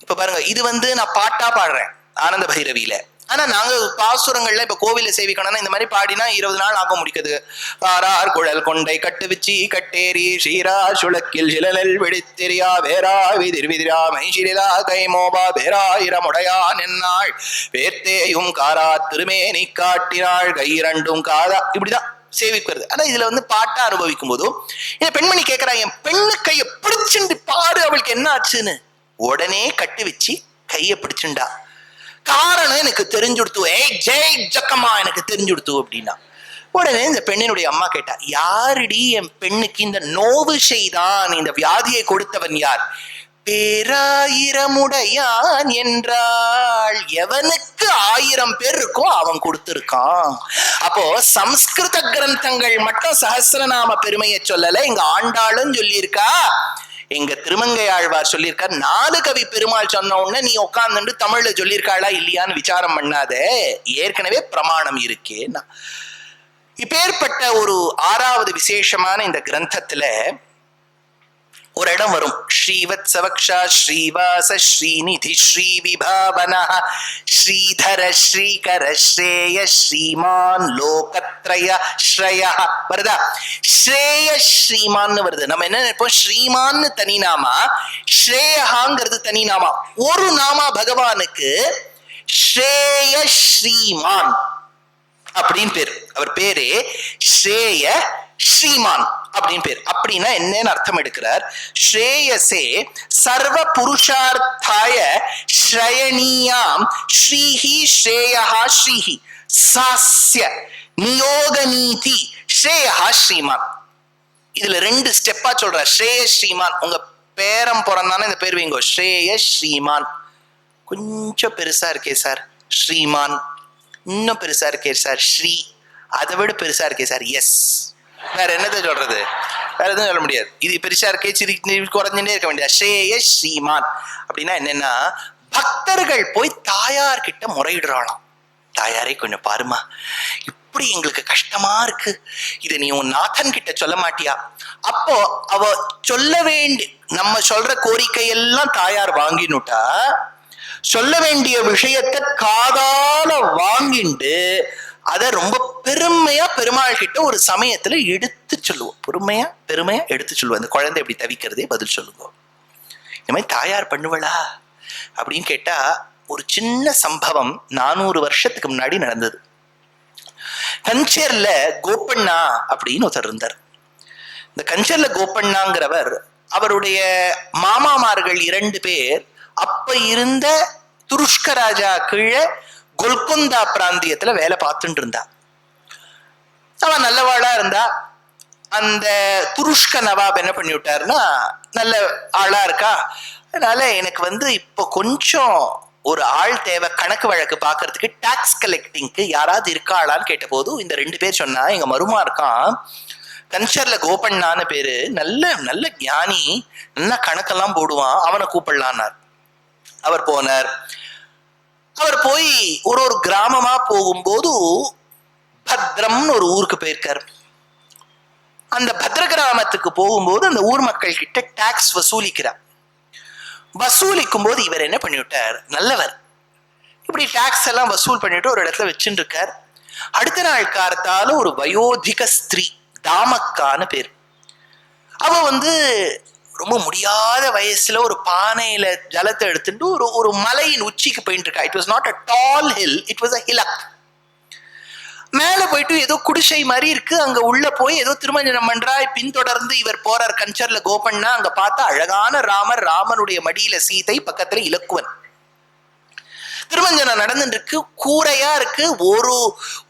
இப்ப பாருங்க, இது நான் பாட்டா பாடுறேன் ஆனந்த பைரவியில. ஆனா நாங்க பாசுரங்கள்ல இப்ப கோவில சேவிக்கணும்னா இந்த மாதிரி பாடினா 20 நாள் ஆக முடிக்குது. காரார் குழல் கொண்டை கட்டு வச்சி கட்டேரி ஷீரா சுளக்கில் சிலநெல் வெடித்தெரியா வேரா விதிர் விதிரா மைஷிலா கைமோபா பேராயிரமுடையான் என்னாள் வேர்த்தேயும் காரா திருமேனி காட்டினாள் கைரண்டும் காதா, இப்படிதான் சேவிக்கிறது. ஆனா இதுல பாட்டா அனுபவிக்கும் போதும் இந்த பெண்மணி கேட்கிறா என் பெண்ணு கைய பிடிச்சுண்டு பாரு அவளுக்கு என்ன ஆச்சுன்னு. உடனே கட்டு வச்சு கைய பிடிச்சுண்டா. காரணம் எனக்கு தெரிஞ்சுடுத்து, ஏய் ஜெய் ஜக்கம்மா எனக்கு தெரிஞ்சுடுத்து அப்படின்னா. உடனே இந்த பெண்ணினுடைய அம்மா கேட்டா யாருடி என் பெண்ணுக்கு இந்த நோவு செய்தான், இந்த வியாதியை கொடுத்தவன் யார்? பேராயிரமுடையான் என்றாள். எவனுக்கு 1000 பேர் இருக்கோ அவன் கொடுத்திருக்கான். அப்போ சம்ஸ்கிருத கிரந்தங்கள் மட்டும் சஹஸ்ரநாம பெருமையை சொல்லல, இங்க ஆண்டாளும் சொல்லியிருக்கா, எங்க திருமங்கை ஆழ்வார் சொல்லியிருக்கார். 4 கவி பெருமாள் சொன்ன உடனே நீ உட்கார்ந்து தமிழ்ல சொல்லியிருக்காளா இல்லையான்னு விசாரம் பண்ணாத, ஏற்கனவே பிரமாணம் இருக்கேன்னா. இப்பேற்பட்ட ஒரு 6வது விசேஷமான இந்த கிரந்தத்துல ஒரு இடம் வரும். ஸ்ரீவத் சவக்ஷா ஸ்ரீவாச ஸ்ரீநிதி ஸ்ரீ விபாவன ஸ்ரீதர ஸ்ரீகர ஸ்ரேய ஸ்ரீமான் லோகத்ரய ஸ்ரய வருதா? ஸ்ரேய ஸ்ரீமான்னு வருது. நம்ம என்ன நினைப்போம், ஸ்ரீமான்னு தனி நாமா, ஸ்ரேயஹாங்கிறது தனி நாமா. ஒரு நாமா பகவானுக்கு ஸ்ரேய ஸ்ரீமான் அப்படின்னு பேரு. அவர் பேரு ஸ்ரேய ஸ்ரீமான் அப்படின்னு பேர். அப்படின்னா என்னன்னு அர்த்தம் எடுக்கிறார். ஸ்ரேயசே சர்வ புருஷார்த்தாய ஸ்ரயணீயாம் ஸ்ரீஹி ஸ்ரேயா ஸ்ரீஹி சாஸ்ய நியோக நீதி ஸ்ரேயா ஸ்ரீமான். இதுல 2 ஸ்டெப்பா சொல்ற. ஸ்ரேய ஸ்ரீமான், உங்க பேரம் பிறந்தானே இந்த பேர் வைங்கோ, ஸ்ரேய ஸ்ரீமான். கொஞ்சம் பெருசா இருக்கே சார் ஸ்ரீமான், இன்னும் பெருசா இருக்கே சார் ஸ்ரீ, அதை விட பெருசா இருக்கே சார் எஸ். வேற என்னதை சொல்றது? வேற எதுவும் சொல்ல முடியாது. இது பெருசா இருக்கே சிரி குறைஞ்சுட்டே இருக்க வேண்டியது. ஸ்ரேய ஸ்ரீமான் அப்படின்னா என்னன்னா, பக்தர்கள் போய் தாயார் கிட்ட முறையிடுறாளாம். தாயாரே கொஞ்சம் பாருமா, இப்படி எங்களுக்கு கஷ்டமா இருக்கு, இதை நீ உன் நாதன் கிட்ட சொல்ல மாட்டியா? அப்போ அவ சொல்ல வேண்டி நம்ம சொல்ற கோரிக்கை எல்லாம் தாயார் வாங்கினுட்டா, சொல்ல வேண்டிய விஷயத்த காதால வாங்கிண்டு அத ரொம்ப பெருமையா பெருமாள் கிட்ட ஒரு சமயத்துல எடுத்து சொல்லுவோம். பெருமையா எடுத்து சொல்லுவோம். அந்த குழந்தை எப்படி தவிக்கிறதே பதில் சொல்லுங்க. இந்த மாதிரி தாயார் பண்ணுவளா அப்படின்னு கேட்டா, ஒரு சின்ன சம்பவம் 400 வருஷத்துக்கு முன்னாடி நடந்தது. கஞ்சர்ல கோப்பண்ணா அப்படின்னு ஒருத்தர் இருந்தார். இந்த கஞ்சர்ல கோப்பண்ணாங்கிறவர், அவருடைய மாமாமார்கள் 2 பேர் அப்ப இருந்த துருஷ்க ராஜா கீழே கொல்கொந்தா பிராந்தியத்துல வேலை பார்த்துட்டு இருந்தா. அவன் நல்லவாளா இருந்தா. அந்த துருஷ்க நவாப் என்ன பண்ணி விட்டாருன்னா, நல்ல ஆளா இருக்கா, அதனால எனக்கு இப்போ கொஞ்சம் ஒரு ஆள் தேவை, கணக்கு வழக்கு பாக்குறதுக்கு, டாக்ஸ் கலெக்டிங்க்கு யாராவது இருக்காளான்னு கேட்ட போது இந்த 2 பேர் சொன்னா, எங்க மருமா இருக்கான் கன்சர்ல கோபண்ணான்னு பேரு, நல்ல நல்ல ஞானி, நல்லா கணக்கெல்லாம் போடுவான், அவனை கூப்பிடலான்னார். அவர் போனார். அவர் போய் ஒரு கிராமமா போகும்போது பத்ரம்னு ஒரு ஊருக்கு போயிருக்கார். அந்த பத்ர கிராமத்துக்கு போகும்போது அந்த ஊர் மக்கள் கிட்ட டாக்ஸ் வசூலிக்கிறார். வசூலிக்கும் போது இவர் என்ன பண்ணிவிட்டார், நல்லவர், இப்படி டாக்ஸ் எல்லாம் வசூல் பண்ணிட்டு ஒரு இடத்துல வச்சுட்டு இருக்கார். அடுத்த நாள் காலத்தால ஒரு வயோதிக ஸ்திரீ, தாமக்கான்னு பேர், அவ ரொம்ப முடியாத வயசுல ஒரு பானையில ஜலத்தை எடுத்துட்டு ஒரு மலையின் உச்சிக்கு போயிட்டு இருக்கா. It was not a tall hill, it was a hillock. மேல போயிட்டு ஏதோ குடிசை மாதிரி இருக்கு, அங்க உள்ள போய் ஏதோ திருமஞ்சனம் பண்றா. பின்தொடர்ந்து இவர் போறார் கஞ்சர்ல கோபண்ணா. அங்க பார்த்தா அழகான ராமர், ராமனுடைய மடியில சீதை, பக்கத்துல இலக்குவன். திருமஞ்சனம் நடந்துட்டு இருக்கு, கூரையா இருக்கு,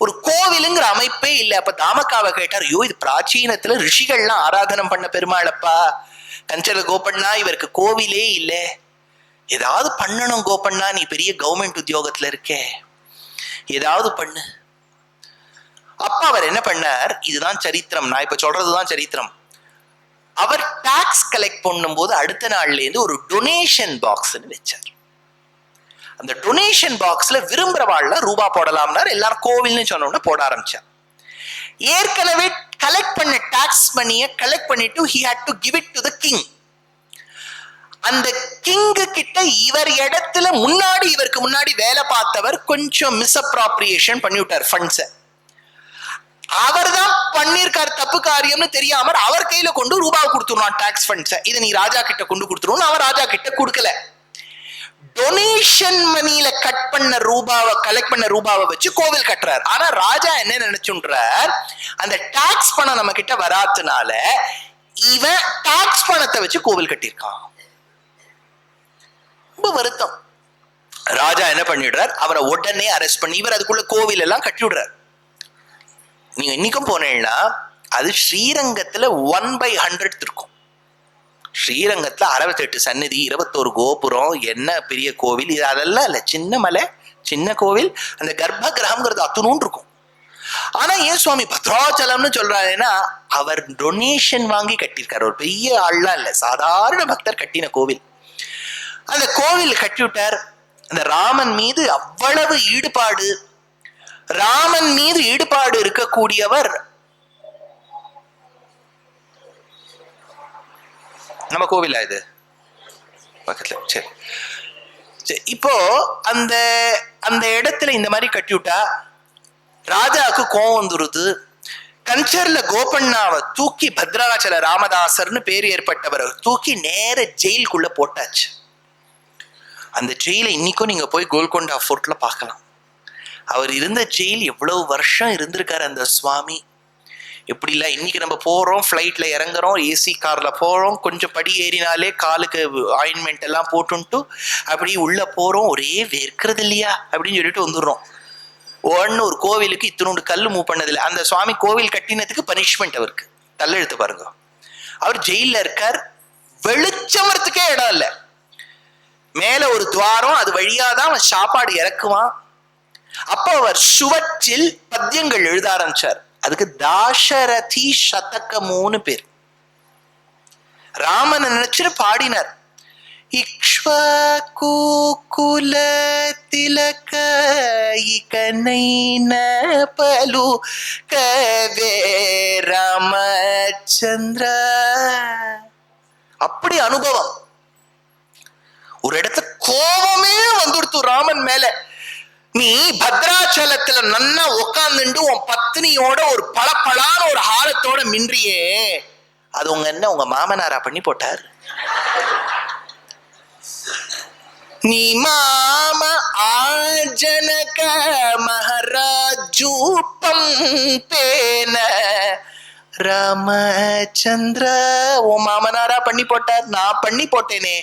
ஒரு கோவிலுங்கிற அமைப்பே இல்லை. அப்ப தாமக்காவை கேட்டார், ஐயோ இது பிராச்சீனத்துல ரிஷிகள்லாம் ஆராதனம் பண்ண பெருமாளப்பா, கஞ்சர்ல கோபண்ணா இவருக்கு கோவிலே இல்லை, ஏதாவது பண்ணணும் கோபண்ணா, நீ பெரிய கவர்மெண்ட் உத்தியோகத்துல இருக்கே, ஏதாவது பண்ணு. அப்ப அவர் என்ன பண்ணார், இதுதான் சரித்திரம், நான் இப்ப சொல்றதுதான் சரித்திரம். அவர் டாக்ஸ் கலெக்ட் பண்ணும் போது அடுத்த நாள்ல இருந்து ஒரு டொனேஷன் பாக்ஸ் வச்சார். அந்த டொனேஷன் பாக்ஸ்ல விரும்புறவாள்ல ரூபா போடலாம்னார். எல்லாரும் கோவில்னு சொன்னோம்னா போட ஆரம்பிச்சார். ஏற்கனவே கலெக்ட் பண்ண டாக்ஸ் மணியை கலெக்ட் பண்ணிட்டு he had to give it to the king. அந்த கிங்கு கிட்ட இவர் இடத்துல இவருக்கு முன்னாடி வேலை பார்த்தவர் கொஞ்சம் மிஸ்அப்ராப்ரியேஷன் பண்ணிவிட்டார் ஃபண்ட்ஸை. அவர் தான் பண்ணிருக்கார் தப்பு காரியம்னு தெரியாம அவர் கையில கொண்டு ரூபாவை கொடுத்துருவான் டாக்ஸ் ஃபண்ட்ஸை. இதை நீ ராஜா கிட்ட கொண்டு கொடுத்துருவோம். அவர் ராஜா கிட்ட கொடுக்கல. டொனேஷன் மணியில கட் பண்ண ரூபாவை, கலெக்ட் பண்ண ரூபாவை வச்சு கோவில் கட்டுறார். ஆனா ராஜா என்ன நினைச்சுன்றார், அந்த டாக்ஸ் பணம் நம்ம கிட்ட வராதுனால இவன் டாக்ஸ் பணத்தை வச்சு கோவில் கட்டியிருக்கான். ரொம்ப வருத்தம். ராஜா என்ன பண்ணிடுறார், அவரை உடனே அரெஸ்ட் பண்ணி இவர் அதுக்குள்ள கோவில் எல்லாம் கட்டி விடுறார். நீங்க இன்னைக்கும் போனீங்கன்னா அது ஸ்ரீரங்கத்துல 1/100 இருக்கும். ஸ்ரீரங்கத்துல 68 சன்னதி, 21 கோபுரம், என்ன பெரிய கோவில் இது, அதெல்லாம் இல்ல, சின்ன மலை, சின்ன கோவில். அந்த கர்ப்ப கிரகம்ங்கிறது அத்துணூன்னு இருக்கும். ஆனா ஏன் சுவாமி பத்ராச்சலம்னு சொல்றாருன்னா, அவர் டொனேஷன் வாங்கி கட்டியிருக்காரு. ஒரு பெரிய ஆள்லாம் இல்ல, சாதாரண பக்தர் கட்டின கோவில். அந்த கோவில் கட்டி விட்டார். அந்த ராமன் மீது அவ்வளவு ஈடுபாடு, ராமன் மீது ஈடுபாடு இருக்கக்கூடியவர். நம்ம கோவிலா இது பக்கத்துல? சரி, இப்போ அந்த அந்த இடத்துல இந்த மாதிரி கட்டி விட்டா ராஜாவுக்கு கோவம் வந்துருது. கஞ்சர்ல கோபண்ணாவை தூக்கி, பத்ராச்சல ராமதாசர்னு பேர் ஏற்பட்டவரை தூக்கி நேர ஜெயிலுக்குள்ள போட்டாச்சு. அந்த ஜெயில இன்னைக்கும் நீங்க போய் கோல்கொண்டா ஃபோர்ட்ல பார்க்கலாம். அவர் இருந்த ஜெயில் எவ்வளவு வருஷம் இருந்திருக்காரு அந்த சுவாமி. எப்படி இல்லை இன்னைக்கு நம்ம போறோம், ஃப்ளைட்ல இறங்குறோம், ஏசி கார்ல போறோம், கொஞ்சம் படி ஏறினாலே காலுக்கு ஆயின்மெண்ட் எல்லாம் போட்டுன்ட்டு அப்படி உள்ள போறோம், ஒரே வேர்க்கிறது இல்லையா அப்படின்னு சொல்லிட்டு வந்துடுறோம். ஒரு கோவிலுக்கு இத்தினோண்டு கல் மூவ் பண்ணதில்லை. அந்த சுவாமி கோவில் கட்டினதுக்கு பனிஷ்மெண்ட் அவருக்கு. தள்ளெழுத்து பாருங்க. அவர் ஜெயில இருக்கார், வெளிச்சம் வரத்துக்கே இடம் இல்லை. மேல ஒரு துவாரம், அது வழியாதான் அவன் சாப்பாடு இறக்குவான். அப்ப அவர் சுவற்றில் பத்தியங்கள் எழுத ஆரம்பிச்சார். அதுக்கு தாசரதி சதகமுன்னு பேர். ராமனை நினைச்சு பாடினார். இக்ஷ்வாகு குல திலக இகனைன பலு கவே ராமச்சந்திர. அப்படி அனுபவம். ஒரு இடத்துல கோபமே வந்துடுத்து ராமன் மேல. நீ பத்ராச்சலத்துல நன்னா உட்காந்துண்டு உன் பத்னியோட ஒரு பளபளான ஒரு ஹாரத்தோட மின்றியே, அது உங்க என்ன உங்க மாமனாரா பண்ணி போட்டார்? நீ மாம ஆஜனக மகாராஜு பம்பேன ராமச்சந்திர உன் மாமனாரா பண்ணி போட்டார். நான் பண்ணி போட்டேனே,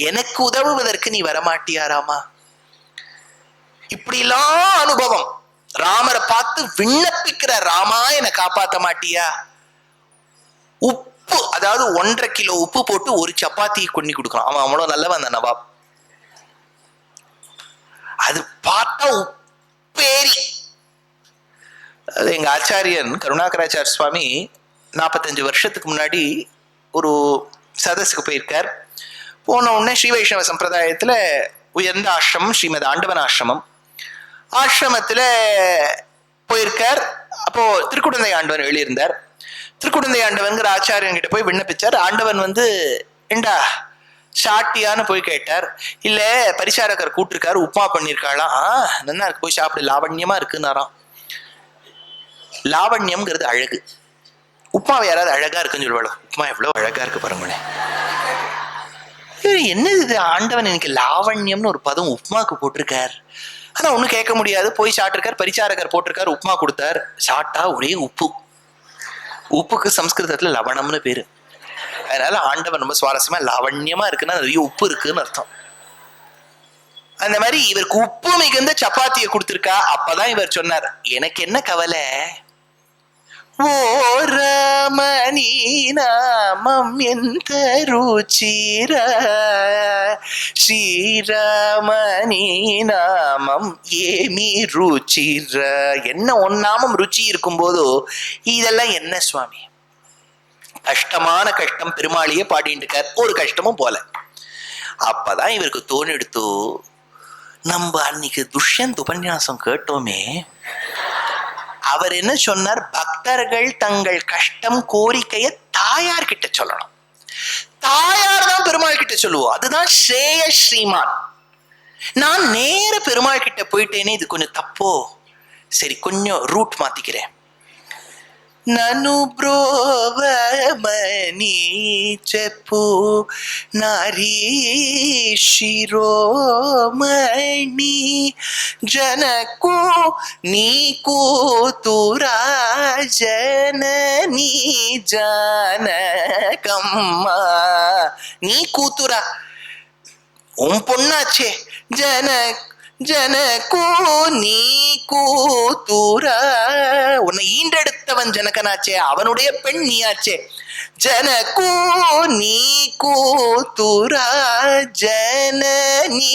எனக்கு உதவுவதற்கு நீ வரமாட்டியாராமா? இப்படிலாம் அனுபவம். ராமரை பார்த்து விண்ணப்பிக்கிற, ராமா என்னை காப்பாத்த மாட்டியா? உப்பு, அதாவது 1.5 கிலோ உப்பு போட்டு ஒரு சப்பாத்தி கொண்டு கொடுக்கலாம். அவன் அவ்வளவு நல்லவன் அந்த நவாப். அது பார்த்தா உப்பேரி. அது எங்க ஆச்சாரியன் கருணாகராச்சாரிய சுவாமி 45 வருஷத்துக்கு முன்னாடி ஒரு சதஸுக்கு போயிருக்கார். போன உடனே ஸ்ரீ வைஷ்ணவ சம்பிரதாயத்துல உயர்ந்த ஆசிரமம் ஸ்ரீமத் ஆண்டவன் ஆசிரமம். ஆசிரமத்துல போயிருக்கார். அப்போ திருக்குடந்தை ஆண்டவன் எழுதியிருந்தார். திருக்குடந்தை ஆண்டவன்கிற ஆச்சாரியன் கிட்ட போய் விண்ணப்பிச்சார். ஆண்டவன் ஏண்டா சாட்டியான்னு போய் கேட்டார். இல்ல பரிசாரகர் கூட்டிருக்காரு, உப்புமா பண்ணிருக்காளாம். நல்லா இருக்கு, போய் சாப்பிடு, லாவண்யமா இருக்குன்னாராம். லாவண்யம்ங்கிறது அழகு. உப்புமாவை யாராவது அழகா இருக்குன்னு சொல்லுவாளோ? உப்புமா எவ்வளவு அழகா இருக்கு பாருங்களேன். என்னது இது, ஆண்டவன் எனக்கு லாவண்யம்னு ஒரு பதம் உப்புமாக்கு போட்டிருக்கார். ஆனா ஒண்ணு கேட்க முடியாது. போய் சாப்பிட்டிருக்கார், பரிசாரகர் போட்டிருக்காரு, உப்புமா கொடுத்தார். சாப்பிட்டா ஒரே உப்பு. உப்புக்கு சம்ஸ்கிருதத்துல லவணம்னு பேரு. அதனால ஆண்டவன் ரொம்ப சுவாரஸ்யமா லாவண்யமா இருக்குன்னா நிறைய உப்பு இருக்குன்னு அர்த்தம். அந்த மாதிரி இவருக்கு உப்பு மிகுந்த சப்பாத்தியை கொடுத்திருக்கா. அப்பதான் இவர் சொன்னார், எனக்கு என்ன கவலை, ஓ ரமணி நாமம் எந்த ருச்சிர ஸ்ரீராமணி நாமம் ஏமி ருச்சிர. என்ன ஒன்னாமம் ருச்சி இருக்கும் போதோ இதெல்லாம் என்ன சுவாமி? கஷ்டமான கஷ்டம் பெருமாளையே பாடிட்டு இருக்கார், ஒரு கஷ்டமும் போல. அப்பதான் இவருக்கு தோணிடுத்து, நம்ம அன்னைக்கு துஷ்யந்த் உபன்யாசம் கேட்டோமே, அவர் என்ன சொன்னார்? பக்தர்கள் தங்கள் கஷ்டம் கோரிக்கைய தாயார் கிட்ட சொல்லணும். தாயார் தான் பெருமாள் கிட்ட சொல்லுவோம். அதுதான் ஸ்ரேய ஸ்ரீமான். நான் நேர பெருமாள் கிட்ட போயிட்டேனே, இது கொஞ்சம் தப்போ, சரி கொஞ்சம் ரூட் மாத்திக்கிறேன். నను బ్రోవమని చెప్పు నారీ శిరోమణి జనకు నీ కూతురా జననీ జానకమ్మ. నీ కూతురా உன் பொண்ணாச்சே, ஜனக்கு நீ கூத்துரா. உன்னை ஈண்டெடுத்தவன் ஜனகனாச்சே, அவனுடைய பெண் நீயாச்சே. ஜனக்கு நீ கூத்துரா ஜனனி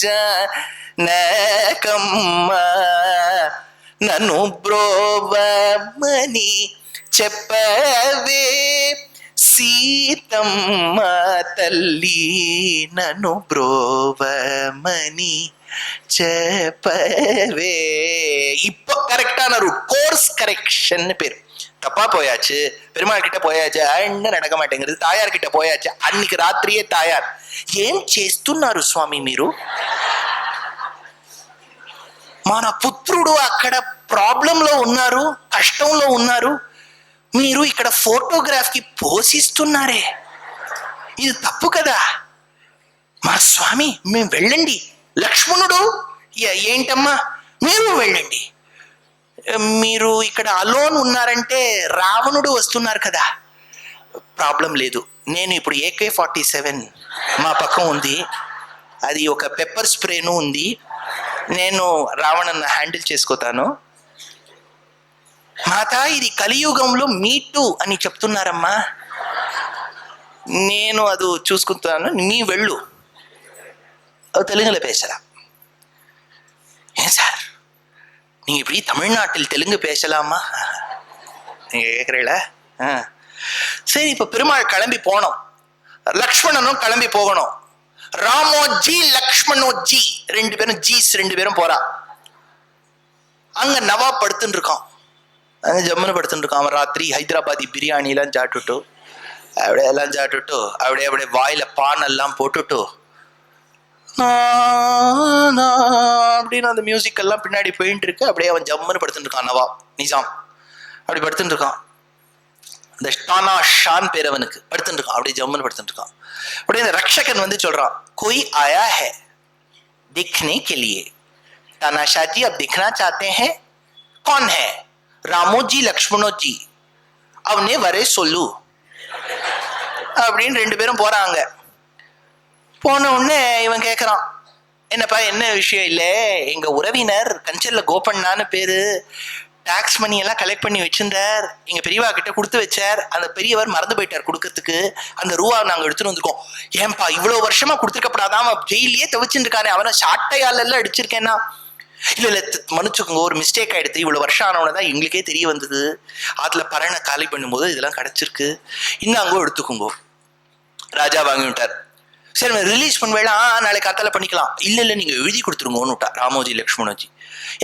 ஜனகம்மா. నను బ్రోవమని చెప్పవే సీతమ్మ తల్లి. నను బ్రోవమని చెప్పவே. இப்போ கரெக்டான ரூட், கோர்ஸ் கரெக்ஷன் பேர். தப்பா போயாச்சு, பெருமாள் கிட்ட போயாச்சு, என்ன நடக்க மாட்டேங்கிறது, தாயார் கிட்ட போயாச்சு. అన్నికి రాత్రియే తాయార్ ఏం చేస్తున్నారు స్వామి మీరు? మన పుత్రుడు అక్కడ ప్రాబ్లంలో ఉన్నారు, కష్టంలో ఉన్నారు, మీరు ఇక్కడ ఫోటోగ్రాఫ్ కి పోషిస్తున్నారే, ఇది తప్పు కదా. మా స్వామి మేము వెళ్ళండి. లక్ష్మణుడు ఏంటమ్మా మీరు వెళ్ళండి. మీరు ఇక్కడ అలోన్ ఉన్నారంటే రావణుడు వస్తున్నారు కదా, ప్రాబ్లం లేదు. నేను ఇప్పుడు AK-47 మా పక్కన ఉంది, అది ఒక పెప్పర్ స్ప్రేను ఉంది, నేను రావణన్న హ్యాండిల్ చేసుకోతాను. మాత ఇది కలియుగంలో మీటు అని చెప్తున్నారమ్మా, నేను అది చూసుకుంటాను, நீ వెళ్ళు. தெலுங்குல பேசலாம். ஏன் சார் நீங்க இப்படி தமிழ்நாட்டில் தெலுங்கு பேசலாமா நீங்க கேக்குறீங்களா? சரி, இப்ப பெருமாள் கிளம்பி போனோம், லக்ஷ்மணனும் கிளம்பி போகணும். ராமோஜி லக்ஷ்மணோஜி ரெண்டு பேரும் போறா. அங்க நவாப் படுத்துட்டு இருக்கான், அங்க ஜம்முன்னு படுத்துட்டு இருக்கான். அவன் ராத்திரி ஹைதராபாதி பிரியாணி எல்லாம் சாப்பிட்டுட்டு அப்படியே வாயில பான் எல்லாம் போட்டுட்டு அப்படின்னு அந்த மியூசிக் எல்லாம் பின்னாடி போயிட்டு இருக்கு. அப்படியே அவன் ஜம்முன்னு படுத்துட்டு இருக்கான். நவாப் நிஜாம் அப்படி படுத்துட்டு இருக்கான். இந்த டானா ஷான் பேர் அவனுக்கு. படுத்துட்டு இருக்கான், அப்படியே ஜம்முன்னு படுத்துட்டு இருக்கான். அப்படியே இந்த ரக்ஷகன் வந்து சொல்றான், कोई आया है दिखने के लिए, तानाशाह जी अब दिखना चाहते हैं, कौन है? रामो जी लक्ष्मणो जी, அவனே வரே சொல்லு அப்படின்னு ரெண்டு பேரும் போறாங்க. போன உடனே இவன் கேட்கறான், என்னப்பா என்ன விஷயம்? இல்ல, எங்க உறவினர் கஞ்சல்ல கோபண்ணான்னு பேரு, டாக்ஸ் மணி எல்லாம் கலெக்ட் பண்ணி வச்சிருந்தார், எங்க பெரியவா கிட்ட கொடுத்து வச்சார், அந்த பெரியவர் மறந்து போயிட்டார் கொடுக்கறதுக்கு, அந்த ரூபா நாங்க எடுத்துட்டு வந்திருக்கோம். ஏன்பா இவ்வளவு வருஷமா கொடுத்துருக்கப்படாதான், அவன் ஜெயிலே தவிச்சுட்டு இருக்கானே, அவனை சாட்டையால எல்லாம் அடிச்சிருக்கேன்னா? இல்ல மன்னிச்சுக்கோங்க, ஒரு மிஸ்டேக் ஆயிடுது, இவ்வளவு வருஷம் ஆனவனதான் எங்களுக்கே தெரிய வந்தது, அதுல பரணை காலி பண்ணும்போது இதெல்லாம் கிடைச்சிருக்கு, இன்னாங்கோ எடுத்துக்கோங்க. ராஜா வாங்கி விட்டார். சரி ரிலீஸ் பண்ணுவேளா, நாளைக்கு காத்தால பண்ணிக்கலாம். இல்ல நீங்க எழுதி கொடுத்துருங்கன்னு விட்டா ராமோஜி லக்ஷ்மணோஜி.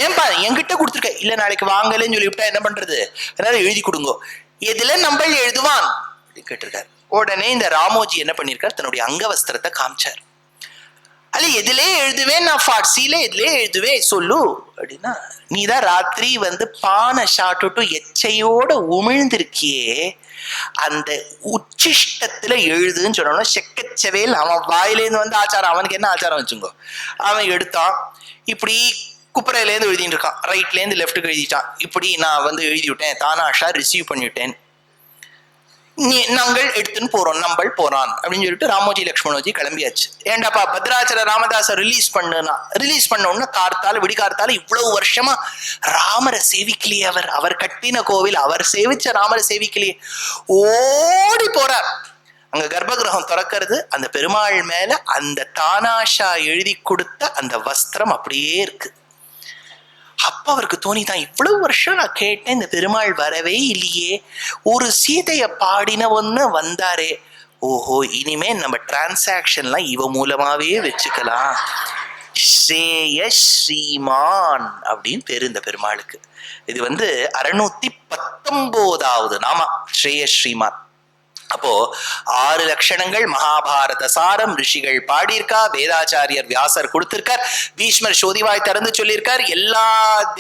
ஏன்பா என்கிட்ட கொடுத்துருக்க? இல்ல நாளைக்கு வாங்கலன்னு சொல்லி விட்டா என்ன பண்றது, அதனால எழுதி கொடுங்க. எதுல நம்ம எழுதுவான் அப்படின்னு கேட்டிருக்காரு. உடனே இந்த ராமோஜி என்ன பண்ணிருக்காரு, தன்னுடைய அங்கவஸ்திரத்தை காமிச்சார். அல்ல எதுலே எழுதுவேன், நான் ஃபார்சியில எதுலே எழுதுவேன் சொல்லு அப்படின்னா, நீதான் ராத்திரி வந்து பானை சாப்பிட்டு எச்சையோட உமிழ்ந்திருக்கியே, அந்த உச்சிஷ்டத்துல எழுதுன்னு சொன்னோம்னா செக்கச்சவேல் அவன் வாயிலேருந்து வந்து ஆச்சாரம், அவனுக்கு என்ன ஆச்சாரம் வச்சுங்கோ, அவன் எடுத்தான், இப்படி குப்பரையிலேருந்து எழுதிட்டு இருக்கான், ரைட்லேருந்து லெஃப்ட்டுக்கு எழுதிட்டான். இப்படி நான் வந்து எழுதி விட்டேன், தானாஷா ரிசீவ் பண்ணிவிட்டேன், நாங்கள் எடுத்துன்னு போறோம், நம்பள் போறான் அப்படின்னு சொல்லிட்டு ராமோஜி லக்ஷ்மணோஜி கிளம்பியாச்சு. ஏண்டாப்பா பத்ராச்சல ராமதாச ரிலீஸ் பண்ண உடனே கார்த்தால விடிகார்த்தால இவ்வளவு வருஷமா ராமரை சேவிக்கலையே, அவர் கட்டின கோவில், அவர் சேவிச்ச ராமரை சேவிக்கலையே, ஓடி போறார். அங்க கர்ப்பகிரகம் திறக்கிறது, அந்த பெருமாள் மேல அந்த தானாஷா எழுதி கொடுத்த அந்த வஸ்திரம் அப்படியே இருக்கு. அப்ப அவருக்கு தோணிதான், இவ்வளவு வருஷம் நான் கேட்டேன், இந்த பெருமாள் வரவே இல்லையே, ஒரு சீதைய பாடின ஒண்ணு வந்தாரே, ஓஹோ இனிமே நம்ம டிரான்சாக்ஷன்லாம் இவ மூலமாவே வச்சுக்கலாம், ஸ்ரேய ஸ்ரீமான் அப்படின்னு பேரு இந்த பெருமாளுக்கு. இது வந்து 619வது நாமா ஸ்ரேய ஸ்ரீமான். அப்போ 6 லட்சணங்கள் மகாபாரத சாரம் ரிஷிகள் பாடியிருக்கா, வேதாச்சாரியர் வியாசர் கொடுத்திருக்கார், பீஷ்மர் சோதிவாய் திறந்து சொல்லியிருக்கார், எல்லா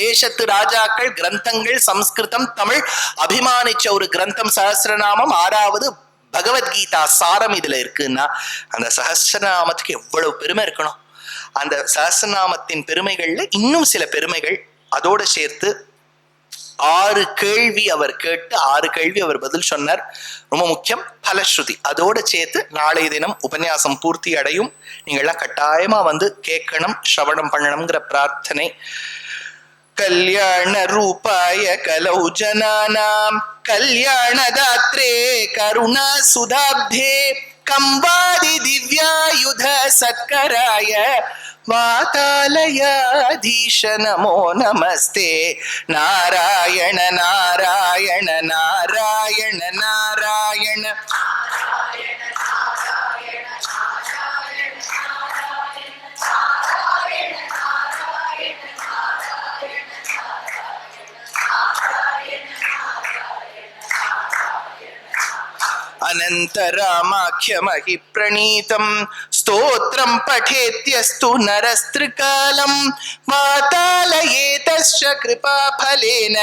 தேசத்து ராஜாக்கள் கிரந்தங்கள் சம்ஸ்கிருதம் தமிழ் அபிமானிச்ச ஒரு கிரந்தம் சஹஸ்ரநாமம் 6வது பகவத்கீதா சாரம் இதுல இருக்குன்னா, அந்த சஹஸ்ரநாமத்துக்கு எவ்வளவு பெருமை இருக்கணும். அந்த சஹஸ்ரநாமத்தின் பெருமைகள்ல இன்னும் சில பெருமைகள் அதோட சேர்த்து 6 கேள்வி அவர் கேட்டு 6 கேள்வி அவர் பதில் சொன்னார். ரொம்ப முக்கியம் பலஸ்ருதி, அதோட சேர்த்து நாளைய தினம் உபன்யாசம் பூர்த்தி அடையும். நீங்கள்லாம் கட்டாயமா வந்து கேட்கணும், ஸ்ரவணம் பண்ணணுங்கிற பிரார்த்தனை. கல்யாண ரூபாய கலௌ ஜனானாம் கல்யாணதாத்ரே கருணா சுதாப்தே கம்பாதி திவ்யாயுத சத்கராய வாதாலயாதீஷ நமோ நமஸ்தே. நாராயண நாராயண நாராயண நாராயண अनन्तरामाख्यमहि प्रणीतं स्तोत्रं पठेत्यस्तु नरस्त्रिकालं वातालयेतश्च कृपाफलेन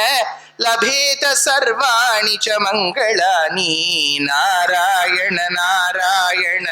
लभेत सर्वाणि च मङ्गलानि. नारायण नारायण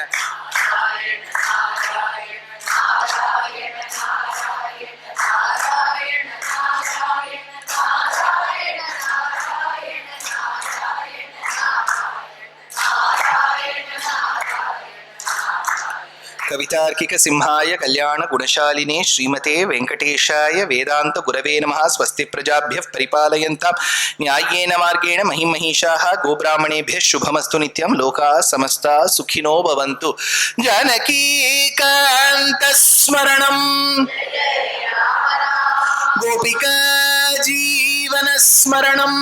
कवितार्किक सिंहाय कल्याण गुणशालिने श्रीमते वेंकटेशाय वेदांत गुरवे नमः। स्वस्ति प्रजाभ्यः परिपालयन्तां न्याय्येन मार्गेण महिमहीषाः। गोब्राह्मणेभ्यः शुभमस्तु नित्यं। लोकाः समस्ताः सुखिनो भवन्तु। जानकीकान्तस्मरणं गोपिका जीवनस्मरणं